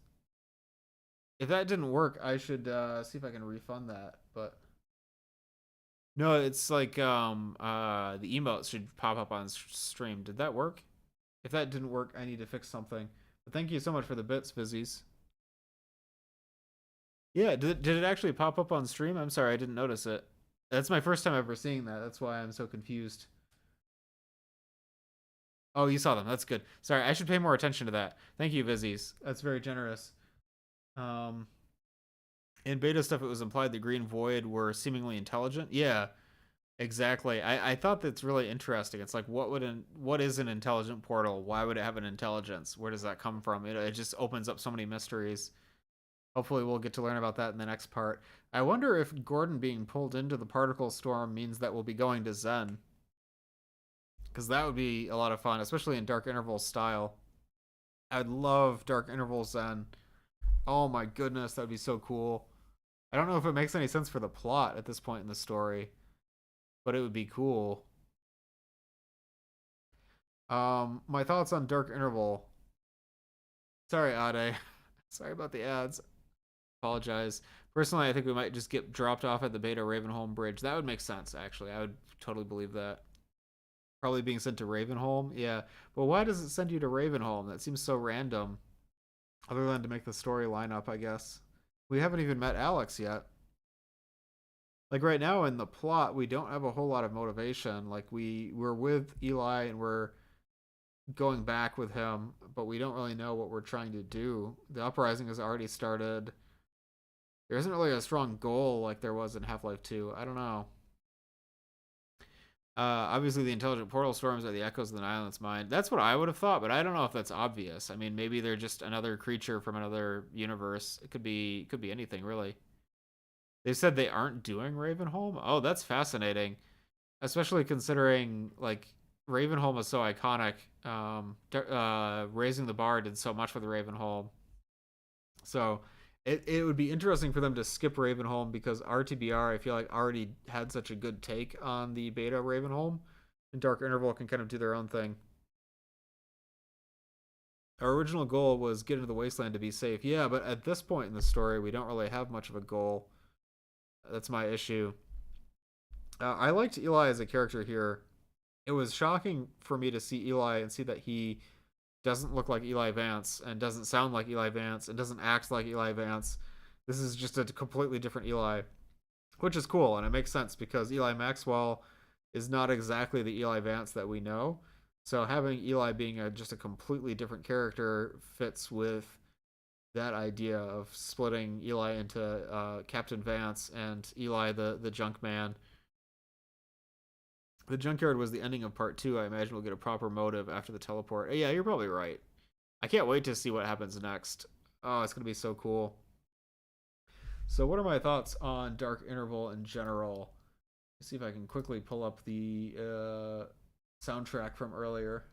If that didn't work, I should see if I can refund that. But no, it's like the emotes should pop up on stream. Did that work? If that didn't work, I need to fix something. But thank you so much for the bits, Vizzies. Yeah, did it actually pop up on stream? I'm sorry, I didn't notice it. That's my first time ever seeing that. That's why I'm so confused. Oh, you saw them. That's good. Sorry, I should pay more attention to that. Thank you, Vizzies. That's very generous. In beta stuff, it was implied the Green Void were seemingly intelligent. Yeah, exactly. I thought that's really interesting. It's like, what is an intelligent portal? Why would it have an intelligence? Where does that come from? It just opens up so many mysteries. Hopefully we'll get to learn about that in the next part. I wonder if Gordon being pulled into the particle storm means that we'll be going to Zen. Because that would be a lot of fun, especially in Dark Interval style. I'd love Dark Interval Zen. Oh my goodness, that would be so cool. I don't know if it makes any sense for the plot at this point in the story, but it would be cool. My thoughts on Dark Interval. Sorry, Ade. Sorry about the ads. Apologize. Personally, I think we might just get dropped off at the Beta Ravenholm Bridge. That would make sense, actually. I would totally believe that. Probably being sent to Ravenholm? Yeah. But why does it send you to Ravenholm? That seems so random. Other than to make the story line up, I guess. We haven't even met Alex yet. Like right now in the plot, we don't have a whole lot of motivation. Like we're with Eli and we're going back with him, but we don't really know what we're trying to do. The uprising has already started. There isn't really a strong goal like there was in Half-Life 2. I don't know. Obviously the intelligent portal storms are the echoes of the Nihilant's mind. That's what I would have thought, but I don't know if that's obvious. I mean, maybe they're just another creature from another universe. It could be anything, really. They said they aren't doing Ravenholm? Oh, that's fascinating. Especially considering, like, Ravenholm was so iconic. Raising the Bar did so much with Ravenholm. So it would be interesting for them to skip Ravenholm because RTBR, I feel like, already had such a good take on the beta Ravenholm. And Dark Interval can kind of do their own thing. Our original goal was get into the Wasteland to be safe. Yeah, but at this point in the story, we don't really have much of a goal. That's my issue. I liked Eli as a character here. It was shocking for me to see Eli and see that he doesn't look like Eli Vance and doesn't sound like Eli Vance and doesn't act like Eli Vance. This is just a completely different Eli, which is cool, and it makes sense because Eli Maxwell is not exactly the Eli Vance that we know. So having Eli being just a completely different character fits with that idea of splitting Eli into Captain Vance and Eli the junk man. The junkyard was the ending of part 2. I imagine we'll get a proper motive after the teleport. Yeah, you're probably right. I can't wait to see what happens next. Oh, it's going to be so cool. So what are my thoughts on Dark Interval in general? Let's see if I can quickly pull up the soundtrack from earlier.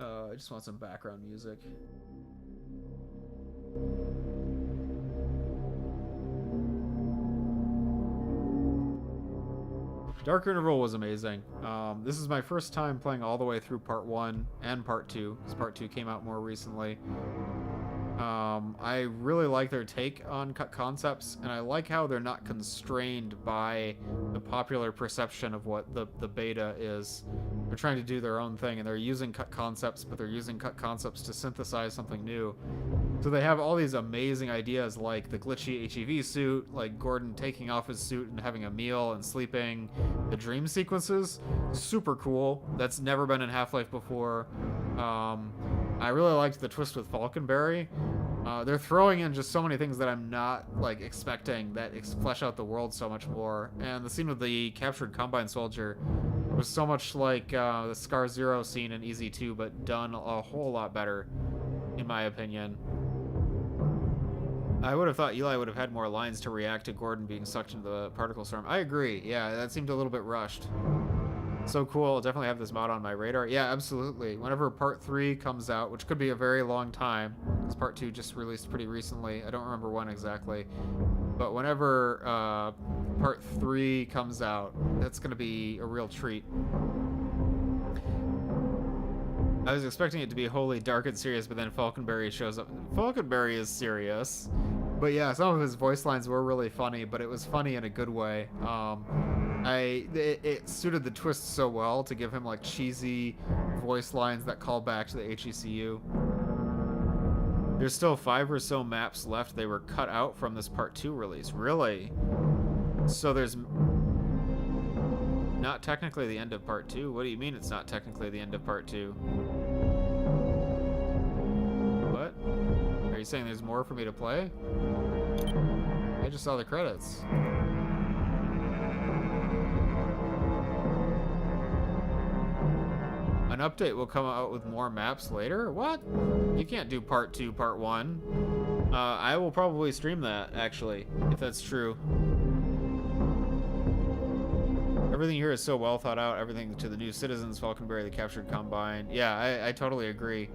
I just want some background music. Dark Interval was amazing. This is my first time playing all the way through part 1 and part 2, because part 2 came out more recently. I really like their take on cut concepts, and I like how they're not constrained by the popular perception of what the beta is. They're trying to do their own thing, and they're using cut concepts, but they're using cut concepts to synthesize something new. So they have all these amazing ideas, like the glitchy HEV suit, like Gordon taking off his suit and having a meal and sleeping, the dream sequences. Super cool. That's never been in Half-Life before. I really liked the twist with Falconberry. They're throwing in just so many things that I'm not like expecting that flesh out the world so much more. And the scene with the captured Combine soldier was so much like the Scar Zero scene in Easy 2, but done a whole lot better, in my opinion. I would have thought Eli would have had more lines to react to Gordon being sucked into the particle storm. I agree. Yeah, that seemed a little bit rushed. So cool. I'll definitely have this mod on my radar. Yeah, absolutely. Whenever part 3 comes out, which could be a very long time, because part 2 just released pretty recently. I don't remember when exactly. But whenever part 3 comes out, that's going to be a real treat. I was expecting it to be wholly dark and serious, but then Falconberry shows up. Falconberry is serious. But yeah, some of his voice lines were really funny, but it was funny in a good way. It suited the twist so well to give him like cheesy voice lines that call back to the HECU. There's still 5 or so maps left. They were cut out from this part 2 release. Really? So there's not technically the end of part 2? What do you mean it's not technically the end of part 2? What? Are you saying there's more for me to play? I just saw the credits. An update will come out with more maps later? What? You can't do part 2, part 1. I will probably stream that, actually, if that's true. Everything here is so well thought out. Everything to the new citizens, Falconberry, the captured Combine. Yeah, I totally agree.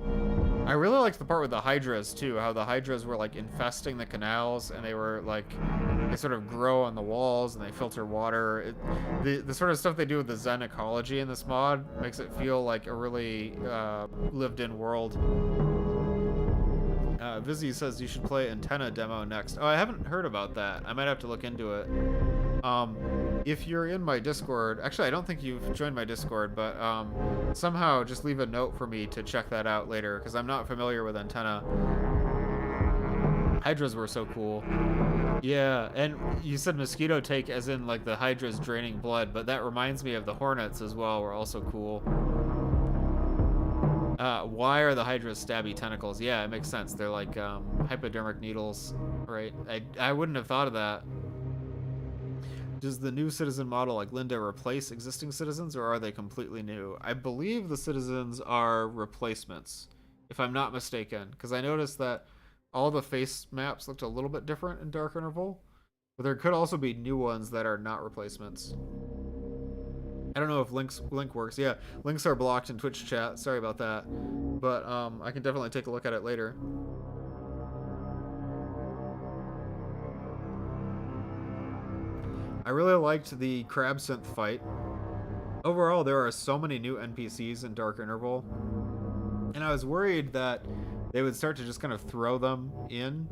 I really liked the part with the Hydras, too. How the Hydras were, like, infesting the canals, and they were, like, they sort of grow on the walls, and they filter water. The sort of stuff they do with the Zen ecology in this mod makes it feel like a really lived-in world. Vizzy says you should play Antenna demo next. Oh, I haven't heard about that. I might have to look into it. If you're in my Discord, actually I don't think you've joined my Discord, but somehow just leave a note for me to check that out later, because I'm not familiar with Antenna. Hydras were so cool. Yeah, and you said mosquito take as in like the Hydras draining blood, but that reminds me of the Hornets as well, were also cool. Why are the Hydras stabby tentacles? Yeah, it makes sense. They're like hypodermic needles, right? I wouldn't have thought of that. Does the new citizen model like Linda replace existing citizens, or are they completely new? I believe the citizens are replacements, if I'm not mistaken, because I noticed that all the face maps looked a little bit different in Dark Interval, but there could also be new ones that are not replacements. I don't know if link works. Yeah, links are blocked in Twitch chat. Sorry about that, but I can definitely take a look at it later. I really liked the crab synth fight. Overall, there are so many new NPCs in Dark Interval, and I was worried that they would start to just kind of throw them in,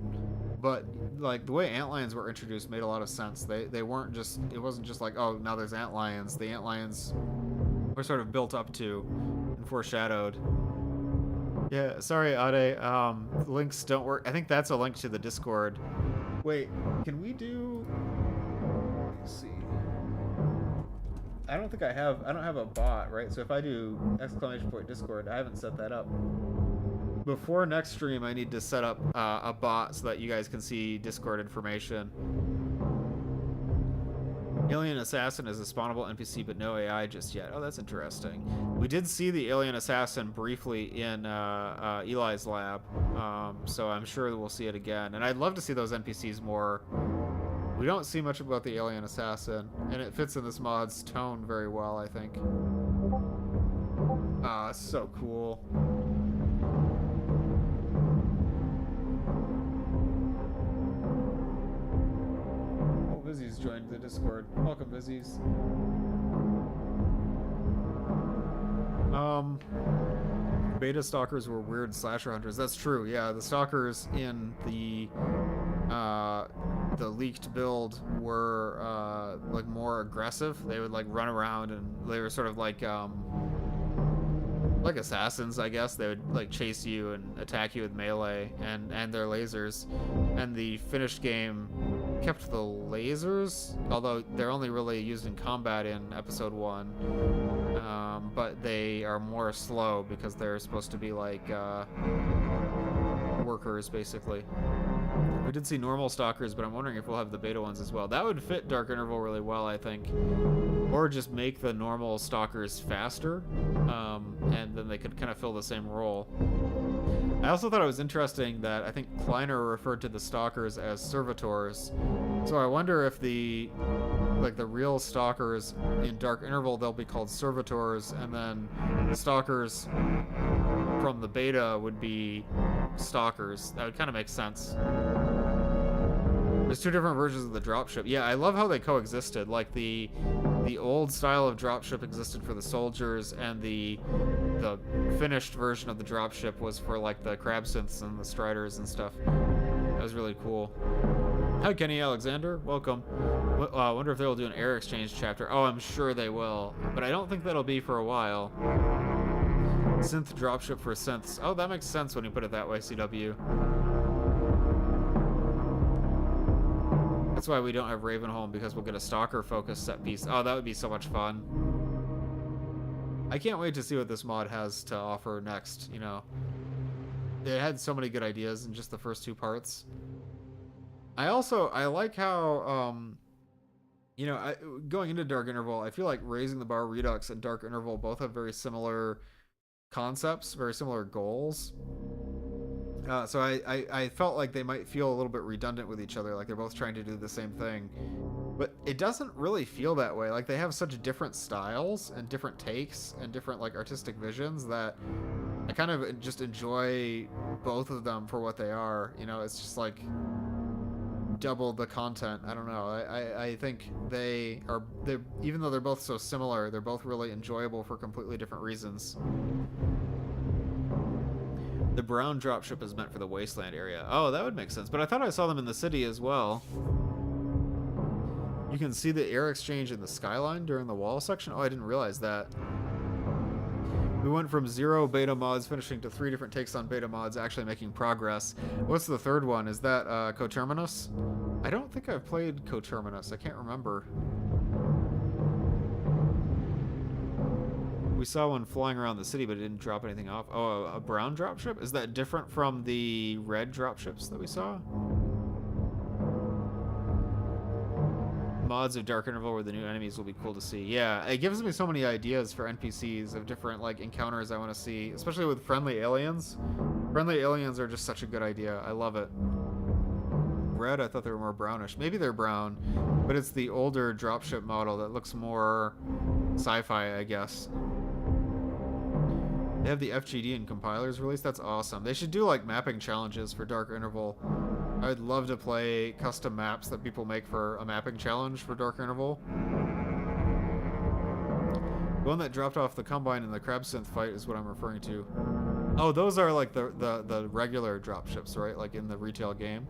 but like the way antlions were introduced made a lot of sense. They weren't just, it wasn't just like, oh, now there's antlions. The antlions or sort of built up to and foreshadowed. Yeah, sorry, Ade. Links don't work. I think that's a link to the Discord. Wait, can we do... Let's see. I don't think I don't have a bot, right? So if I do !Discord, I haven't set that up. Before next stream, I need to set up a bot so that you guys can see Discord information. Alien Assassin is a spawnable NPC, but no AI just yet. Oh, that's interesting. We did see the Alien Assassin briefly in Eli's lab, so I'm sure that we'll see it again. And I'd love to see those NPCs more. We don't see much about the Alien Assassin, and it fits in this mod's tone very well, I think. Ah, it's so cool. Vizzy's joined the Discord. Welcome, Vizzy's. Beta stalkers were weird slasher hunters. That's true. Yeah, the stalkers in the leaked build were like more aggressive. They would like run around, and they were sort of like assassins, I guess. They would like chase you and attack you with melee and their lasers. And the finished game kept the lasers, although they're only really used in combat in episode 1. But they are more slow because they're supposed to be like workers, basically. We did see normal stalkers, but I'm wondering if we'll have the beta ones as well. That would fit Dark Interval really well, I think. Or just make the normal stalkers faster, and then they could kind of fill the same role. I also thought it was interesting that I think Kleiner referred to the stalkers as servitors. So I wonder if the real stalkers in Dark Interval, they'll be called servitors, and then the stalkers from the beta would be stalkers. That would kind of make sense. There's two different versions of the dropship. Yeah, I love how they coexisted. Like the old style of dropship existed for the soldiers, and the finished version of the dropship was for like the crab synths and the striders and stuff. That was really cool. Hi, Kenny Alexander. Welcome. I wonder if they'll do an air exchange chapter. Oh, I'm sure they will, but I don't think that'll be for a while. Synth dropship for synths. Oh, that makes sense when you put it that way, CW. That's why we don't have Ravenholm, because we'll get a stalker-focused set piece. Oh, that would be so much fun. I can't wait to see what this mod has to offer next, you know. It had so many good ideas in just the first 2 parts. I like how, you know, going into Dark Interval, I feel like Raising the Bar Redux and Dark Interval both have very similar concepts, very similar goals. So I felt like they might feel a little bit redundant with each other, like they're both trying to do the same thing. But it doesn't really feel that way. Like, they have such different styles and different takes and different, like, artistic visions that I kind of just enjoy both of them for what they are. You know, it's just like double the content. I don't know. I think they even though they're both so similar, they're both really enjoyable for completely different reasons. The brown dropship is meant for the Wasteland area. Oh, that would make sense. But I thought I saw them in the city as well. You can see the air exchange in the skyline during the wall section. Oh, I didn't realize that. We went from 0 beta mods finishing to 3 different takes on beta mods, actually making progress. What's the third one? Is that Coterminus? I don't think I've played Coterminus. I can't remember. We saw one flying around the city, but it didn't drop anything off. Oh, a brown dropship? Is that different from the red dropships that we saw? Mods of Dark Interval where the new enemies will be cool to see. Yeah, it gives me so many ideas for NPCs of different like encounters I want to see, especially with friendly aliens. Friendly aliens are just such a good idea. I love it. Red, I thought they were more brownish. Maybe they're brown, but it's the older dropship model that looks more sci-fi, I guess. They have the FGD and compilers released. That's awesome. They should do like mapping challenges for Dark Interval. I'd love to play custom maps that people make for a mapping challenge for Dark Interval. The one that dropped off the Combine in the Crab Synth fight is what I'm referring to. Oh, those are like the regular dropships, right? Like in the retail game.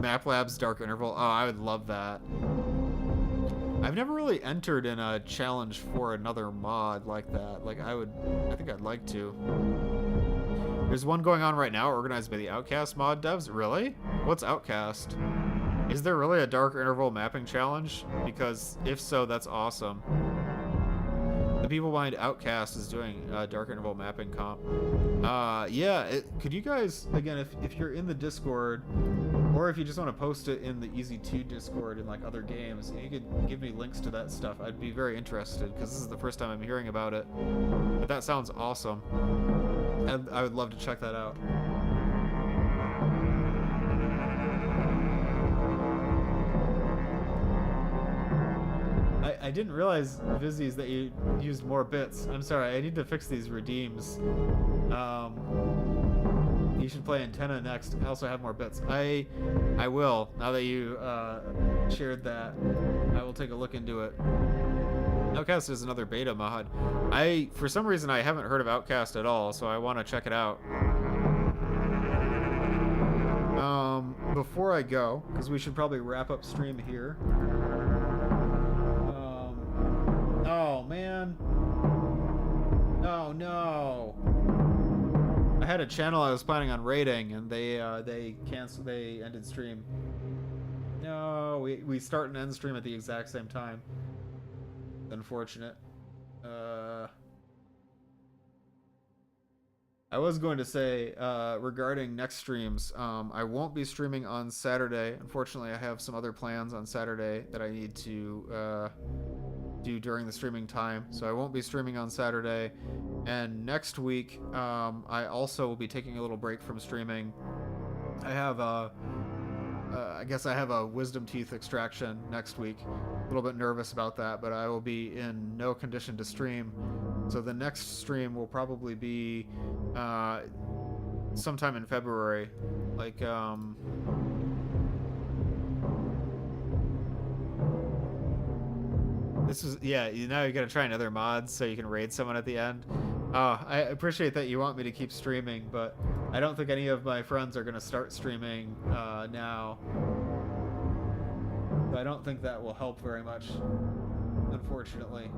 Map Lab's Dark Interval. Oh, I would love that. I've never really entered in a challenge for another mod like that. Like, I think I'd like to. There's one going on right now organized by the Outcast mod devs. Really? What's Outcast? Is there really a dark interval mapping challenge? Because if so, that's awesome. The people behind Outcast is doing dark interval mapping comp. Yeah, could you guys, again, if you're in the Discord, or if you just want to post it in the Easy2 Discord in like other games, you could give me links to that stuff. I'd be very interested, because this is the first time I'm hearing about it. But that sounds awesome. I would love to check that out. I didn't realize, Vizzies, that you used more bits. I'm sorry, I need to fix these redeems. You should play Antenna next. I also have more bits. I will. Now that you shared that, I will take a look into it. Outcast is another beta mod. For some reason, I haven't heard of Outcast at all, so I want to check it out. Before I go, because we should probably wrap up stream here. Oh man. Oh no. I had a channel I was planning on raiding, and they canceled. They ended stream. No, we start and end stream at the exact same time. Unfortunate. I was going to say, regarding next streams, I won't be streaming on Saturday. Unfortunately, I have some other plans on Saturday that I need to do during the streaming time, so I won't be streaming on Saturday. And next week, I also will be taking a little break from streaming. I have I guess I have a wisdom teeth extraction next week. A little bit nervous about that, but I will be in no condition to stream. So the next stream will probably be sometime in February. Like, this is, yeah, now you gotta try another mod so you can raid someone at the end. I appreciate that you want me to keep streaming, but I don't think any of my friends are gonna start streaming now. So I don't think that will help very much, unfortunately.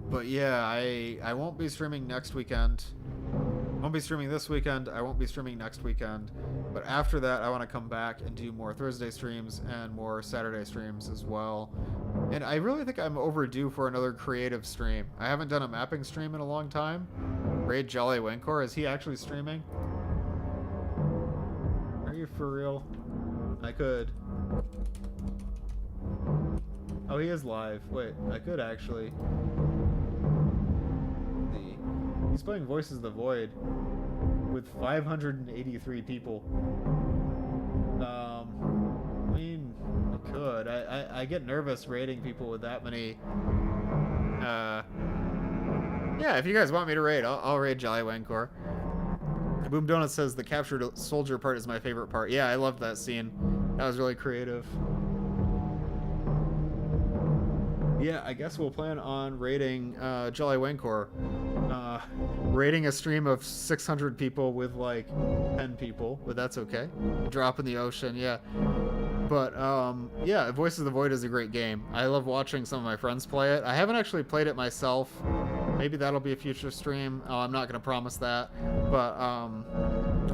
But yeah, I won't be streaming next weekend. Won't be streaming this weekend. I won't be streaming next weekend. But after that, I want to come back and do more Thursday streams and more Saturday streams as well. And I really think I'm overdue for another creative stream. I haven't done a mapping stream in a long time. Raid Jolly Wincor, is he actually streaming? Are you for real? I could. Oh, he is live. Wait, I could actually. He's playing Voices of the Void with 583 people. I mean, I could. I get nervous raiding people with that many. Yeah, if you guys want me to raid, I'll raid Jolly Wancor. Boom Donut says the captured soldier part is my favorite part. Yeah, I loved that scene. That was really creative. Yeah, I guess we'll plan on raiding Jolly Wancor. Raiding a stream of 600 people with like 10 people, but that's okay. A drop in the ocean, yeah. But yeah, Voices of the Void is a great game. I love watching some of my friends play it. I haven't actually played it myself. Maybe that'll be a future stream. I'm not gonna promise that, but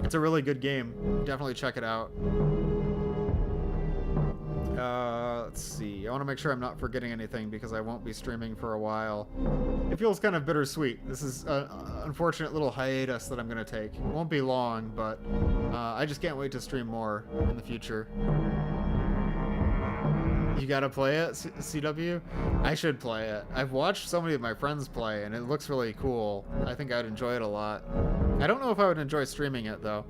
it's a really good game. Definitely check it out. Let's see. I want to make sure I'm not forgetting anything because I won't be streaming for a while. It feels kind of bittersweet. This is an unfortunate little hiatus that I'm going to take. It won't be long, but I just can't wait to stream more in the future. You gotta play it, CW? I should play it. I've watched so many of my friends play, and it looks really cool. I think I'd enjoy it a lot. I don't know if I would enjoy streaming it, though.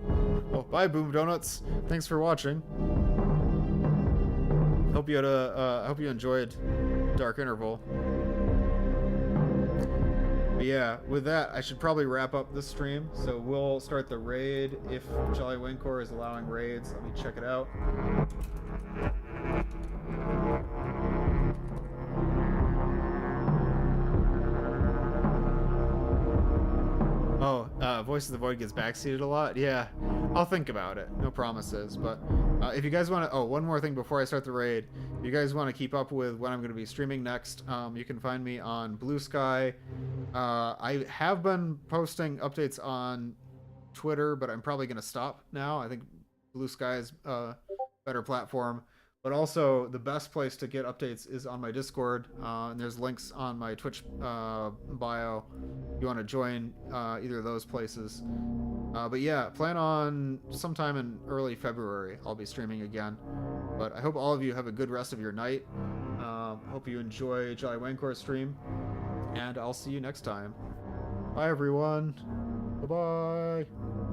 Oh, bye, Boom Donuts. Thanks for watching. Hope you had hope you enjoyed Dark Interval. But yeah, with that, I should probably wrap up this stream. So we'll start the raid if Jolly Wincor is allowing raids. Let me check it out. Oh, Voice of the Void gets backseated a lot? Yeah, I'll think about it. No promises, but If you guys want to, oh, one more thing before I start the raid. If you guys want to keep up with when I'm going to be streaming next, you can find me on Blue Sky. I have been posting updates on Twitter, but I'm probably going to stop now. I think Blue Sky is a better platform. But also, the best place to get updates is on my Discord, and there's links on my Twitch bio if you want to join either of those places. But yeah, plan on sometime in early February I'll be streaming again. But I hope all of you have a good rest of your night. Hope you enjoy Jolly Wankor's stream, and I'll see you next time. Bye everyone. Bye-bye.